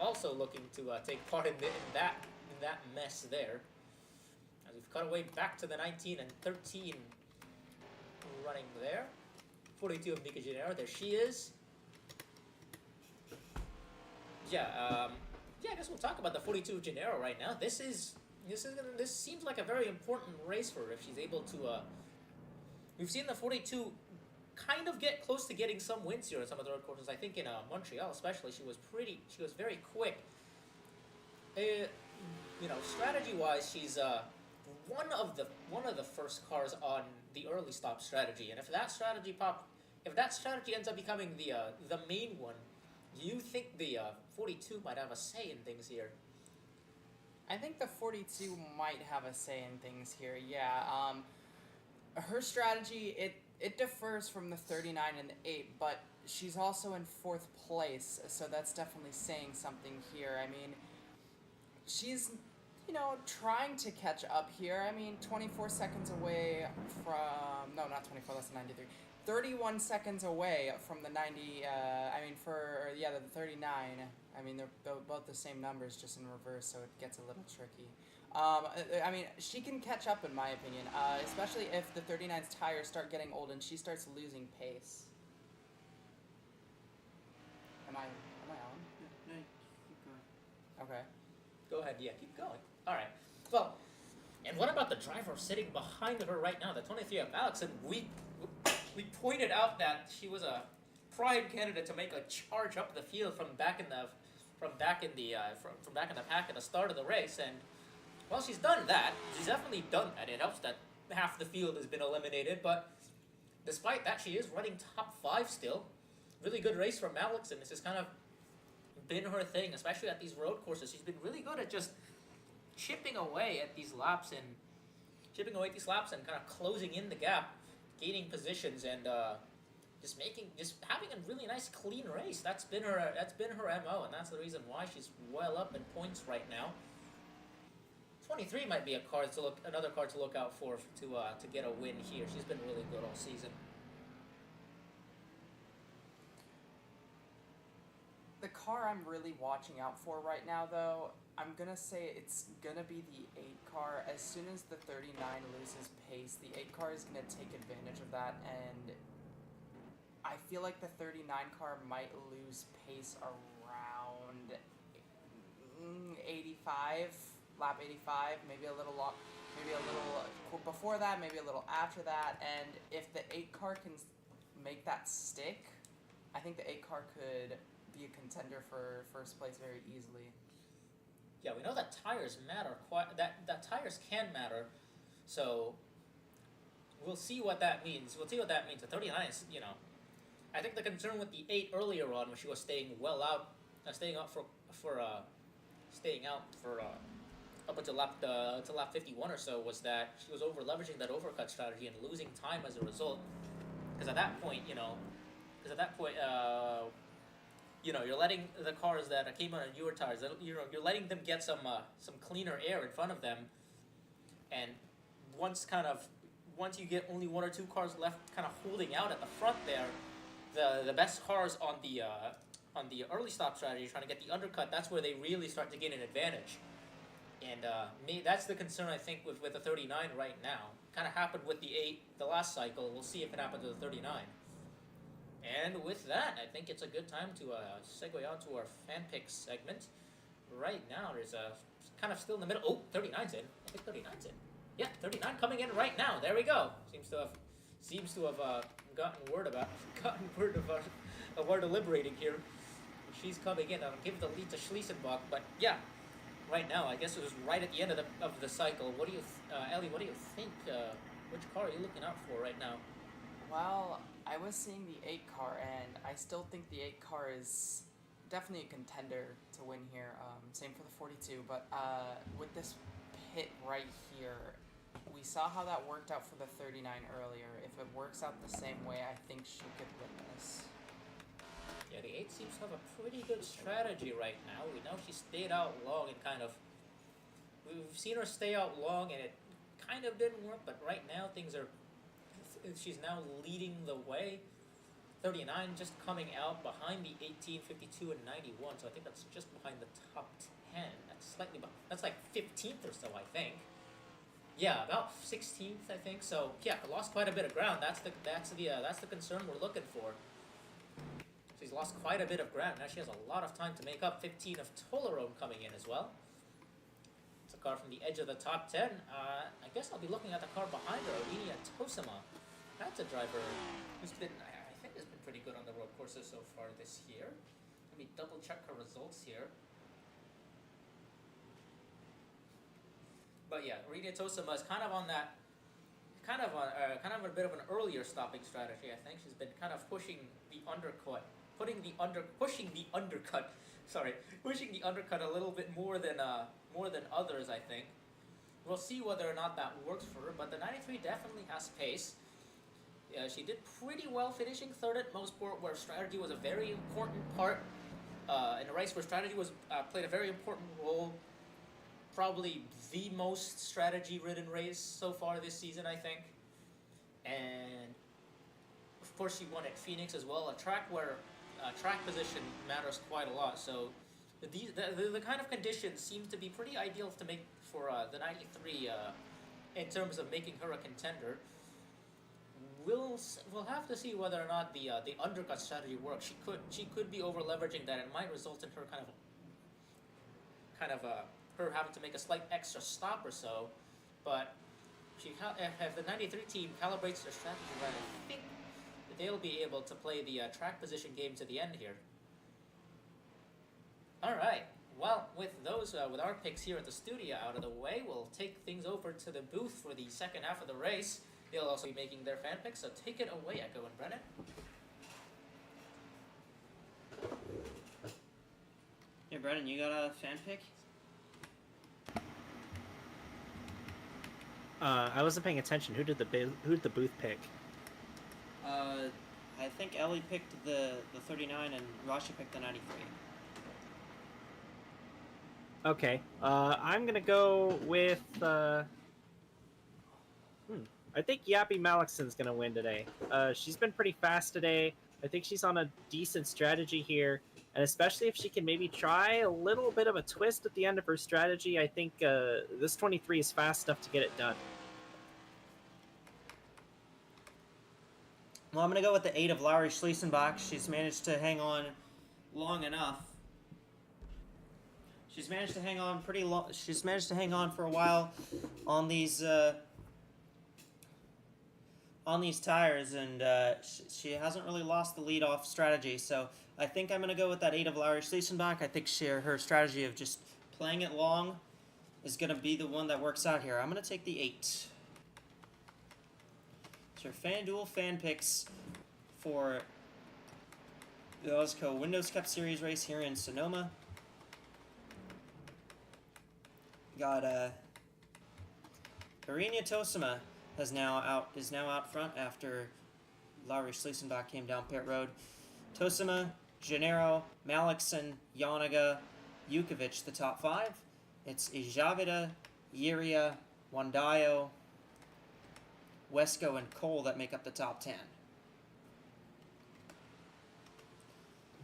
also looking to take part in that mess there. As we've cut away back to the 19 and 13 running there. 42 of Mika Gennaro. There she is. Yeah, I guess we'll talk about the 42 of Gennaro right now. This seems like a very important race for her if she's able to. We've seen the 42 kind of get close to getting some wins here in some of the road courses. I think in Montreal, especially, she was very quick. Strategy-wise, she's one of the first cars on the early stop strategy, and if that strategy ends up becoming the main one, do you think the 42 might have a say in things here? I think the 42 might have a say in things here, yeah. Her strategy, it differs from the 39 and the 8, but she's also in 4th place, so that's definitely saying something here. I mean, she's, trying to catch up here. I mean, 24 seconds away from... No, not 24, that's 93. 31 seconds away from the 90, the 39. I mean, they're both the same numbers, just in reverse, so it gets a little tricky. I mean, she can catch up, in my opinion, especially if the 39's tires start getting old and she starts losing pace. Am I on? No, keep going. Okay. Go ahead, yeah, keep going. Alright. Well, and what about the driver sitting behind her right now, the 23 of Alex? And we pointed out that she was a prime candidate to make a charge up the field from back in the pack at the start of the race, and well, she's done that. She's definitely done that. It helps that half the field has been eliminated, but despite that, she is running top 5 still. Really good race from Alex, and this has kind of been her thing, especially at these road courses. She's been really good at just chipping away at these laps and kind of closing in the gap, gaining positions, and just having a really nice clean race. That's been her MO, and that's the reason why she's well up in points right now. 23 might be another card to look out for to get a win here. She's been really good all season. The car I'm really watching out for right now, though, I'm gonna say it's gonna be the 8 car. As soon as the 39 loses pace, the 8 car is gonna take advantage of that, and I feel like the 39 car might lose pace around 85. Lap 85, maybe a little before that, maybe a little after that, and if the 8 car can make that stick, I think the 8 car could be a contender for first place very easily. Yeah, we know that tires matter that tires can matter, so we'll see what that means. The 39 is, I think the concern with the 8 earlier on, when she was staying out for up until lap 51 or so, was that she was over leveraging that overcut strategy and losing time as a result. Because at that point, you're letting the cars that came out on newer tires, you're letting them get some cleaner air in front of them, and once you get only 1 or 2 cars left, kind of holding out at the front there, the best cars on the early stop strategy, trying to get the undercut, that's where they really start to gain an advantage. And that's the concern, I think, with the 39 right now. Kind of happened with the 8 the last cycle. We'll see if it happens with the 39. And with that, I think it's a good time to segue on to our fan picks segment. Right now, there's a kind of still in the middle. Oh, 39's in. I think 39's in. Yeah, 39 coming in right now. There we go. Seems to have gotten word of we're deliberating here. She's coming in. I'll give the lead to Schliesenbach, but yeah, right now I guess it was right at the end of the cycle. What do you, Ellie? What do you think? Which car are you looking out for right now? Well, I was seeing the 8 car, and I still think the 8 car is definitely a contender to win here. Same for the 42, but with this pit right here, we saw how that worked out for the 39 earlier. If it works out the same way, I think she could win this. Yeah, the 8 seems to have a pretty good strategy right now. We know she stayed out long and we've seen her stay out long and it kind of didn't work, but right now she's now leading the way. 39 just coming out behind the 18, 52, and 91, so I think that's just behind the top 10. That's like 15th or so, I think. Yeah, about 16th, I think. So yeah, lost quite a bit of ground. That's the concern we're looking for. She's lost quite a bit of ground. Now she has a lot of time to make up. 15 of Tolaroam coming in as well. It's a car from the edge of the top 10. I guess I'll be looking at the car behind her, Arinia Tosama. That's a driver who's been, I think, has been pretty good on the road courses so far this year. Let me double check her results here. But yeah, Arinia Tosama is kind of on that, kind of a bit of an earlier stopping strategy. I think she's been kind of pushing the undercut a little bit more than others, I think. We'll see whether or not that works for her, but the 93 definitely has pace. Yeah, she did pretty well finishing third at Mosport, where strategy was a very important part in a race where strategy played a very important role. Probably the most strategy-ridden race so far this season, I think. And of course, she won at Phoenix as well, a track where track position matters quite a lot. So the kind of conditions seem to be pretty ideal to make for the 93 in terms of making her a contender. We'll have to see whether or not the undercut strategy works. She could be over leveraging that. It might result in her her having to make a slight extra stop or so. But if the 93 team calibrates their strategy right, I think they'll be able to play the track position game to the end here. All right. Well, with our picks here at the studio out of the way, we'll take things over to the booth for the second half of the race. They'll also be making their fan picks, so take it away, Echo and Brennan. Hey, Brennan, you got a fan pick? I wasn't paying attention. Who did the booth pick? I think Ellie picked the 39 and Rashi picked the 93. Okay. I'm gonna go with. I think Yappy Malikson's gonna win today. She's been pretty fast today. I think she's on a decent strategy here, and especially if she can maybe try a little bit of a twist at the end of her strategy, I think this 23 is fast enough to get it done. Well, I'm going to go with the 8 of Laurie Schliesenbach. She's managed to hang on long enough. She's managed to hang on pretty long. She's managed to hang on for a while on these tires, and she hasn't really lost the lead off strategy. So I think I'm going to go with that 8 of Laurie Schliesenbach. I think her strategy of just playing it long is going to be the one that works out here. I'm going to take the 8. So FanDuel fan picks for the AWSCO Windows Cup Series race here in Sonoma. Got Arinia Tosama is now out front after Laurie Schliesenbach came down pit road. Tosama, Gennaro, Malikson, Yanaga, Jukovic, the top 5. It's Ijavida, Yiria, Wandayo, AWSCO, and Cole that make up the top 10.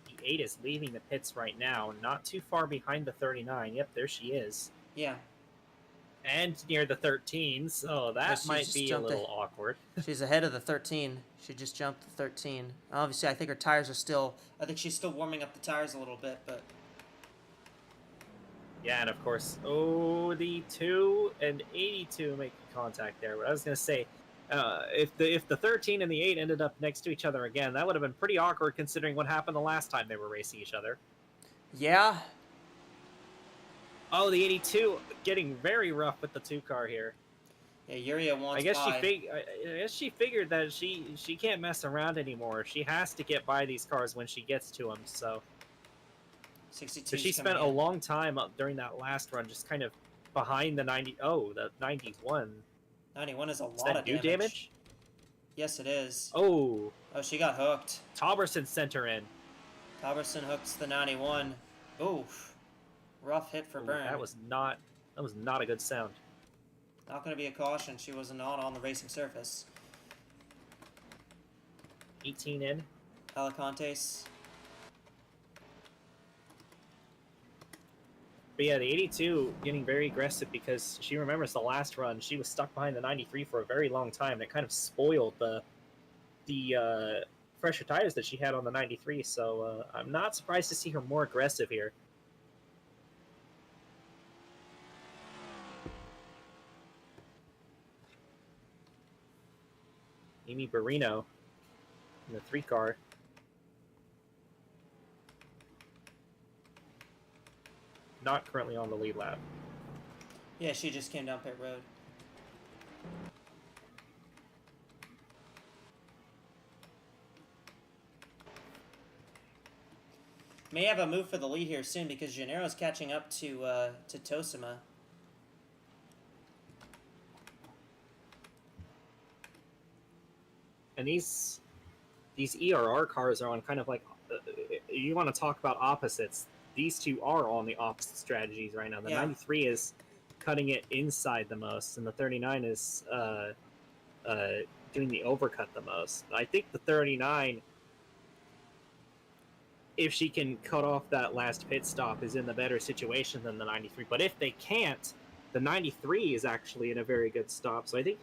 The 8 is leaving the pits right now, not too far behind the 39. Yep, there she is. Yeah. And near the 13, so that she might just be a jumped little awkward. She's ahead of the 13. She just jumped the 13. Obviously, I think her tires are still... I think she's still warming up the tires a little bit, but... Yeah, and of course, the 2 and 82 making contact there. But I was going to say, if the 13 and the 8 ended up next to each other again, that would have been pretty awkward considering what happened the last time they were racing each other. Yeah. Oh, the 82 getting very rough with the 2 car here. Yeah, Yuria wants I guess by. I guess she figured that she can't mess around anymore. She has to get by these cars when she gets to them. So 62. So she spent a long time during that last run just kind of behind the 90. Oh, the 91. 91 is a Is lot that of new damage? Yes, it is. Oh, Oh, she got hooked. Tauberson sent her in. Halverson hooks the 91. Oof. Rough hit for Ooh, Byrne. that was not a good sound. Not going to be a caution. She was not on the racing surface. 18 in. Alicantes. But yeah, the 82 getting very aggressive because she remembers the last run. She was stuck behind the 93 for a very long time. And it kind of spoiled the fresher tires that she had on the 93. So I'm not surprised to see her more aggressive here. Amy Barrino in the 3 car. Not currently on the lead lap. Yeah, she just came down pit road. May have a move for the lead here soon because Gennaro's catching up to Tosima. And these ERR cars are on kind of like, you want to talk about opposites. These two are on the opposite strategies right now. The 93 is cutting it inside the most, and the 39 is doing the overcut the most. I think the 39, if she can cut off that last pit stop, is in the better situation than the 93. But if they can't, the 93 is actually in a very good stop. So I think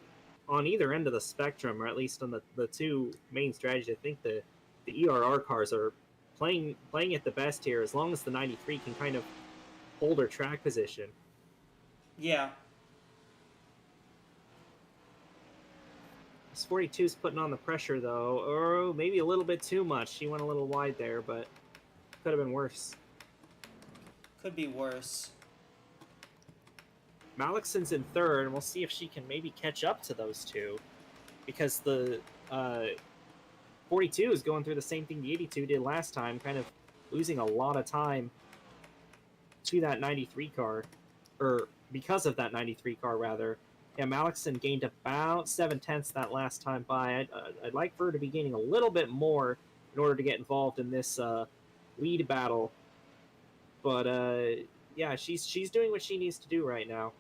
on either end of the spectrum, or at least on the 2 main strategies, I think the ERR cars are playing it the best here, as long as the 93 can kind of hold her track position. Yeah. This 42 is putting on the pressure, though, or maybe a little bit too much. She went a little wide there, but could have been worse. Could be worse. Malickson's in 3rd, and we'll see if she can maybe catch up to those 2, because the 42 is going through the same thing the 82 did last time, kind of losing a lot of time to that 93 car, or because of that 93 car, rather. Yeah, Malickson gained about 7/10 that last time by. I'd like for her to be gaining a little bit more in order to get involved in this lead battle. But yeah, she's doing what she needs to do right now.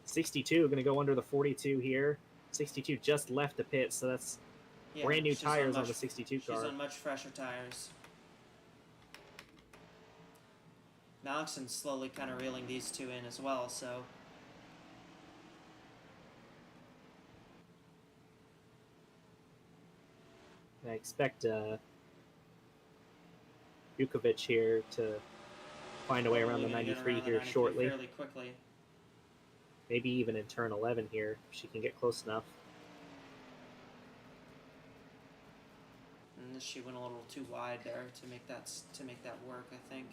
62 going to go under the 42 here. 62 just left the pit, so that's brand new tires on the 62 car. She's on much fresher tires. Malickson's slowly kind of reeling these 2 in as well, so... I expect Vukovic here to find a way around the 93 here shortly. Fairly quickly. Maybe even in turn 11 here, if she can get close enough. And she went a little too wide there to make that work, I think.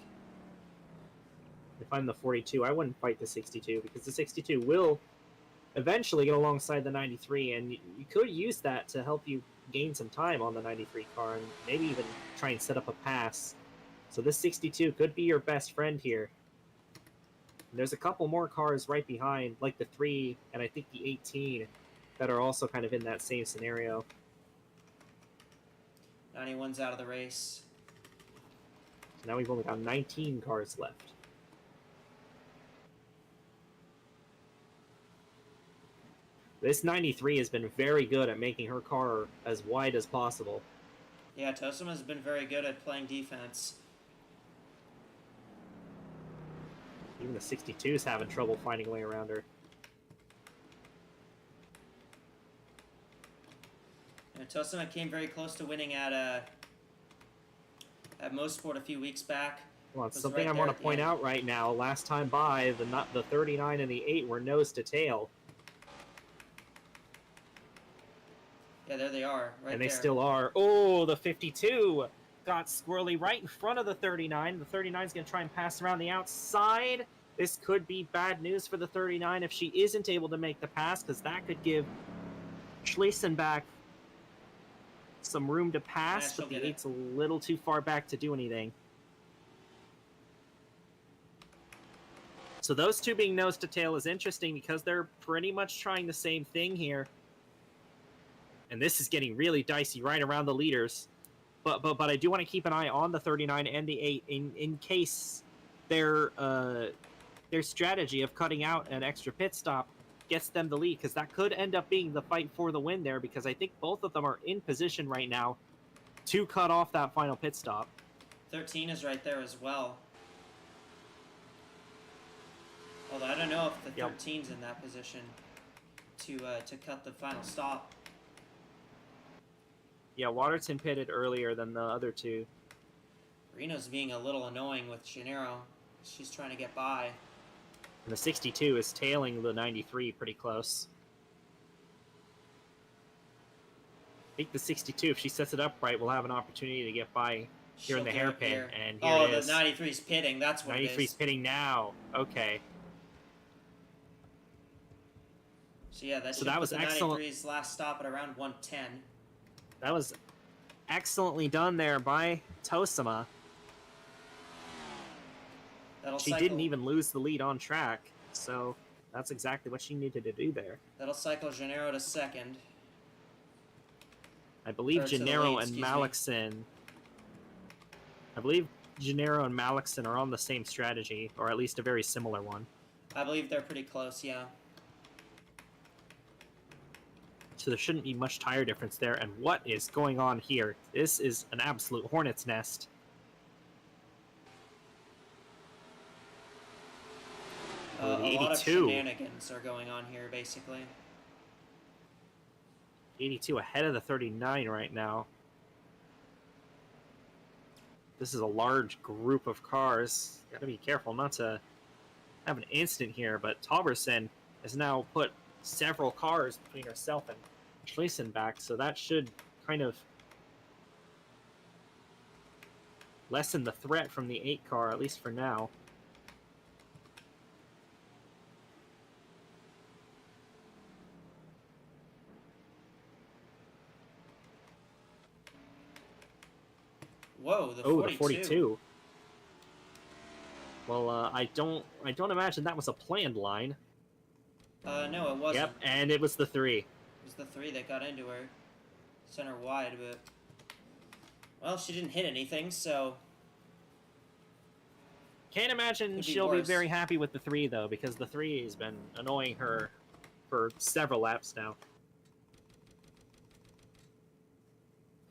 If I'm the 42, I wouldn't fight the 62, because the 62 will eventually get alongside the 93, and you could use that to help you gain some time on the 93 car and maybe even try and set up a pass. So this 62 could be your best friend here. And there's a couple more cars right behind, like the 3 and I think the 18, that are also kind of in that same scenario. 91's out of the race. So now we've only got 19 cars left. This 93 has been very good at making her car as wide as possible. Yeah, Tosima has been very good at playing defense. Even the 62 is having trouble finding a way around her. Tosima came very close to winning at Mosport a few weeks back. Well, it's Was something right I there want at to the point end. out right now. Last time by, the 39 and the 8 were nose to tail, Yeah, there they are, right and they there. still are. Oh, the 52 got squirrely right in front of the 39. The 39 is going to try and pass around the outside. This could be bad news for the 39 if she isn't able to make the pass, because that could give Schliesenbach some room to pass, she'll but the get it. 8's a little too far back to do anything. So those two being nose to tail is interesting because they're pretty much trying the same thing here. And this is getting really dicey right around the leaders. But I do want to keep an eye on the 39 and the 8 in case their strategy of cutting out an extra pit stop gets them the lead, because that could end up being the fight for the win there, because I think both of them are in position right now to cut off that final pit stop. 13 is right there as well. Although I don't know if the 13's in that position to cut the final stop. Yeah, Waterton pitted earlier than the other two. Reno's being a little annoying with Gennaro. She's trying to get by. And the 62 is tailing the 93 pretty close. I think the 62, if she sets it up right, will have an opportunity to get by here in the hairpin. And here it is. The 93's pitting. That's what it is. 93's pitting now. Okay. So yeah, that So should that put was the excellent. 93's last stop at around 110. That was excellently done there by Tosima. She didn't even lose the lead on track, so that's exactly what she needed to do there. That'll cycle Gennaro to second. I believe Or to the Gennaro lead, and excuse me. Malakson. I believe Gennaro and Malakson are on the same strategy, or at least a very similar one. I believe they're pretty close, yeah. So there shouldn't be much tire difference there. And what is going on here? This is an absolute hornet's nest. A the lot of 82. shenanigans are going on here, basically. 82 ahead of the 39 right now. This is a large group of cars. Gotta be careful not to have an incident here, but Tauberson has now put several cars between herself and Schliesenbach, so that should kind of lessen the threat from the 8 car, at least for now. Whoa, the 42. Oh, the 42. Well, I don't imagine that was a planned line. No, it wasn't. Yep, and it was the 3. It was the 3 that got into her. Sent her wide, but... Well, she didn't hit anything, so... Can't imagine Could be she'll be worse. very happy with the 3, though, because the 3 has been annoying her for several laps now.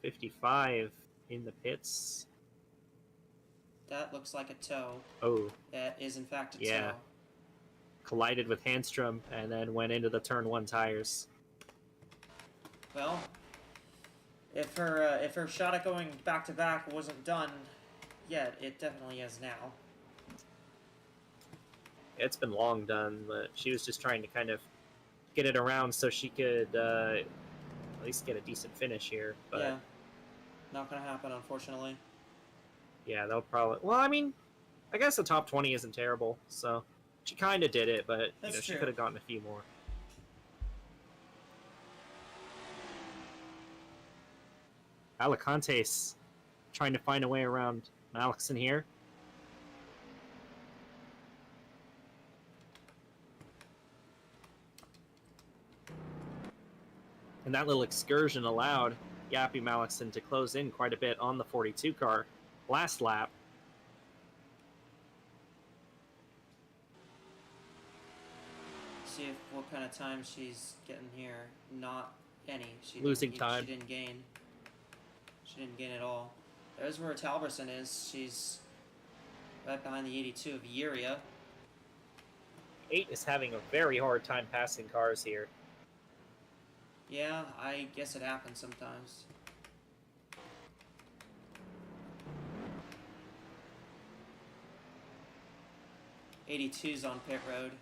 55 in the pits. That looks like a toe. Oh, That is, in fact, a Yeah. toe. collided with Handstrom and then went into the turn 1 tires. Well, if her shot at going back-to-back wasn't done yet, it definitely is now. It's been long done, but she was just trying to kind of get it around so she could at least get a decent finish here. But Yeah. Not gonna happen, unfortunately. yeah, they'll probably... Well, I mean, I guess the top 20 isn't terrible, so she kind of did it, but That's she true. could have gotten a few more. Alicante's trying to find a way around Malakson here. And that little excursion allowed Yappy Malakson to close in quite a bit on the 42 car last lap. See what kind of time she's getting here. Not any. Losing time. She didn't gain. She didn't gain at all. There's where Talberson is. She's right behind the 82 of Uria. 8 is having a very hard time passing cars here. Yeah, I guess it happens sometimes. '82's on pit road.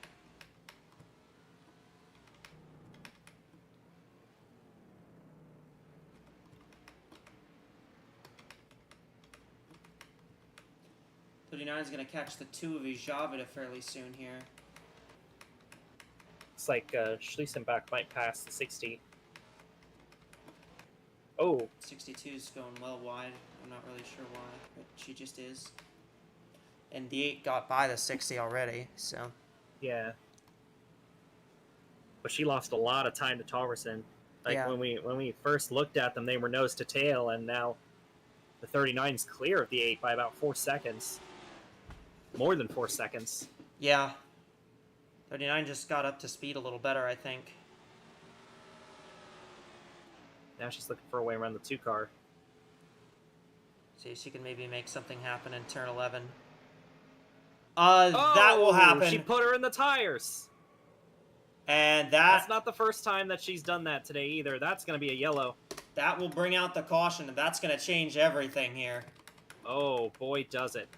'39's gonna catch the 2 of Ijavita fairly soon here. Looks like Schliesenbach might pass the 60. Oh, 62's going well wide. I'm not really sure why, but she just is. And the 8 got by the 60 already, so. yeah. But she lost a lot of time to Tolverson. Like Yeah. when we first looked at them, they were nose to tail, and now the 39's clear of the 8 by about 4 seconds. More than 4 seconds. Yeah. 39 just got up to speed a little better, I think. Now she's looking for a way around the 2 car. See if she can maybe make something happen in turn 11. That will happen. She put her in the tires. And That's not the first time that she's done that today either. That's going to be a yellow. that will bring out the caution, and that's going to change everything here. Oh, boy, does it.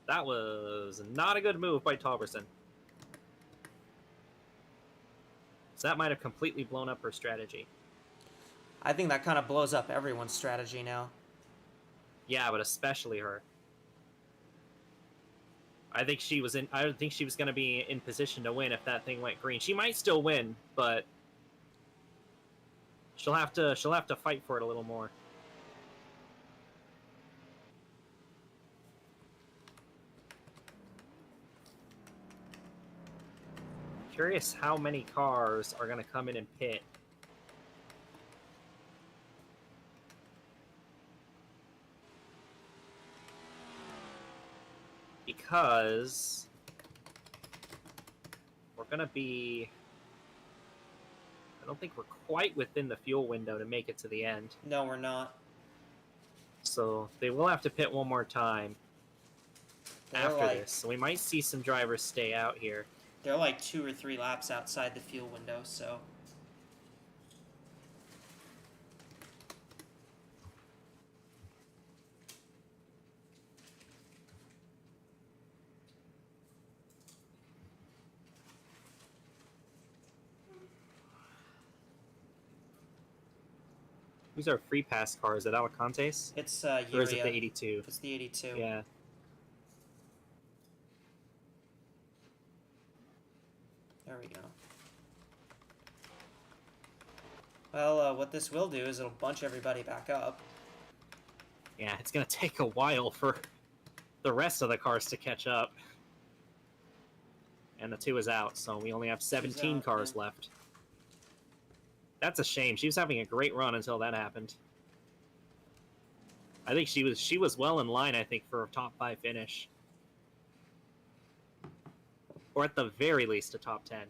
That was not a good move by Tolverson. So that might have completely blown up her strategy. I think that kind of blows up everyone's strategy now. Yeah, but especially her. I think she was in. I don't think she was going to be in position to win if that thing went green. She might still win, but she'll have to fight for it a little more. Curious how many cars are going to come in and pit. Because we're going to be... I don't think we're quite within the fuel window to make it to the end. No, we're not. So they will have to pit one more time They're after like, this. So we might see some drivers stay out here. They're like 2 or 3 laps outside the fuel window, so... Who's our free pass car? Is it Alicante's? It's Or is it Urea. the 82? It's the 82. Yeah. There we go. Well, what this will do is it'll bunch everybody back up. Yeah, it's going to take a while for the rest of the cars to catch up. And the 2 is out, so we only have 17 out, cars yeah. left. That's a shame. She was having a great run until that happened. I think she was well in line, I think, for a top 5 finish. Or at the very least, a top 10.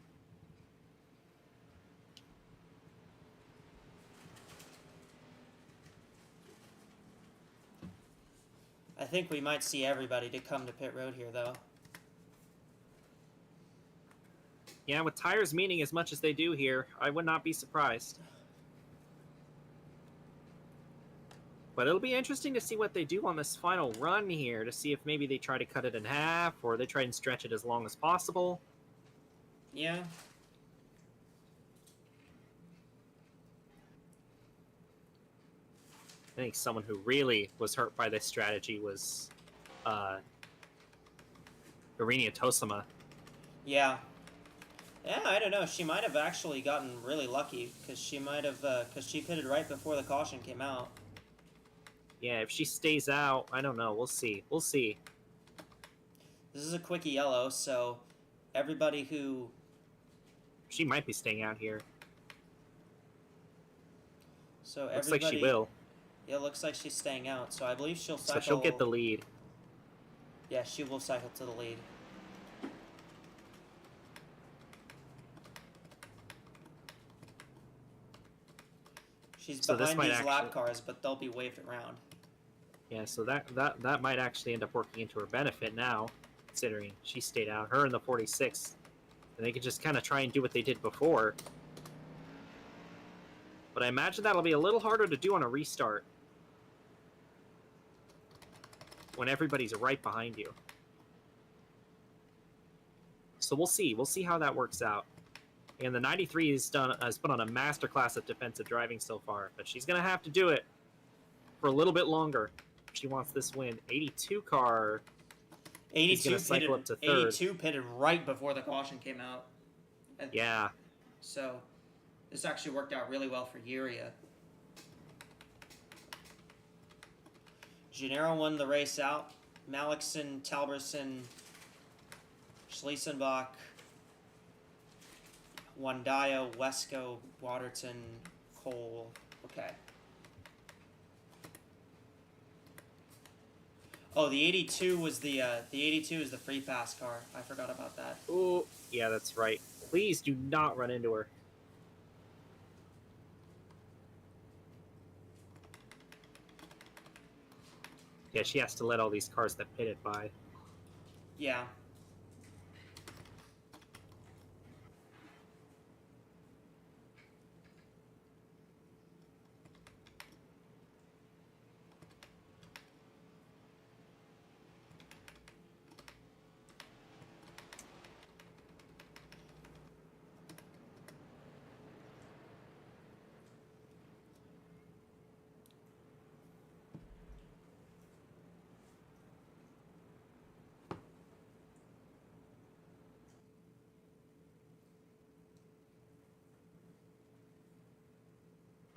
I think we might see everybody to come to pit road here, though. Yeah, with tires meaning as much as they do here, I would not be surprised. But it'll be interesting to see what they do on this final run here, to see if maybe they try to cut it in half, or they try and stretch it as long as possible. Yeah. I think someone who really was hurt by this strategy was Irina Tosama. Yeah. Yeah, I don't know. She might have actually gotten really lucky, because she might have, because she pitted right before the caution came out. Yeah, if she stays out, I don't know. We'll see. We'll see. This is a quickie yellow, so everybody who... She might be staying out here. So Looks everybody... like she will. Yeah, it looks like she's staying out, so I believe she'll cycle... So she'll get the lead. Yeah, she will cycle to the lead. She's So this behind might these lap actually- cars, but they'll be waved around. Yeah, so that might actually end up working into her benefit now, considering she stayed out. Her and the 46, and they could just kind of try and do what they did before. But I imagine that'll be a little harder to do on a restart when everybody's right behind you. So we'll see. We'll see how that works out. And the 93 has put on a masterclass of defensive driving so far, but she's going to have to do it for a little bit longer if she wants this win. 82 car. 82 gonna cycle up to third. 82 pitted right before the caution came out. Yeah. So this actually worked out really well for Uria. Gennaro won the race out. Malikson, Talberson, Schliesenbach, Wandayo, Wesco, Waterton, Cole. Okay. Oh, the 82 was the 82 is the free pass car. I forgot about that. Oh, yeah, that's right. Please do not run into her. Yeah, she has to let all these cars that pitted by. Yeah.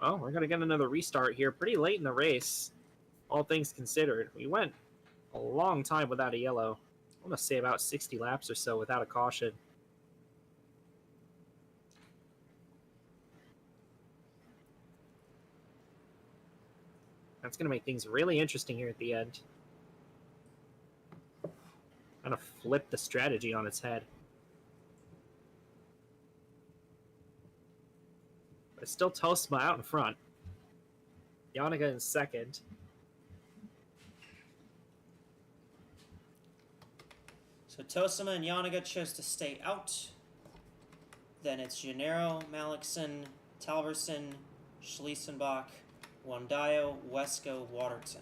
Well, we're going to get another restart here pretty late in the race, all things considered. We went a long time without a yellow. I want to say about 60 laps or so without a caution. That's going to make things really interesting here at the end. Kind of flip the strategy on its head. But it's still Tosma out in front. Yanniga in second. So Tosima and Yanniga chose to stay out. Then it's Gennaro, Malikson, Talberson, Schliesenbach, Wandayo, Wesco, Waterton.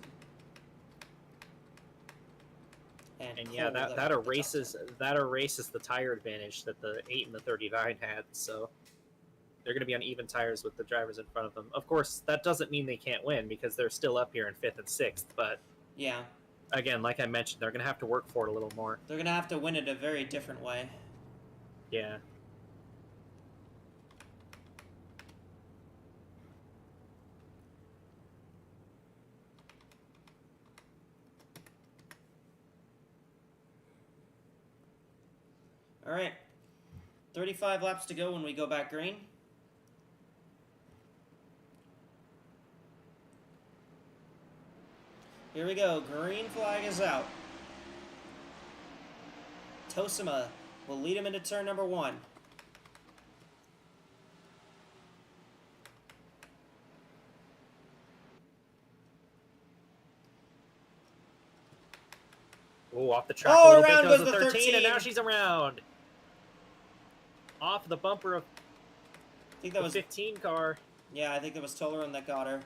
And yeah, that erases the tire advantage that the 8 and the 39 had. So they're going to be on even tires with the drivers in front of them. Of course, that doesn't mean they can't win because they're still up here in 5th and 6th. But yeah, again, like I mentioned, they're going to have to work for it a little more. They're going to have to win it a very different way. Yeah. All right. 35 laps to go when we go back green. Here we go. Green flag is out. Tosima will lead him into turn number 1. Oh, off the track Oh, a little around bit. Goes goes the the 13, and now 13. she's around. Off the bumper of I think that the was 15 car. Yeah, I think it was Toleran that got her.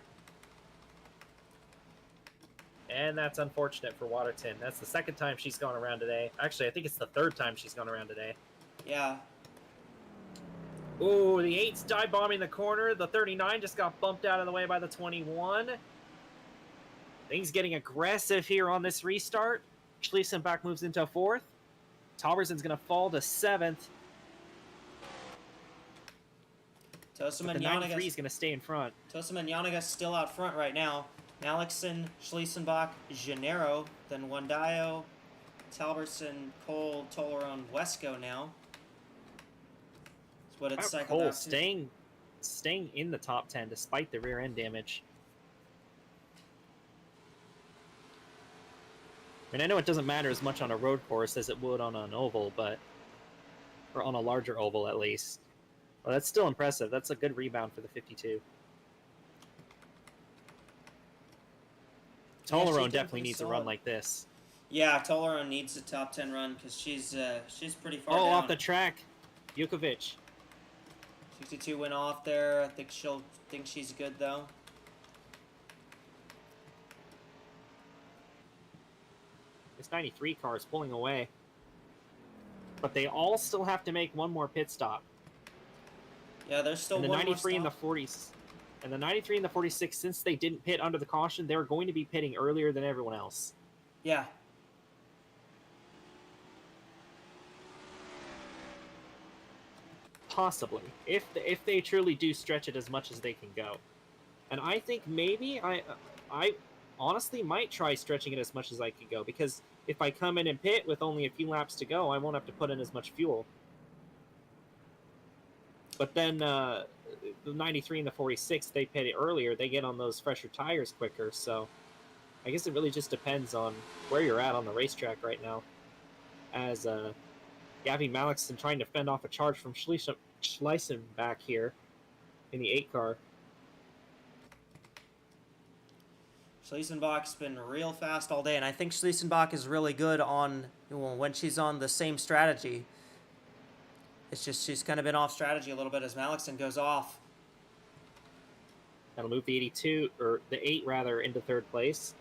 And that's unfortunate for Waterton. That's the second time she's gone around today. Actually, I think it's the third time she's gone around today. Yeah. Ooh, the 8's dive bombing the corner. The 39 just got bumped out of the way by the 21. Things getting aggressive here on this restart. Schliesenbach moves into 4th. Talberson's going to fall to 7th. Tosima The and 93 is Yanniga. going to stay in front. Tosima and Yanniga still out front right now. Malikson, Schliesenbach, Gennaro, then Wandayo, Talberson, Cole, Toleran, Wesco now. That's what it's cycled Cole out to. staying in the top 10 despite the rear end damage. I mean, I know it doesn't matter as much on a road course as it would on an oval, or on a larger oval at least. Well, that's still impressive. That's a good rebound for the 52. Tolaron can definitely be needs a run solid. like this. Yeah, Tolaron needs a top 10 run because she's pretty far Oh, down. off the track. Jukovic. 62 went off there. I think she's good though. This 93 car is pulling away. But they all still have to make one more pit stop. Yeah, there's still And the one more 93 and the stop. 40s. And the 93 and the 46, since they didn't pit under the caution, they're going to be pitting earlier than everyone else. Yeah. Possibly, if they truly do stretch it as much as they can go. And I think maybe I honestly might try stretching it as much as I can go, because if I come in and pit with only a few laps to go, I won't have to put in as much fuel. But then the 93 and the 46, they pit it earlier, they get on those fresher tires quicker, so I guess it really just depends on where you're at on the racetrack right now. As Gabby Malikson trying to fend off a charge from Schleissen back here in the 8 car. Schleisenbach's been real fast all day, and I think Schleisenbach is really good on when she's on the same strategy. It's just she's kind of been off strategy a little bit as Malikson goes off. That'll move the 82, or the 8 rather, into 3rd place.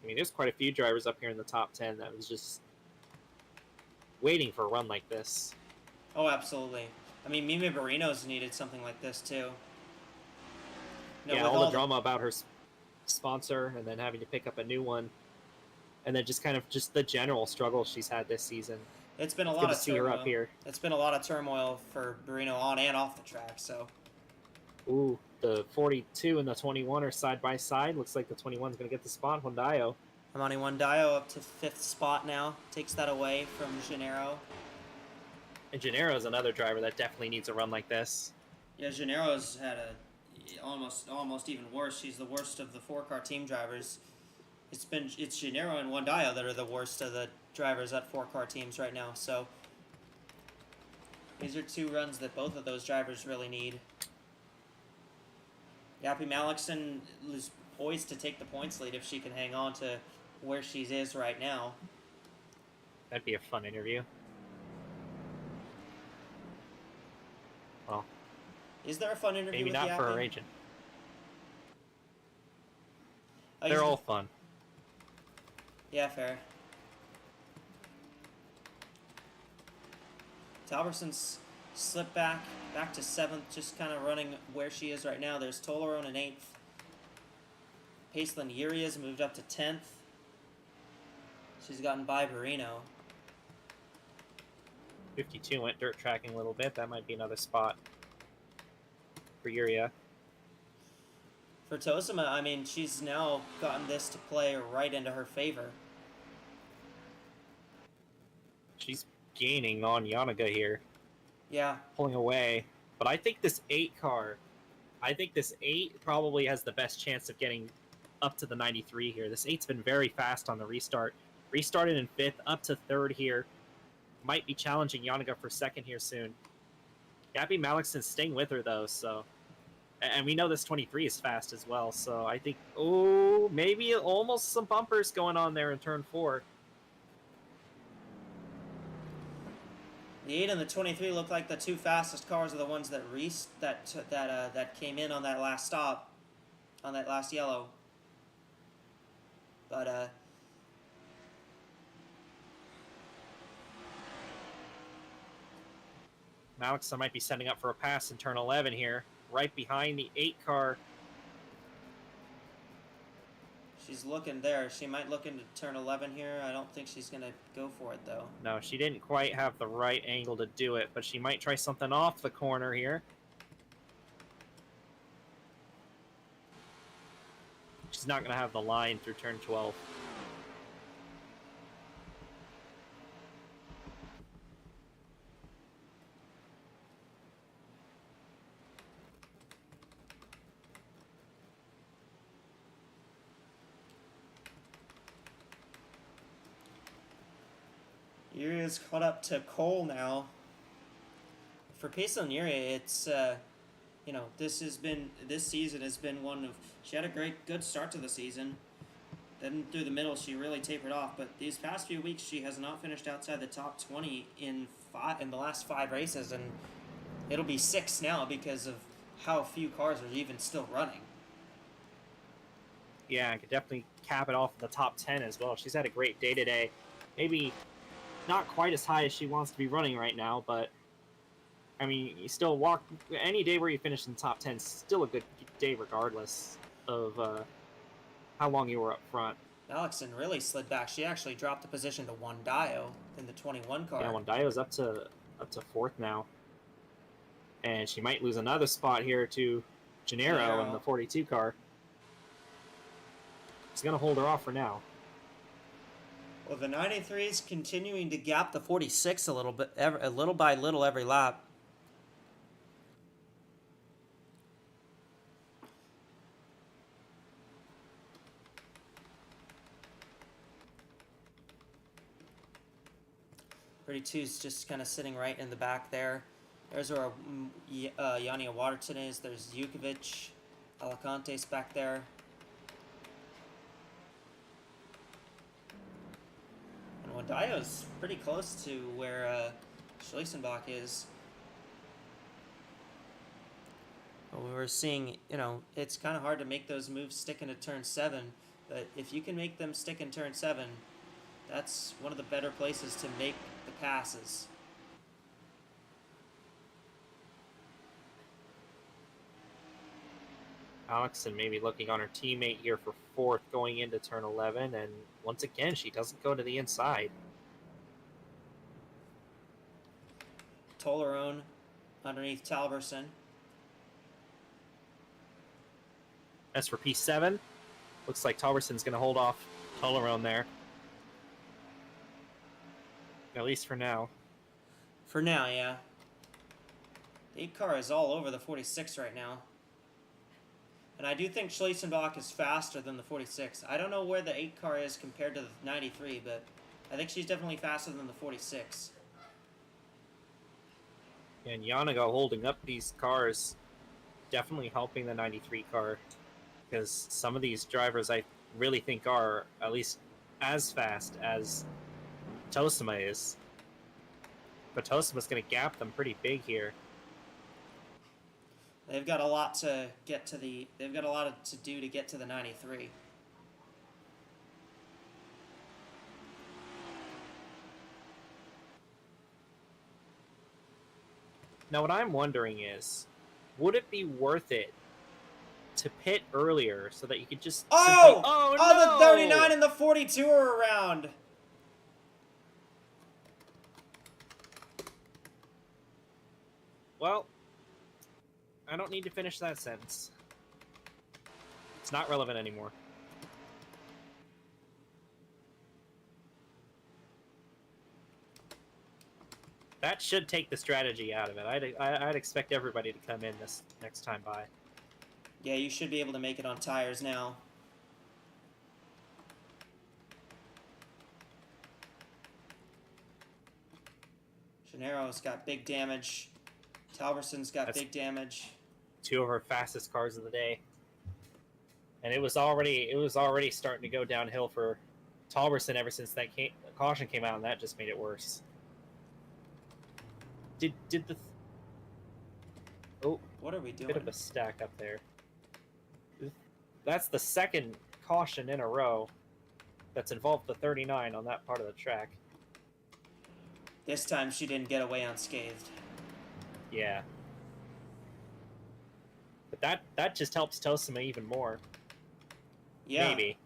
I mean, there's quite a few drivers up here in the top 10 that was just waiting for a run like this. Oh, absolutely. I mean, Mimi Barrino's needed something like this, too. Yeah, all the drama about her sponsor and then having to pick up a new one. And then just kind of just the general struggle she's had this season. It's been a lot good of to see her up here. It's been a lot of turmoil for Barrino on and off the track, so. Ooh, the 42 and the 21 are side by side. Looks like the 21 is going to get the spot. Hondaio. Amani Hondaio up to 5th spot now. Takes that away from Gennaro. And Gennaro is another driver that definitely needs a run like this. Yeah, Gennaro's had a almost even worse. She's the worst of the 4-car team drivers. It's Gennaro and Hondaio that are the worst of the drivers at 4-car teams right now. So these are 2 runs that both of those drivers really need. Yappy Malikson is poised to take the points lead if she can hang on to where she is right now. That'd be a fun interview. Well, is there a fun interview maybe with not Yappy? for her agent. Oh, they're all fun. Yeah, fair. Talberson's slipped back to 7th, just kind of running where she is right now. There's Tolaron in 8th. Paceland Urias moved up to 10th. She's gotten by Barrino. 52 went dirt tracking a little bit. That might be another spot for Uria. For Tosima, I mean, she's now gotten this to play right into her favor. She's gaining on Yanaga here. Yeah. Pulling away. But I think this 8 car, I think this 8 probably has the best chance of getting up to the 93 here. This 8's been very fast on the restart. Restarted in 5th, up to 3rd here. Might be challenging Yanaga for 2nd here soon. Gabby Malikson's staying with her, though, so... And we know this 23 is fast as well, so I think... Oh, maybe almost some bumpers going on there in turn 4. The 8 and the 23 look like the 2 fastest cars are the ones that came in on that last stop, on that last yellow. But Malikson might be setting up for a pass in turn 11 here, right behind the 8 car. she's looking there. She might look into turn 11 here. I don't think she's going to go for it, though. No, she didn't quite have the right angle to do it, but she might try something off the corner here. She's not going to have the line through turn 12. is caught up to Cole now. For Pesonieri, it's this season has been one of, she had a good start to the season. Then through the middle, she really tapered off. But these past few weeks, she has not finished outside the top 20 in the last 5 races, and it'll be 6 now because of how few cars are even still running. Yeah, I could definitely cap it off in the top 10 as well. She's had a great day today. Maybe not quite as high as she wants to be running right now, but I mean, you still walk any day where you finish in the top 10 is still a good day regardless of how long you were up front. Alexson really slid back. She actually dropped the position to Wandayo in the 21 car. Yeah, Wandayo's up to 4th now. And she might lose another spot here to Gennaro in the 42 car. It's going to hold her off for now. Well, the 93 is continuing to gap the 46 a little by little every lap. is just kind of sitting right in the back there. There's where Yania Waterton is. There's Jukovic, Alicante's back there. And Wandayo's pretty close to where Schleisenbach is. Well, we were seeing, it's kind of hard to make those moves stick into turn 7, but if you can make them stick in turn 7, that's one of the better places to make the passes. Alexson maybe looking on her teammate here for 4th going into turn 11, and once again, she doesn't go to the inside. Tolerone underneath Talberson. As for P7, looks like Talberson's going to hold off Tolerone there. At least for now. For now, yeah. The 8 car is all over the 46 right now. And I do think Schleisenbach is faster than the 46. I don't know where the 8 car is compared to the 93, but I think she's definitely faster than the 46. And Yanago holding up these cars, definitely helping the 93 car. Because some of these drivers I really think are at least as fast as Tosima is. But Tosima's going to gap them pretty big here. They've got a lot to get to the. They've got a lot to do to get to the 93. Now, what I'm wondering is, would it be worth it to pit earlier so that you could just simply... Oh, the 39 and the 42 are around. Well, I don't need to finish that sentence. It's not relevant anymore. That should take the strategy out of it. I'd expect everybody to come in this next time by. Yeah, you should be able to make it on tires now. Gennaro's got big damage. Talberson's got big damage. 2 of her fastest cars of the day. And it was already starting to go downhill for Talberson ever since that caution came out, and that just made it worse. What are we doing? Bit of a stack up there. That's the second caution in a row that's involved the 39 on that part of the track. This time she didn't get away unscathed. Yeah. But that just helps Tosima even more. Yeah. Maybe.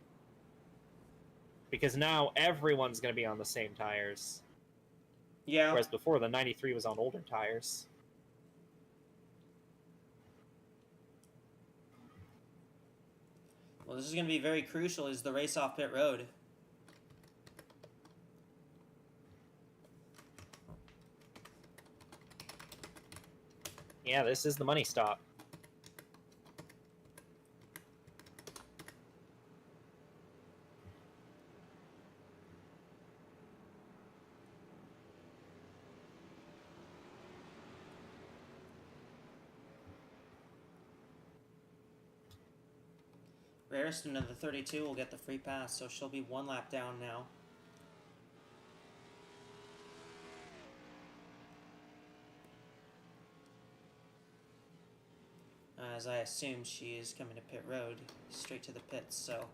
Because now everyone's going to be on the same tires. Yeah. Whereas before, the 93 was on older tires. Well, this is going to be very crucial as the race off pit road. Yeah, this is the money stop. Rarest of the 32 will get the free pass, so she'll be 1 lap down now. As I assume she is coming to pit road, straight to the pits, so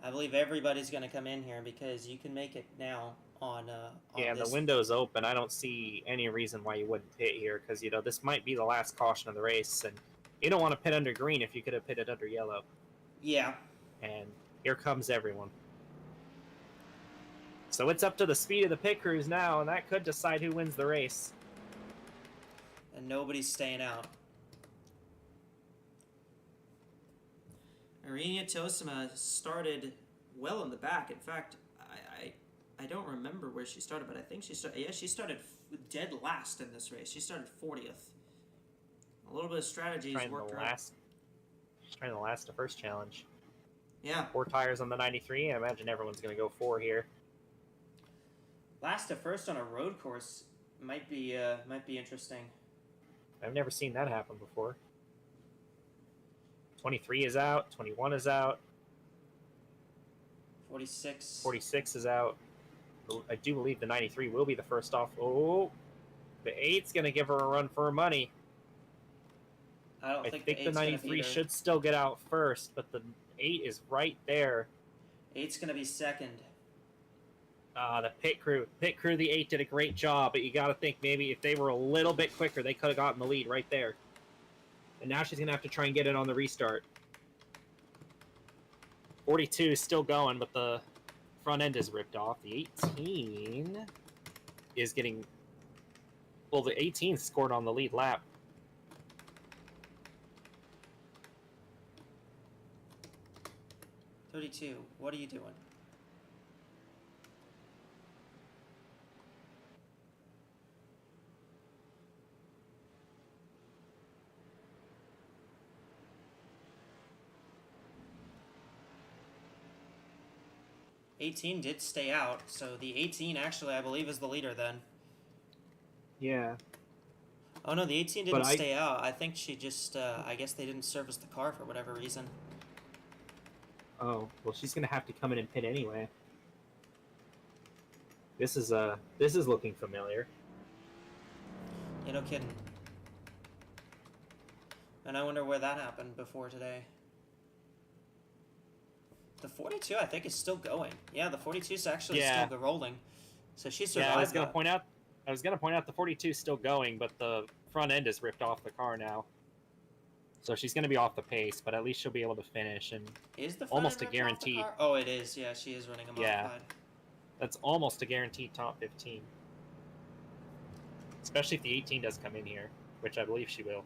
I believe everybody's going to come in here because you can make it now on Yeah, this. the window's open. I don't see any reason why you wouldn't pit here, because, you know, this might be the last caution of the race, and you don't want to pit under green if you could have pitted under yellow. Yeah. And here comes everyone. So it's up to the speed of the pit crews now, and that could decide who wins the race. And nobody's staying out. Arinia Tosima started well in the back. In fact, I don't remember where she started, but I think she started. Yeah, she started dead last in this race. She started 40th. A little bit of strategy has worked out. She's trying to last the first challenge. Yeah. 4 tires on the 93. I imagine everyone's going to go 4 here. Last to first on a road course might be interesting. I've never seen that happen before. 23 is out. 21 is out. 46. 46 is out. I do believe the 93 will be the first off. Oh, the 8's going to give her a run for her money. I think the 93 should still get out first, but the 8 is right there. 8's going to be second. The pit crew, the 8 did a great job, but you got to think maybe if they were a little bit quicker, they could have gotten the lead right there. And now she's going to have to try and get it on the restart. 42 is still going, but the front end is ripped off. The 18 is getting... Well, the 18 scored on the lead lap. "32, what are you doing?" "18 did stay out, so the 18 actually, I believe, is the leader then. Yeah. Oh no, the 18 didn't stay out. I think she just, I guess they didn't service the car for whatever reason. Oh, well, she's going to have to come in and pit anyway. This is looking familiar. Yeah, no kidding. And I wonder where that happened before today. The 42, I think, is still going. Yeah, the 42 is actually still rolling. So she survived. Yeah, I was gonna point out the 42 is still going, but the front end is ripped off the car now. So she's gonna be off the pace, but at least she'll be able to finish. And is the almost a front end ripped off the guarantee. car? Oh, it is. Yeah, she is running a modified. That's almost a guaranteed top 15. Especially if the 18 does come in here, which I believe she will.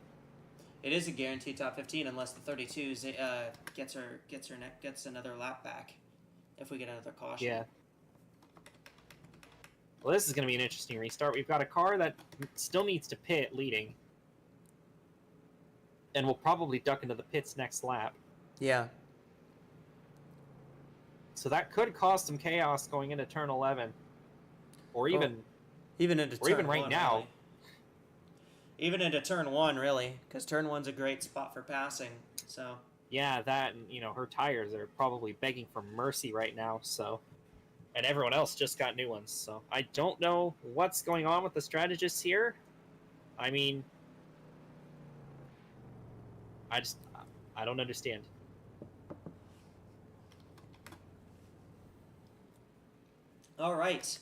It is a guaranteed top 15 unless the 32 gets another lap back. If we get another caution. Yeah. Well, this is going to be an interesting restart. We've got a car that still needs to pit leading. And will probably duck into the pits next lap. Yeah. So that could cause some chaos going into turn 11. Or even into or even right now. Really. Even into turn 1, really, because turn 1's a great spot for passing. So. Yeah, that and her tires are probably begging for mercy right now. So, and everyone else just got new ones. So I don't know what's going on with the strategists here. I mean, I don't understand. All right.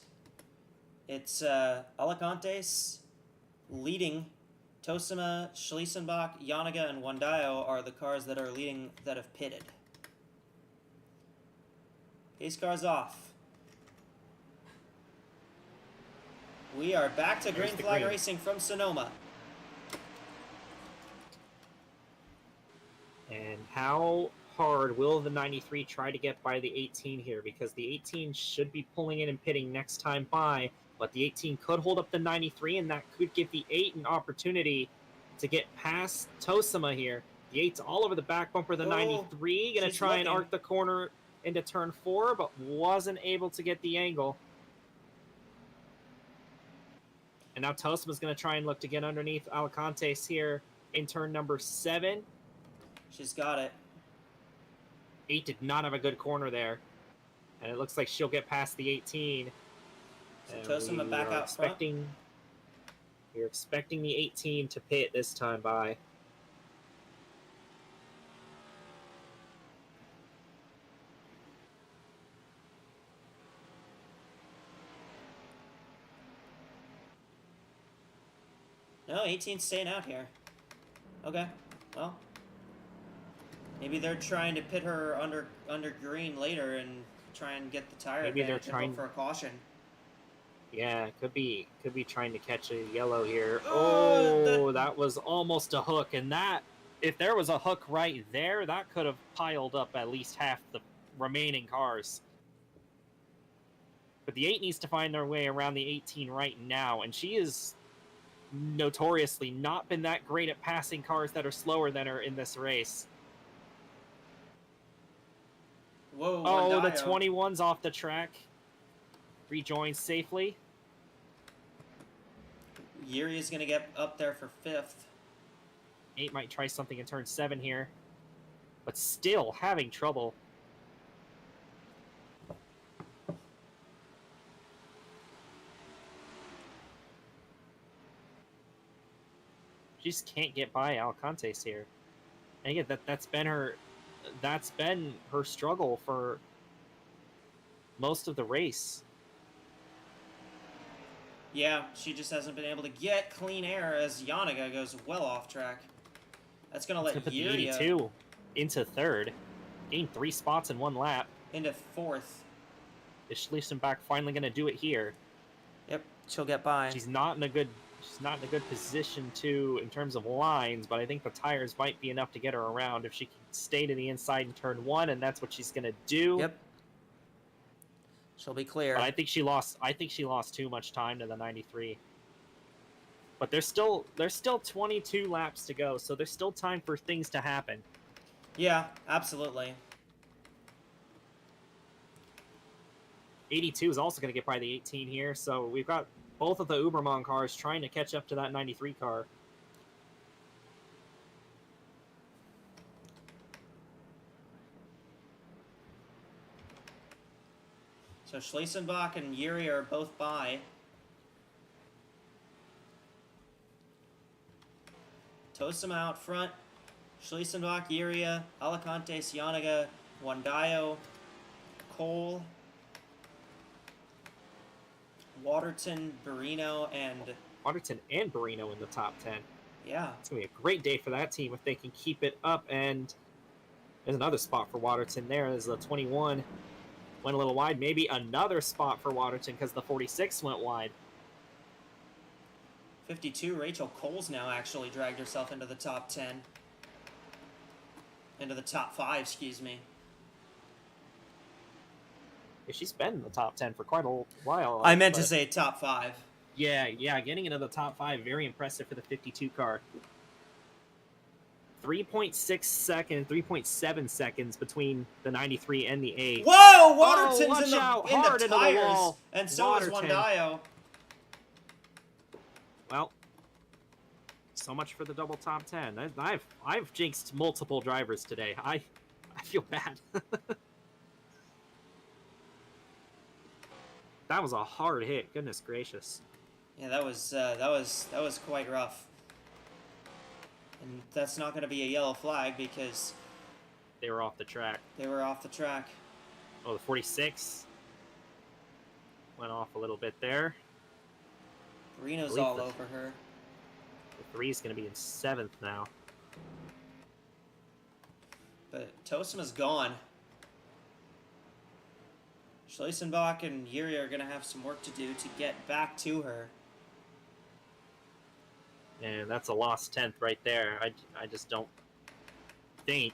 It's Alicantes leading. Tosima, Schliesenbach, Yanaga, and Wandayo are the cars that are leading that have pitted. Pace cars off. We are back to green flag racing from Sonoma. And how hard will the 93 try to get by the 18 here? Because the 18 should be pulling in and pitting next time by, but the 18 could hold up the 93, and that could give the 8 an opportunity to get past Tosima here. The 8's all over the back bumper of the 93, going to try and arc the corner into turn 4, but wasn't able to get the angle. And now Tosima's going to try and look to get underneath Alicantes here in turn number 7. She's got it. 8 did not have a good corner there. And it looks like she'll get past the 18. So Tosima back out front. We're expecting the 18 to pit this time by. No, 18's staying out here. Okay, well, maybe they're trying to pit her under green later and try and get the tire Maybe they're advantage and go for a caution. Yeah, could be trying to catch a yellow here. Oh, that was almost a hook, and that, if there was a hook right there, that could have piled up at least half the remaining cars. But the 8 needs to find their way around the 18 right now, and she is notoriously not been that great at passing cars that are slower than her in this race. Whoa! Oh, the 21's off the track. Rejoins safely. Yuri is going to get up there for 5th. 8 might try something in turn 7 here, but still having trouble. She just can't get by Alcantes here. And again, that's been her struggle for most of the race. Yeah, she just hasn't been able to get clean air as Yanaga goes well off track. That's going to let put Yuri the 82 into 3rd. Gained 3 spots in 1 lap. into 4th. Is Schliessenbach finally going to do it here? Yep, she'll get by. She's not in a good position in terms of lines, but I think the tires might be enough to get her around if she can stay to the inside in turn 1, and that's what she's going to do. Yep. She'll be clear. But I think she lost too much time to the 93. But there's still 22 laps to go, so there's still time for things to happen. Yeah, absolutely. 82 is also going to get by the 18 here, so we've got both of the Uberman cars trying to catch up to that 93 car. So Schliessenbach and Yuri are both by. Tosima out front. Schliessenbach, Yuria, Alacantes, Yanaga, Wandayo, Cole, Waterton, Barino, and Barino in the top 10. Yeah. It's going to be a great day for that team if they can keep it up. And there's another spot for Waterton there. There's the 21. Went a little wide. Maybe another spot for Waterton because the 46 went wide. 52, Rachel Coles now actually dragged herself into the top 10. Into the top 5, excuse me. Yeah, she's been in the top 10 for quite a while. I meant to say top 5. Yeah, getting into the top 5, very impressive for the 52 car. 3.7 seconds between the 93 and the 8. Whoa! Waterton's watch in the out, hard into the tires, wall. and so Waterton. is Wandayo. Well, so much for the double top 10. I've jinxed multiple drivers today. I feel bad. That was a hard hit. Goodness gracious. Yeah, that was quite rough. And that's not going to be a yellow flag because they were off the track. They were off the track. Oh, the 46 went off a little bit there. Reno's all over her. The 3 is going to be in 7th now. But Tosima's gone. Schliessenbach and Yuri are going to have some work to do to get back to her. And that's a lost 10th right there. I just don't think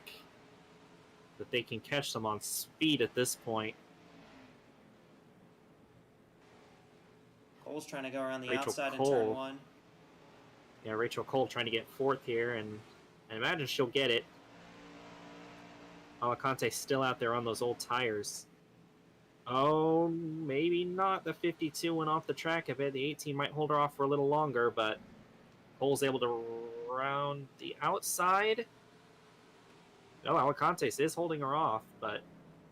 that they can catch them on speed at this point. Cole's trying to go around the Rachel outside Cole. in turn 1. Yeah, Rachel Cole trying to get 4th here, and I imagine she'll get it. Alacante's still out there on those old tires. Oh, maybe not. The 52 went off the track a bit. The 18 might hold her off for a little longer, but Cole's able to round the outside. Well, Alicantes is holding her off, but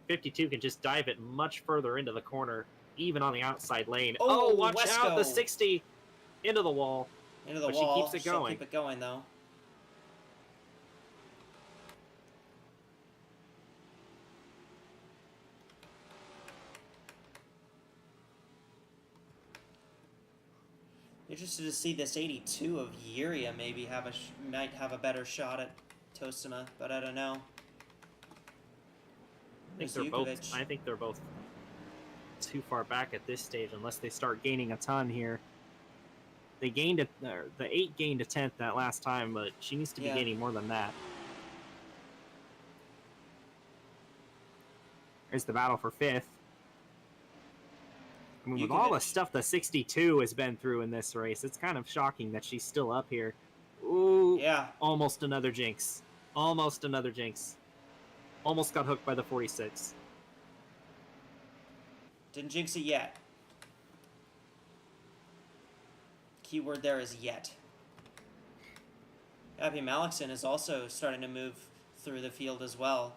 52 can just dive it much further into the corner, even on the outside lane. Oh, Watch out! The AWSCO. 60 into the wall. Into the But wall. she keeps it She'll going. keep it going, though. Interested to see this 82 of Yuria maybe might have a better shot at Tosima, but I don't know. I think they're both too far back at this stage unless they start gaining a ton here. They gained the 8 gained a 10th that last time, but she needs to be gaining more than that. There's the battle for 5th. I mean, with all the stuff the 62 has been through in this race, it's kind of shocking that she's still up here. Ooh, Yeah. Almost another jinx. Almost another jinx. Almost got hooked by the 46. Didn't jinx it yet. Keyword there is yet. Abby Malikson is also starting to move through the field as well.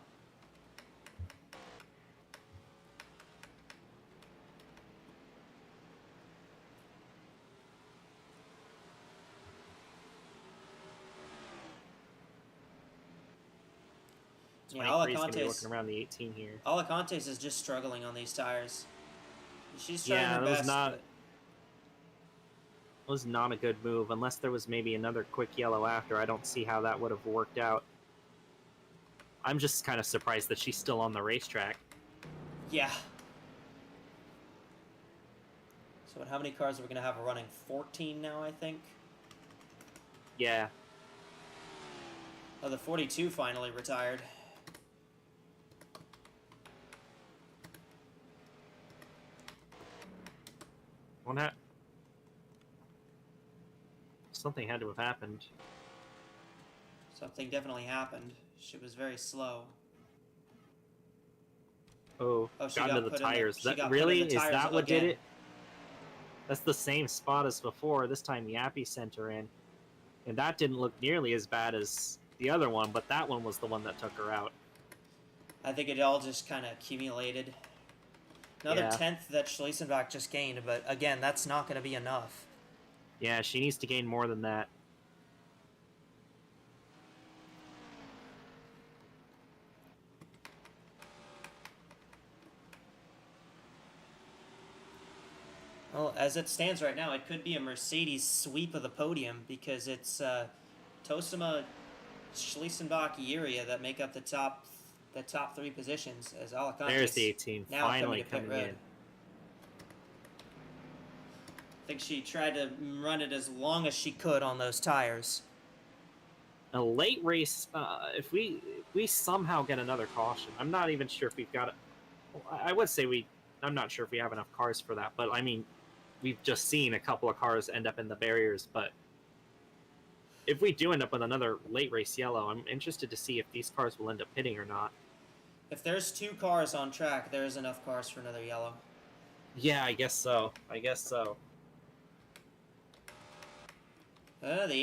Yeah, Alicantes looking around the 18 here. Alicantes is just struggling on these tires. She's trying her best. Was not a good move unless there was maybe another quick yellow after. I don't see how that would have worked out. I'm just kind of surprised that she's still on the racetrack. Yeah. So how many cars are we going to have running? 14 now, I think? Yeah. Oh, the 42 finally retired. Something had to have happened. Something definitely happened. She was very slow. Oh, she got got into the put in tires. the- she got Really? put in the Is tires that what did again. it? That's the same spot as before. This time Yappy sent her in. And that didn't look nearly as bad as the other one, but that one was the one that took her out. I think it all just kind of accumulated. Another Yeah. 10th that Schlesenbach just gained, but again, that's not going to be enough. Yeah, she needs to gain more than that. Well, as it stands right now, it could be a Mercedes sweep of the podium because it's Tosima, Schlesenbach, Yuria that make up the top 3 positions as Alicantes. There's the 18, now finally coming coming in. in. I think she tried to run it as long as she could on those tires. A late race, if we somehow get another caution, I'm not even sure if we've got it. I would say I'm not sure if we have enough cars for that, but I mean, we've just seen a couple of cars end up in the barriers, but if we do end up with another late race yellow, I'm interested to see if these cars will end up pitting or not. If there's 2 cars on track, there's enough cars for another yellow. Yeah, I guess so. The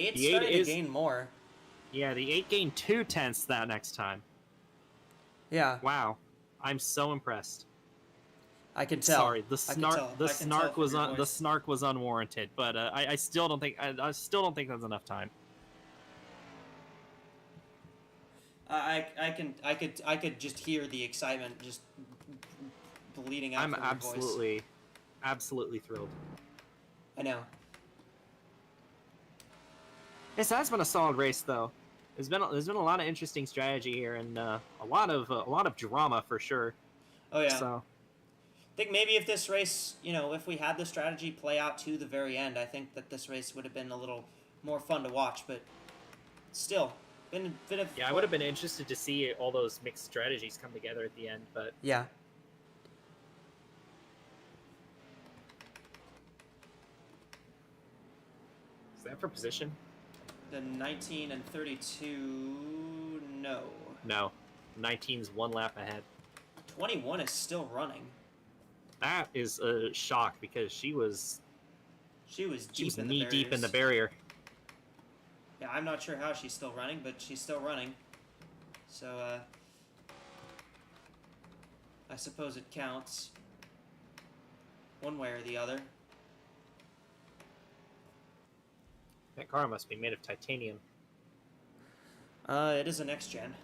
8's starting to gain more. Yeah, the 8 gained 2 tenths that next time. Yeah. Wow. I'm so impressed. I can tell. Sorry, the snark was unwarranted, but I still don't think that's enough time. I could just hear the excitement just bleeding out. I'm from your voice. absolutely thrilled. I know. This has been a solid race, though. There's been a lot of interesting strategy here, and a lot of drama for sure. Oh yeah. So, I think maybe if this race, if we had the strategy play out to the very end, I think that this race would have been a little more fun to watch. But still, I would have been interested to see all those mixed strategies come together at the end. But yeah. Is that for position? The 19 and 32, no. No. 19's 1 lap ahead. 21 is still running. That is a shock because she was knee deep in the barrier. Yeah, I'm not sure how she's still running, but she's still running. So, I suppose it counts. One way or the other. That car must be made of titanium. It is a next gen.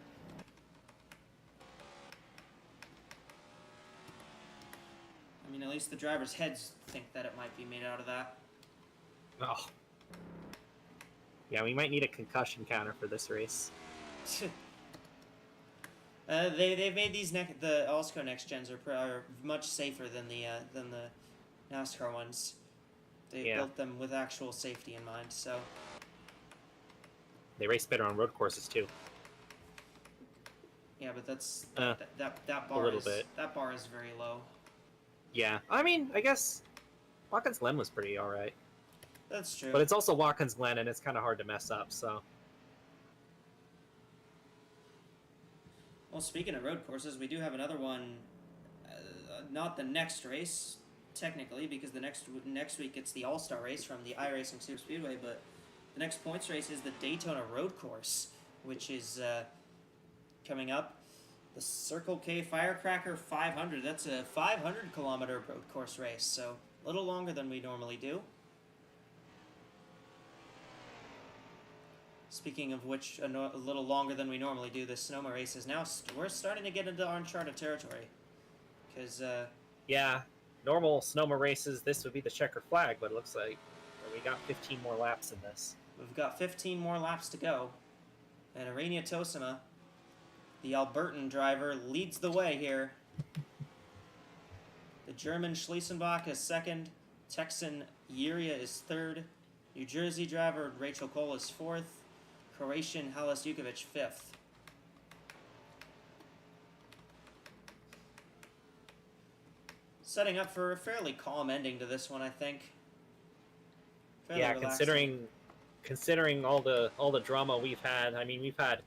I mean, at least the driver's heads think that it might be made out of that. Oh. Yeah, we might need a concussion counter for this race. They've made these the AWSCO next gens are much safer than the NASCAR ones. They built them with actual safety in mind, so. They race better on road courses too. Yeah, but that's that a bar little is bit. That bar is very low. Yeah, I mean, I guess Watkins Glen was pretty all right. That's true. But it's also Watkins Glen, and it's kind of hard to mess up. So. Well, speaking of road courses, we do have another one. Not the next race, technically, because the next week it's the All-Star race from the iRacing Super Speedway, but the next points race is the Daytona Road Course, which is coming up. The Circle K Firecracker 500. That's a 500-kilometer road course race, so a little longer than we normally do. Speaking of which, a little longer than we normally do, this Sonoma race is now. We're starting to get into uncharted territory. Because, Yeah, normal Sonoma races, this would be the checkered flag, but it looks like we got 15 more laps in this. We've got 15 more laps to go. And Arania Tosima, the Albertan driver, leads the way here. The German Schliesenbach is second. Texan Yiria is third. New Jersey driver Rachel Cole is fourth. Croatian Halis Jukovic fifth. Setting up for a fairly calm ending to this one, I think. Fairly relaxing. considering all the drama we've had. I mean, we've had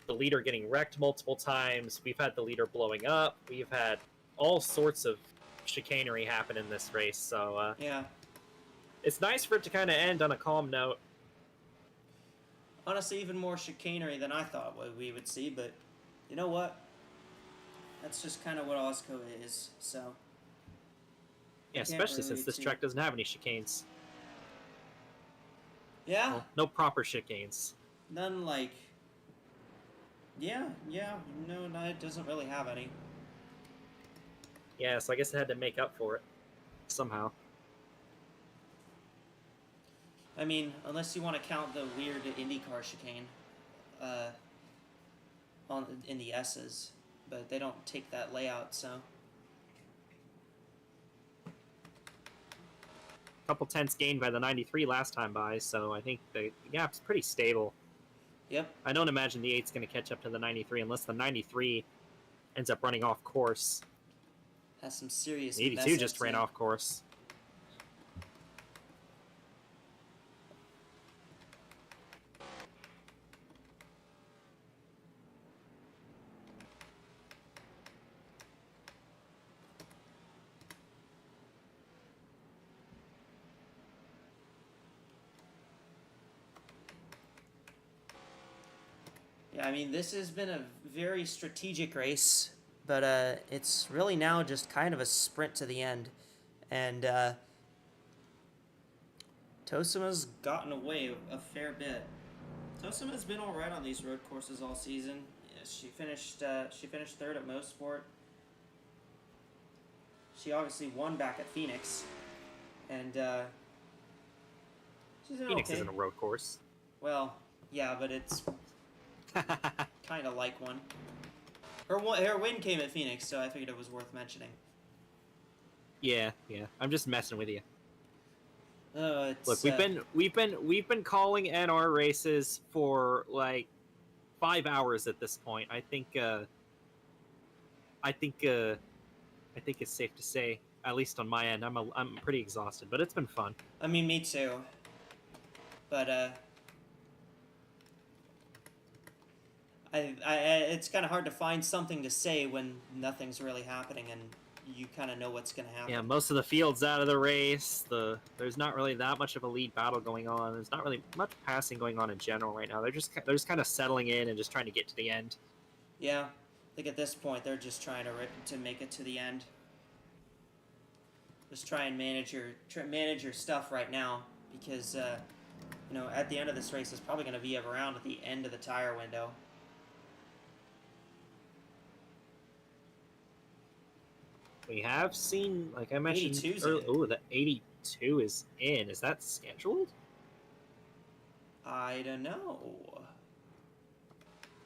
the leader getting wrecked multiple times. We've had the leader blowing up. We've had all sorts of chicanery happen in this race. So yeah, it's nice for it to kind of end on a calm note. Honestly, even more chicanery than I thought we would see, but you know what? That's just kind of what AWSCO is, so. Yeah, especially since this track doesn't have any chicanes. Yeah? Well, no proper chicanes. None like... Yeah, no, it doesn't really have any. Yeah, so I guess it had to make up for it. Somehow. I mean, unless you want to count the weird IndyCar chicane in the S's, but they don't take that layout, so. Couple tenths gained by the 93 last time by, so I think the gap's pretty stable. Yep. I don't imagine the 8's going to catch up to the 93 unless the 93 ends up running off course. Has some serious The 82 just ran off course. Yeah, I mean, this has been a very strategic race, but it's really now just kind of a sprint to the end. And Tosima's gotten away a fair bit. Tosima's been all right on these road courses all season. Yeah, she finished third at Mosport. She obviously won back at Phoenix, and she's doing Phoenix okay. isn't a road course. Well, yeah, but it's kind of like one. Her win came at Phoenix, so I figured it was worth mentioning. Yeah. I'm just messing with you. It's, Look, we've been calling NR races for like 5 hours at this point. I think it's safe to say, at least on my end, I'm pretty exhausted, but it's been fun. I mean, me too. But it's kind of hard to find something to say when nothing's really happening and you kind of know what's going to happen. Yeah, most of the field's out of the race. There's not really that much of a lead battle going on. There's not really much passing going on in general right now. They're just kind of settling in and just trying to get to the end. Yeah, I think at this point they're just trying to make it to the end. Just try and manage your stuff right now, because at the end of this race, it's probably going to be around at the end of the tire window. We have seen, like I mentioned 82's earlier, in. the 82 is in. Is that scheduled? I don't know.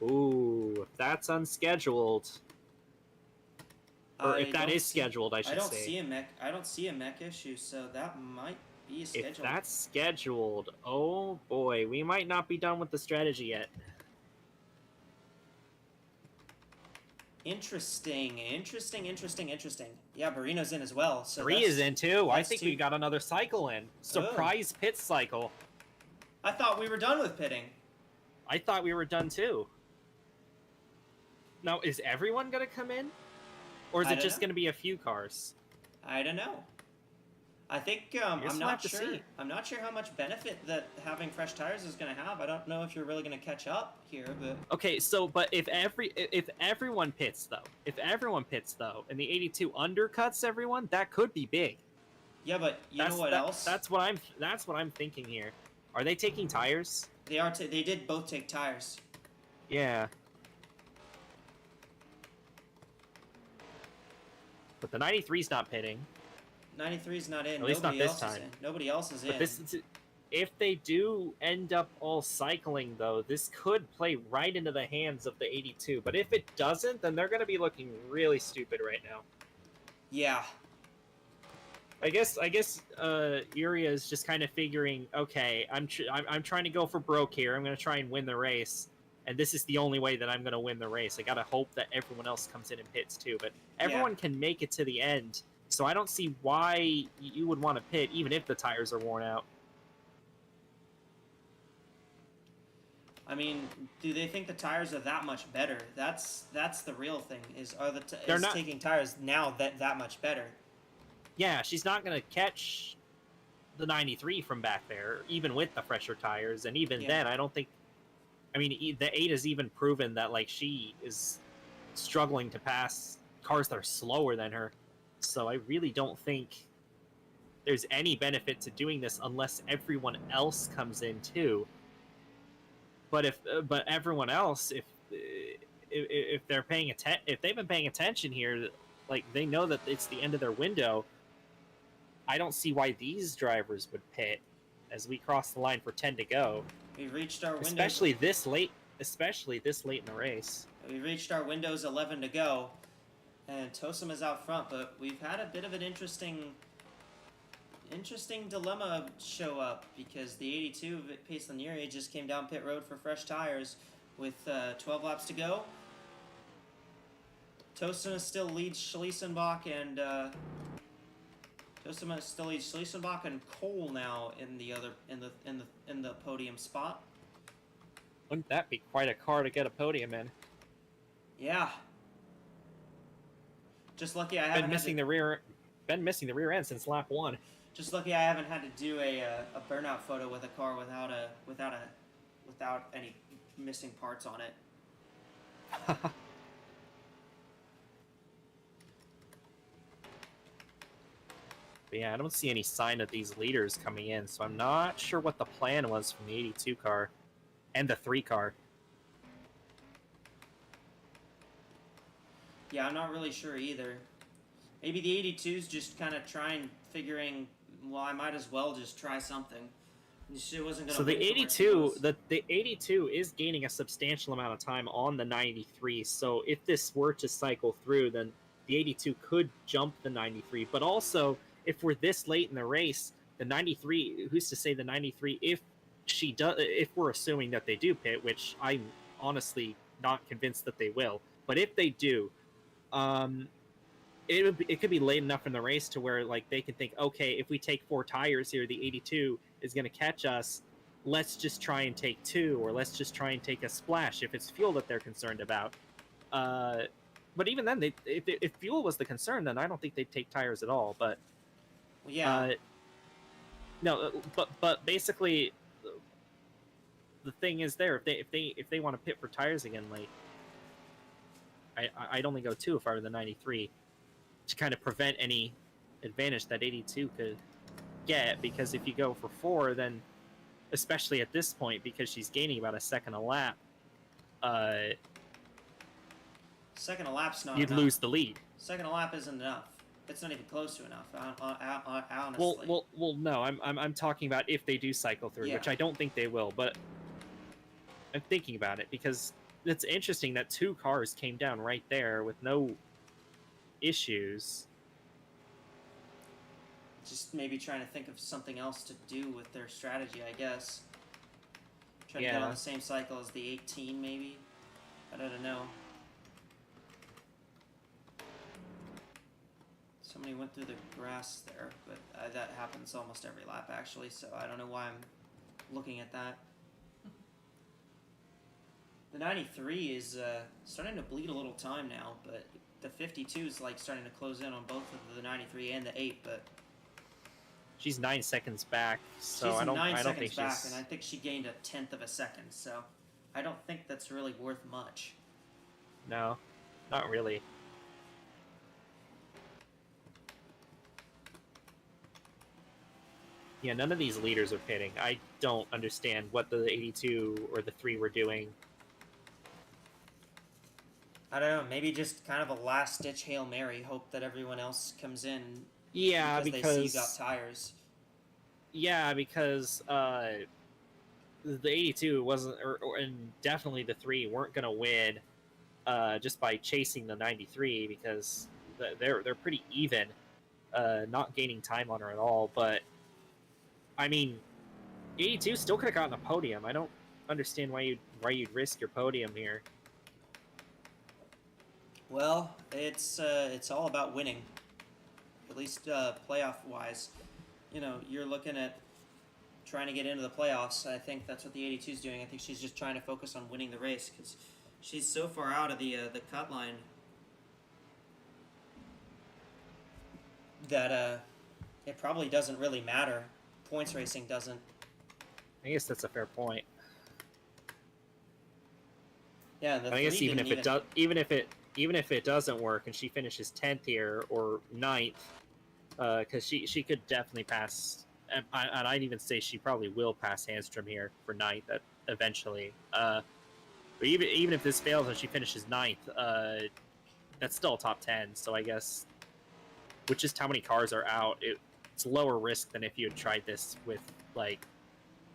Ooh, if that's unscheduled, or if that is scheduled, I should say. I don't see a mech issue, so that might be scheduled. If that's scheduled, oh boy, we might not be done with the strategy yet. Interesting. Yeah, Barino's in as well. So 3 is in too. I think 2. we got another cycle in. Surprise pit cycle. I thought we were done with pitting. I thought we were done too. Now, is everyone going to come in? Or is it just going to be a few cars? I don't know. I think I'm not sure. I'm not sure how much benefit that having fresh tires is going to have. I don't know if you're really going to catch up here, but okay. So, but if everyone pits though, and the 82 undercuts everyone, that could be big. Yeah, but you know what else? That's what I'm thinking here. Are they taking tires? They are. They did both take tires. Yeah. But the 93's not pitting. 93's not in. At least not this time. Nobody else is in. But if they do end up all cycling, though, this could play right into the hands of the 82. But if it doesn't, then they're going to be looking really stupid right now. Yeah. I guess Uria is just kind of figuring, okay, I'm trying to go for broke here. I'm going to try and win the race. And this is the only way that I'm going to win the race. I got to hope that everyone else comes in and pits too. But everyone can make it to the end. So I don't see why you would want to pit, even if the tires are worn out. I mean, do they think the tires are that much better? That's the real thing. Is taking tires now that much better? Yeah, she's not going to catch the 93 from back there, even with the fresher tires. And even then, I don't think. I mean, the 8 has even proven that like she is struggling to pass cars that are slower than her. So I really don't think there's any benefit to doing this unless everyone else comes in too. But everyone else, if they're paying if they've been paying attention here, like they know that it's the end of their window. I don't see why these drivers would pit as we cross the line for 10 to go. We've reached our window. Especially this late in the race. We reached our windows 11 to go. And Tosum is out front, but we've had a bit of an interesting dilemma show up because the 82 Pace Lanieri just came down pit road for fresh tires with 12 laps to go. Tosum still leads Schlesenbach and Cole now in the podium spot. Wouldn't that be quite a car to get a podium in? Yeah. Just lucky I haven't been missing the rear end since lap 1. Just lucky I haven't had to do a burnout photo with a car without any missing parts on it. But yeah, I don't see any sign of these leaders coming in, so I'm not sure what the plan was from the 82 car and the 3 car. Yeah, I'm not really sure either. Maybe the 82's just kind of figuring, well, I might as well just try something. She wasn't gonna. So the 82, the 82 is gaining a substantial amount of time on the 93. So if this were to cycle through, then the 82 could jump the 93. But also, if we're this late in the race, the 93, who's to say the 93, if we're assuming that they do pit, which I'm honestly not convinced that they will, but if they do, it could be late enough in the race to where like they can think, okay, if we take 4 tires here, the 82 is going to catch us. Let's just try and take 2, or let's just try and take a splash if it's fuel that they're concerned about. But even then, if fuel was the concern, then I don't think they'd take tires at all. But yeah, no, but basically, the thing is there if they want to pit for tires again late, I'd only go 2 if I were the 93 to kind of prevent any advantage that 82 could get, because if you go for 4, then especially at this point, because she's gaining about a second a lap, Second a lap's not you'd enough. lose the lead. Second a lap isn't enough. It's not even close to enough. Honestly. Well, no. I'm talking about if they do cycle through, Yeah. which I don't think they will. But I'm thinking about it because it's interesting that 2 cars came down right there with no issues. Just maybe trying to think of something else to do with their strategy, I guess. Trying to get Yeah. on the same cycle as the 18, maybe. I don't know. Somebody went through the grass there, but that happens almost every lap, actually, so I don't know why I'm looking at that. The 93 is starting to bleed a little time now, but the 52 is like starting to close in on both of the 93 and the 8, but She's 9 seconds back, so she's I don't 9 think seconds back, she's. and I think she gained a tenth of a second, so I don't think that's really worth much. No, not really. Yeah, none of these leaders are pitting. I don't understand what the 82 or the 3 were doing. I don't know, maybe just kind of a last-ditch Hail Mary, hope that everyone else comes in Yeah, because they see you got tires. Yeah, because the 82 wasn't, and definitely the 3 weren't going to win just by chasing the 93, because they're pretty even, not gaining time on her at all. But I mean, 82 still could have gotten a podium. I don't understand why you'd risk your podium here. Well, it's all about winning, at least playoff-wise. You know, you're looking at trying to get into the playoffs. I think that's what the 82 is doing. I think she's just trying to focus on winning the race because she's so far out of the cut line that it probably doesn't really matter. Points racing doesn't. I guess that's a fair point. Yeah, the I guess three even if didn't it does, even if it doesn't work and she finishes 10th here or 9th, because she could definitely pass, and I'd even say she probably will pass Handstrom here for 9th eventually. But even if this fails and she finishes 9th, that's still a top 10. So I guess, with just how many cars are out, it's lower risk than if you had tried this with like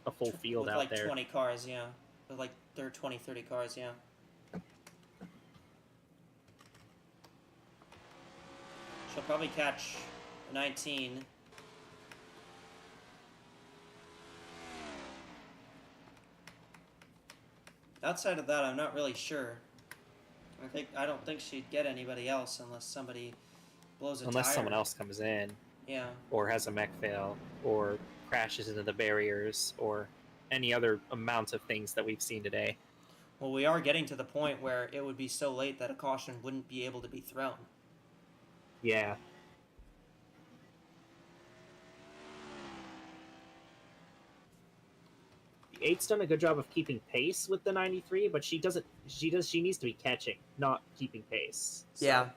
a full field with out like there. 20 cars, yeah. With like 20, 30 cars, yeah. She'll probably catch 19. Outside of that, I'm not really sure. I don't think she'd get anybody else unless somebody blows a tire. Unless someone else comes in. Yeah. Or has a mech fail, or crashes into the barriers, or any other amount of things that we've seen today. Well, we are getting to the point where it would be so late that a caution wouldn't be able to be thrown. Yeah. The 8's done a good job of keeping pace with the 93, but she needs to be catching, not keeping pace. So Yeah.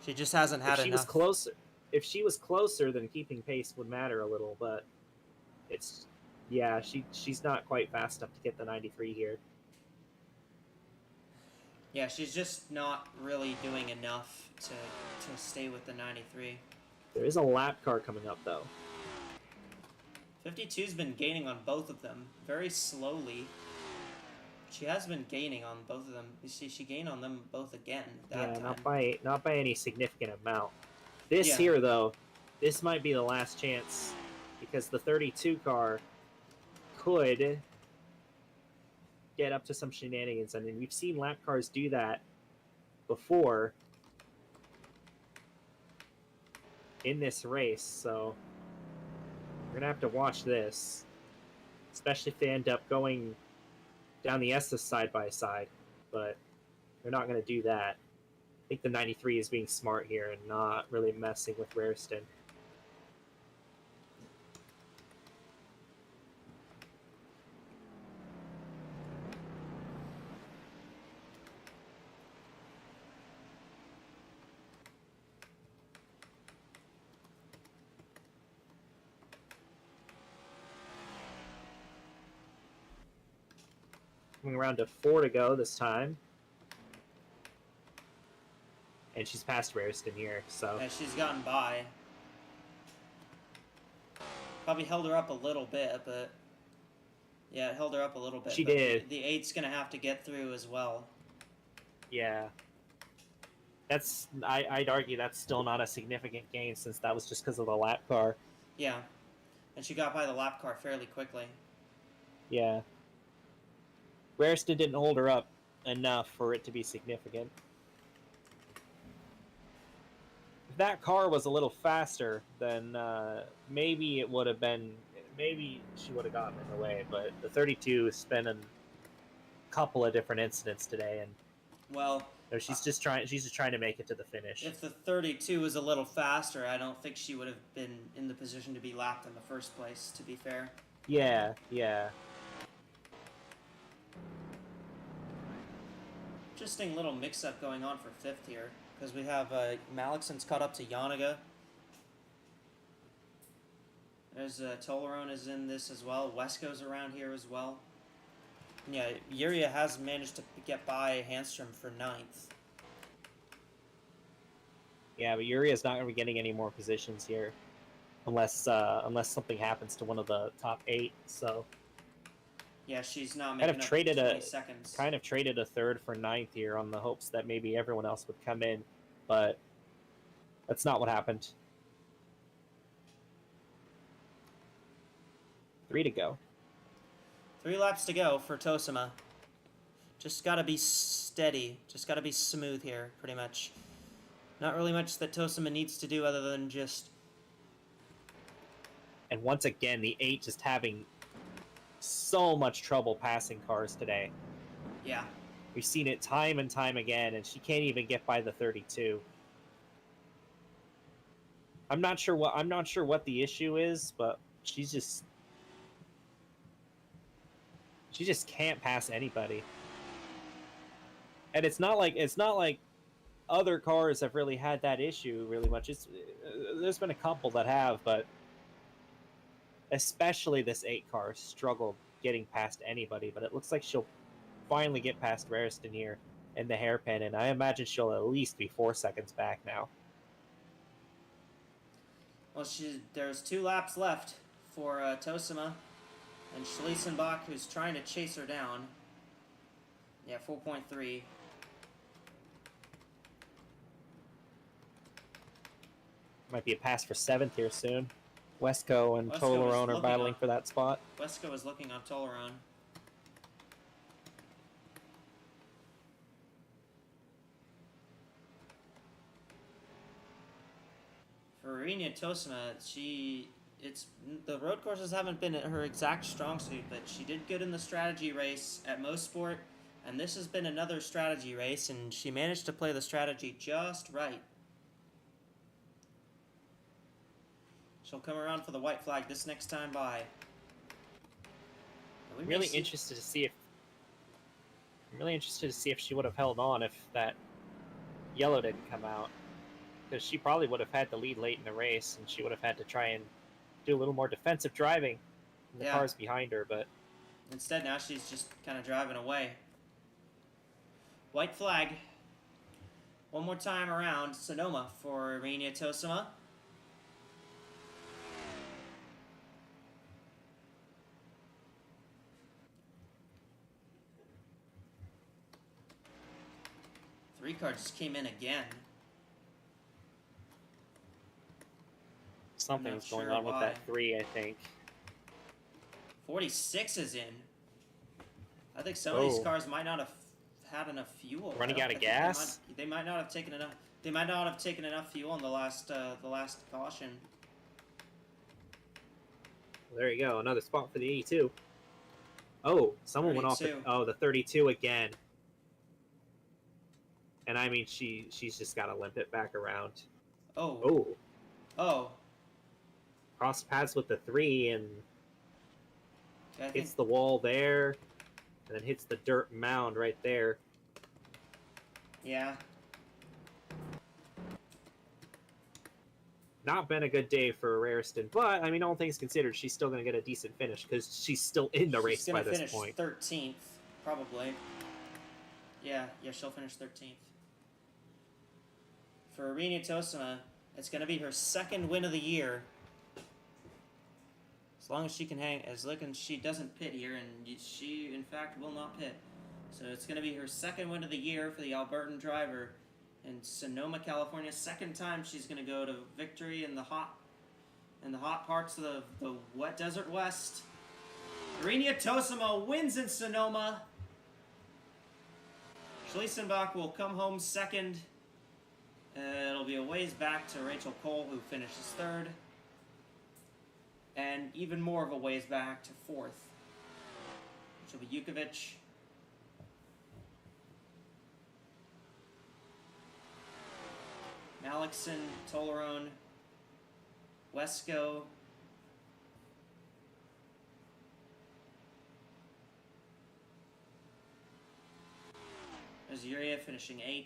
She just hasn't had if she enough. was closer, if she was closer, then keeping pace would matter a little, but she's not quite fast enough to get the 93 here. Yeah, she's just not really doing enough to stay with the 93. There is a lap car coming up, though. 52's been gaining on both of them very slowly. She has been gaining on both of them. You see, she gained on them both again that time. not by any significant amount. This Yeah. here, though, this might be the last chance, because the 32 car could get up to some shenanigans. I mean, we've seen lap cars do that before in this race, so we're gonna have to watch this, especially if they end up going down the Estes side by side, but they're not going to do that. I think the 93 is being smart here and not really messing with Raritan. Coming around to 4 to go this time. And she's past Raritan here, so... Yeah, she's gotten by. Probably held her up a little bit, but... Yeah, it held her up a little bit. She but did. The 8's going to have to get through as well. Yeah. That's... I'd argue that's still not a significant gain, since that was just because of the lap car. Yeah. And she got by the lap car fairly quickly. Yeah. Raritan didn't hold her up enough for it to be significant. If that car was a little faster, then maybe it would have been... Maybe she would have gotten in the way, but the 32 has been in a couple of different incidents today, and well, she's just trying to make it to the finish. If the 32 was a little faster, I don't think she would have been in the position to be lapped in the first place, to be fair. Yeah, yeah. Interesting little mix-up going on for 5th here, because we have Malixon's caught up to Yanaga. There's Tolaron is in this as well. AWSCO's around here as well. And yeah, Yuria has managed to get by Handstrom for 9th. Yeah, but Yuria's not going to be getting any more positions here, unless something happens to one of the top 8. So yeah, she's not making up 20 seconds. Kind of traded a 3rd for 9th here on the hopes that maybe everyone else would come in, but that's not what happened. 3 to go. 3 laps to go for Tosima. Just gotta be steady. Just gotta be smooth here, pretty much. Not really much that Tosima needs to do other than just... And once again, the 8 just having so much trouble passing cars today. Yeah. We've seen it time and time again, and she can't even get by the 32. I'm not sure what the issue is, but she just can't pass anybody. And it's not like other cars have really had that issue really much. There's been a couple that have, but especially this 8 car struggled getting past anybody. But it looks like she'll finally get past Raritan here in the hairpin, and I imagine she'll at least be 4 seconds back now. Well, there's 2 laps left for Tosima and Schlesenbach, who's trying to chase her down. Yeah, 4.3. Might be a pass for 7th here soon. AWSCO and Tolaron are battling for that spot. AWSCO is looking on Tolaron. For Irina Tosima, the road courses haven't been her exact strong suit, but she did good in the strategy race at Mosport, and this has been another strategy race, and she managed to play the strategy just right. She'll come around for the white flag this next time by. I'm really interested to see if she would have held on if that yellow didn't come out, because she probably would have had the lead late in the race, and she would have had to try and do a little more defensive driving. The cars behind her, but instead now she's just kind of driving away. White flag. One more time around Sonoma for Irina Tosima. Three car just came in again. Something's going on with that 3, I think. 46 is in. I think some of these cars might not have had enough fuel. Running out of gas? They might not have taken enough. They might not have taken enough fuel in the last caution. Well, there you go, another spot for the 82. Oh, someone 32. Went off. The 32 again. And I mean, she's just got to limp it back around. Oh. Cross paths with the 3 and hits the wall there, and then hits the dirt mound right there. Yeah. Not been a good day for Raritan, but I mean, all things considered, she's still going to get a decent finish because she's still in the race by this point. She's going to finish 13th. Probably. Yeah, she'll finish 13th. For Arina Tosima, it's going to be her second win of the year. As long as she can hang, as long as she doesn't pit here, and she, in fact, will not pit. So it's going to be her second win of the year for the Albertan driver in Sonoma, California. Second time she's going to go to victory in the hot parts of the wet desert west. Arina Tosima wins in Sonoma. Schliesenbach will come home second. It'll be a ways back to Rachel Cole, who finishes third. And even more of a ways back to fourth, which will be Jukovic. Malikson, Tolerone, AWSCO. Azuria finishing 8th.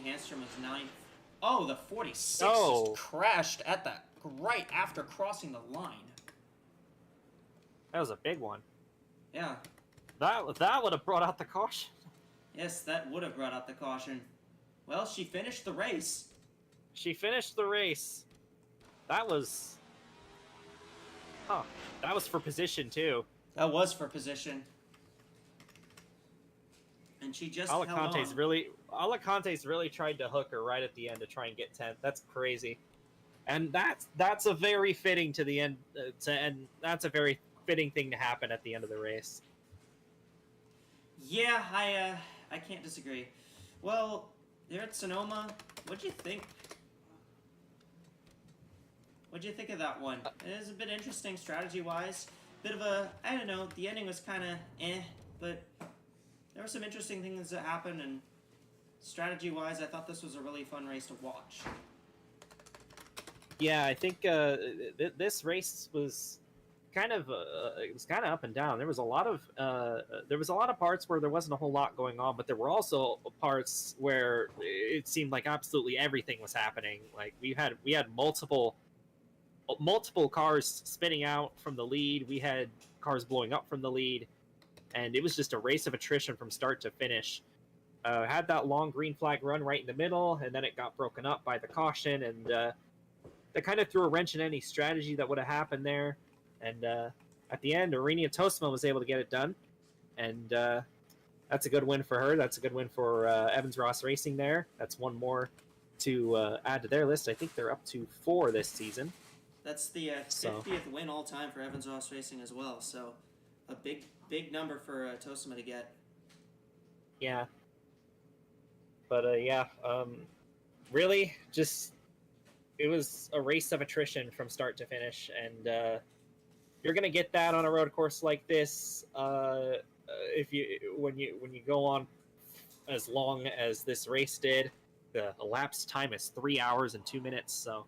Hanstrom was 9th. Oh, the 46 just crashed at that right after crossing the line. That was a big one. Yeah. That would have brought out the caution. Yes, that would have brought out the caution. Well, she finished the race. She finished the race. That was... Huh. That was for position, too. That was for position. And she just Alacante's held really... Alacante's really tried to hook her right at the end to try and get 10th. That's crazy. And that's a very fitting to the end... and that's a very fitting thing to happen at the end of the race. Yeah, I can't disagree. Well, there at Sonoma, what'd you think? What'd you think of that one? It was a bit interesting strategy-wise. Bit of a, I don't know, the ending was kind of but there were some interesting things that happened, and strategy-wise, I thought this was a really fun race to watch. Yeah, I think this race was kind of it was kind of up and down. There was a lot of parts where there wasn't a whole lot going on, but there were also parts where it seemed like absolutely everything was happening. Like we had multiple cars spinning out from the lead. We had cars blowing up from the lead, and it was just a race of attrition from start to finish. Had that long green flag run right in the middle, and then it got broken up by the caution, and that kind of threw a wrench in any strategy that would have happened there. And at the end, Arina Tosima was able to get it done, and that's a good win for her. That's a good win for Evans Ross Racing there. That's one more to add to their list. I think they're up to 4 this season. That's the 50th win all time for Evans Ross Racing as well. So a big number for Tosima to get. Yeah. But really, just it was a race of attrition from start to finish, and you're gonna get that on a road course like this. When you go on as long as this race did, the elapsed time is 3 hours and 2 minutes. So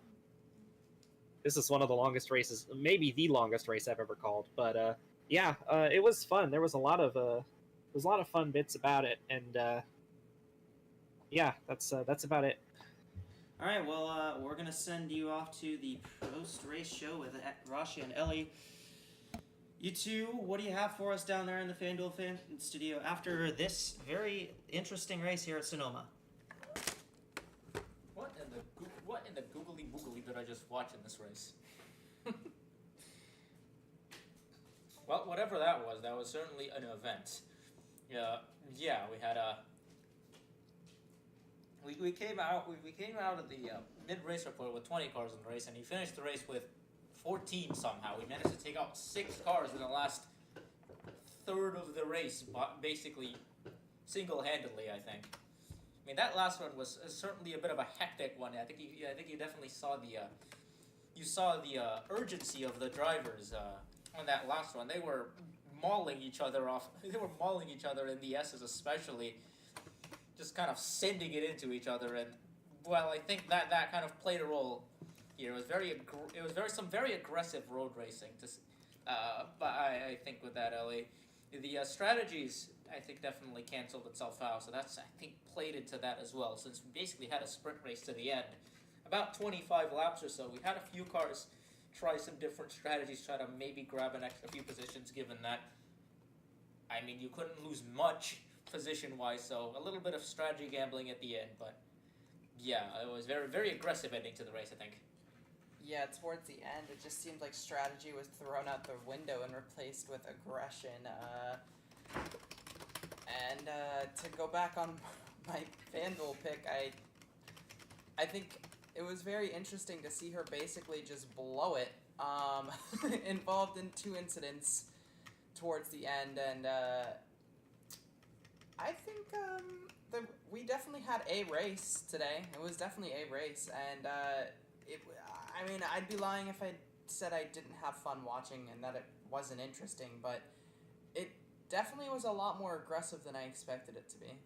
this is one of the longest races, maybe the longest race I've ever called. But it was fun. There was a lot of fun bits about it, and that's about it. All right, well, we're going to send you off to the post-race show with Rashi and Ellie. You two, what do you have for us down there in the FanDuel fan studio after this very interesting race here at Sonoma? What in the googly boogly did I just watch in this race? Well, whatever that was certainly an event. We had a... We came out of the mid-race report with 20 cars in the race, and he finished the race with 14 somehow. We managed to take out 6 cars in the last third of the race, basically single-handedly, I think. I mean, that last one was certainly a bit of a hectic one. I think you definitely saw the urgency of the drivers on that last one. They were mauling each other off. They were mauling each other in the S's, especially. Just kind of sending it into each other, and well, I think that kind of played a role here. It was some very aggressive road racing. But I think with that, Ellie, the strategies I think definitely canceled itself out. So that's, I think, played into that as well. Since we basically had a sprint race to the end, about 25 laps or so. We had a few cars try some different strategies, try to maybe grab an extra few positions. Given that, I mean, you couldn't lose much position-wise, so a little bit of strategy gambling at the end. But yeah, it was very, very aggressive ending to the race, I think. Yeah, towards the end, it just seemed like strategy was thrown out the window and replaced with aggression. And to go back on my FanDuel pick, I think it was very interesting to see her basically just blow it. Involved in 2 incidents towards the end, and I think we definitely had a race today. It was definitely a race, and I mean, I'd be lying if I said I didn't have fun watching and that it wasn't interesting, but it definitely was a lot more aggressive than I expected it to be.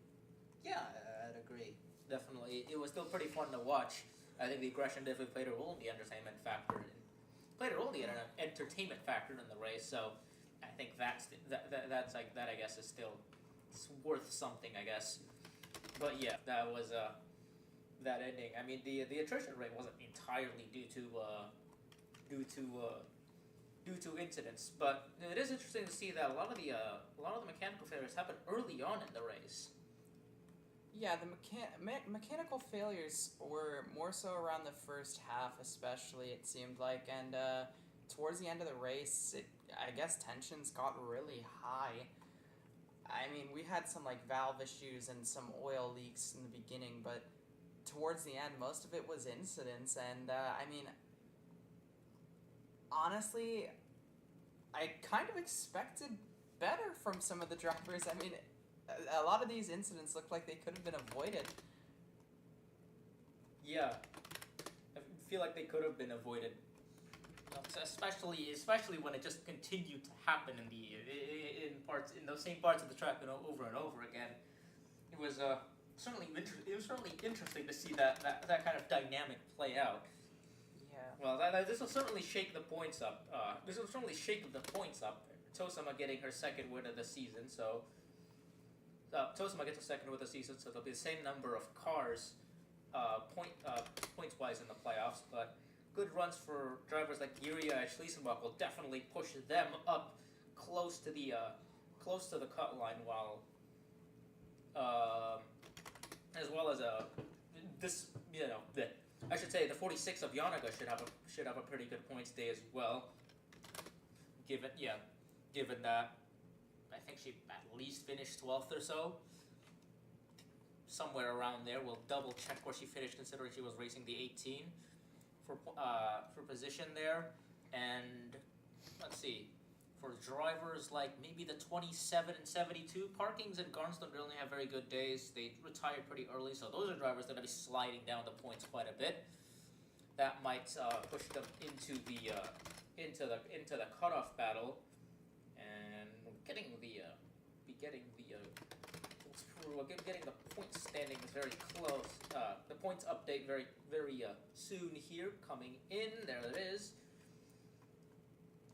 Yeah, I'd agree. Definitely, it was still pretty fun to watch. I think the aggression definitely played a role in the entertainment factor. Played a role in the entertainment factor in the race. So I think that's like that. I guess is still worth something. I guess. But yeah, that was that ending. I mean, the attrition rate wasn't entirely due to incidents, but it is interesting to see that a lot of the mechanical failures happened early on in the race. Yeah, the mechanical failures were more so around the first half, especially, it seemed like, and towards the end of the race, I guess tensions got really high. I mean, we had some like valve issues and some oil leaks in the beginning, but towards the end, most of it was incidents, and I mean, honestly, I kind of expected better from some of the drivers. I mean, a lot of these incidents looked like they could have been avoided. Yeah, I feel like they could have been avoided. Especially when it just continued to happen in those same parts of the track over and over again. It was certainly interesting to see that kind of dynamic play out. Yeah. Well, this will certainly shake the points up. Tosama getting her second win of the season, so Tosama gets a second win of the season, so there'll be the same number of cars, points-wise in the playoffs. But good runs for drivers like Yuria and Schliesenbach will definitely push them up close to the cut line, while as well as I should say the 46 of Yanaga should have a pretty good points day as well. Given that I think she at least finished 12th or so, somewhere around there. We'll double check where she finished, considering she was racing the 18 for position there. And let's see, for drivers like maybe the 27 and 72, Parkings and Garnston really have very good days. They retired pretty early, so those are drivers that are going to be sliding down the points quite a bit. That might push them into the cutoff battle, and getting the points standings very close. The points update very soon here, coming in. There it is.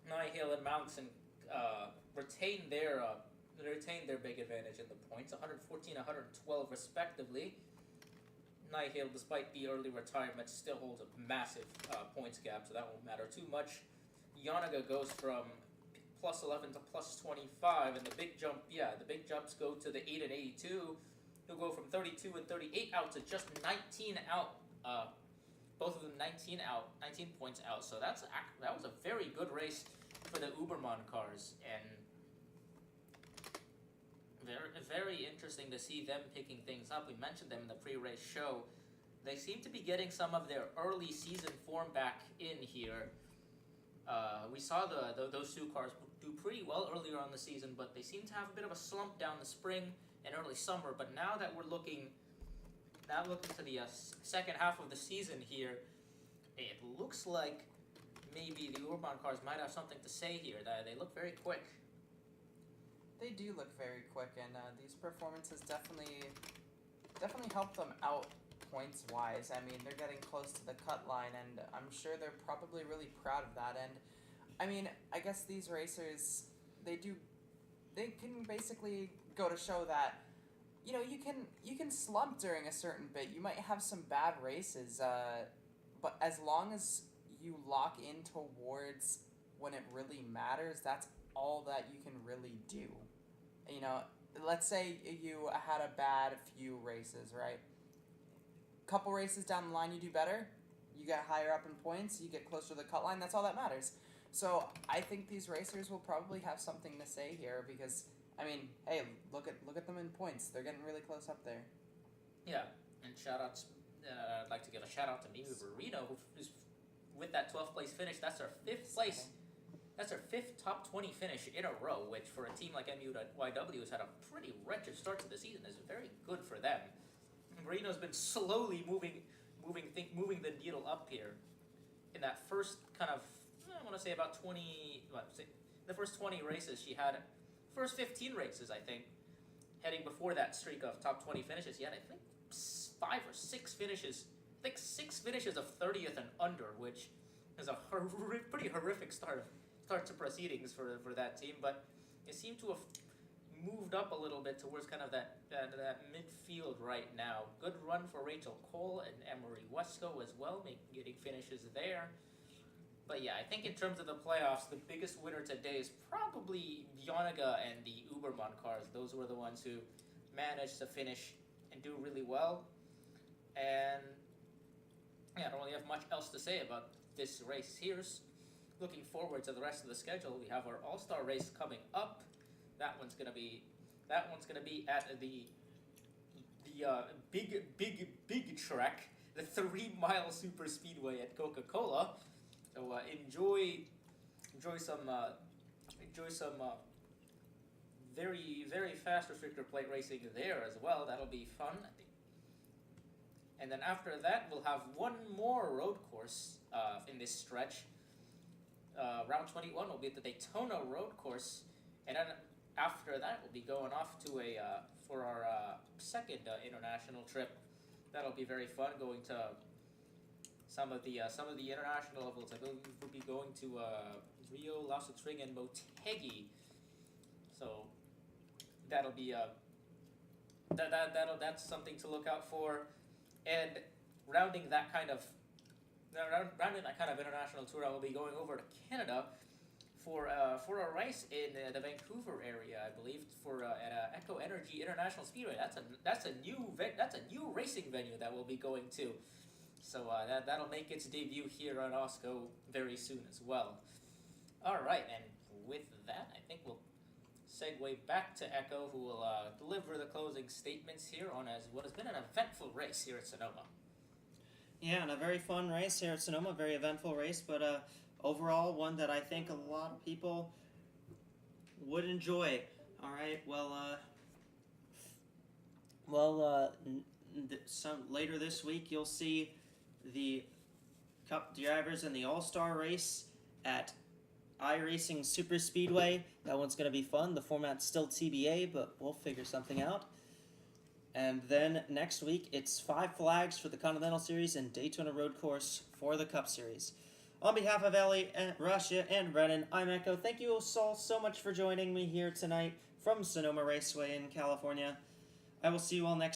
Nihil and Mountain retain their big advantage in the points, 114, 112 respectively. Nihil, despite the early retirement, still holds a massive points gap, so that won't matter too much. Yanaga goes from plus 11 to plus 25, and the big jumps go to the 8 and 82. He'll go from 32 and 38 out to just 19 out. Both of them 19 points out. So that was a very good race for the Ubermann cars, and very interesting to see them picking things up. We mentioned them in the pre-race show. They seem to be getting some of their early season form back in here. We saw those two cars do pretty well earlier on the season, but they seem to have a bit of a slump down the spring and early summer. But now that we're looking to the second half of the season here, it looks like maybe the Ubermann cars might have something to say here. They look very quick. They do look very quick, and these performances definitely help them out points-wise. I mean, they're getting close to the cut line, and I'm sure they're probably really proud of that. And I mean, I guess these racers, they can basically go to show that, you can slump during a certain bit. You might have some bad races, but as long as you lock in towards when it really matters, that's all that you can really do. Let's say you had a bad few races, right? Couple races down the line, you do better. You get higher up in points. You get closer to the cut line. That's all that matters. So I think these racers will probably have something to say here because, hey, look at them in points. They're getting really close up there. Yeah, and shout-outs. I'd like to give a shout-out to Miu Verino, who's with that 12th place finish. That's our 5th place. That's our 5th top 20 finish in a row, which for a team like MUYW has had a pretty wretched start to the season is very good for them. Marino's been slowly moving the needle up here. In that first kind of, I want to say about 20, the first 20 races she had, first 15 races I think, heading before that streak of top 20 finishes, she had I think 5 or 6 finishes, I think 6 finishes of 30th and under, which is a pretty horrific start to proceedings for that team, but it seemed to have moved up a little bit towards kind of that midfield right now. Good run for Rachel Cole and AWSCO as well, getting finishes there. But yeah, I think in terms of the playoffs, the biggest winner today is probably Bjornaga and the Uberman cars. Those were the ones who managed to finish and do really well. And yeah, I don't really have much else to say about this race here. Looking forward to the rest of the schedule, we have our All-Star race coming up. That one's gonna be at the big track, the 3-mile super speedway at Coca-Cola. So enjoy some very very fast restrictor plate racing there as well. That'll be fun, I think. And then after that, we'll have one more road course in this stretch. Round 21 will be at the Daytona road course, and then after that, we'll be going off to for our second international trip. That'll be very fun. Going to some of the international levels. I believe we'll be going to Rio, Lausitzring, and Motegi. So that'll be that's something to look out for. And rounding that kind of international tour, I will be going over to Canada for a race in the Vancouver area, I believe, at Echo Energy International Speedway. That's a new racing venue that we'll be going to. So that'll make its debut here on AWSCO very soon as well. All right, and with that, I think we'll segue back to Echo, who will deliver the closing statements here on what has been an eventful race here at Sonoma. Yeah, and a very fun race here at Sonoma, very eventful race, but overall one that I think a lot of people would enjoy. All right, later this week you'll see the Cup drivers in the All-Star race at iRacing Super Speedway. That one's going to be fun. The format's still TBA, but we'll figure something out. And then next week, it's 5 flags for the Continental Series and Daytona Road Course for the Cup Series. On behalf of Ellie, Russia, and Brennan, I'm Echo. Thank you all so much for joining me here tonight from Sonoma Raceway in California. I will see you all next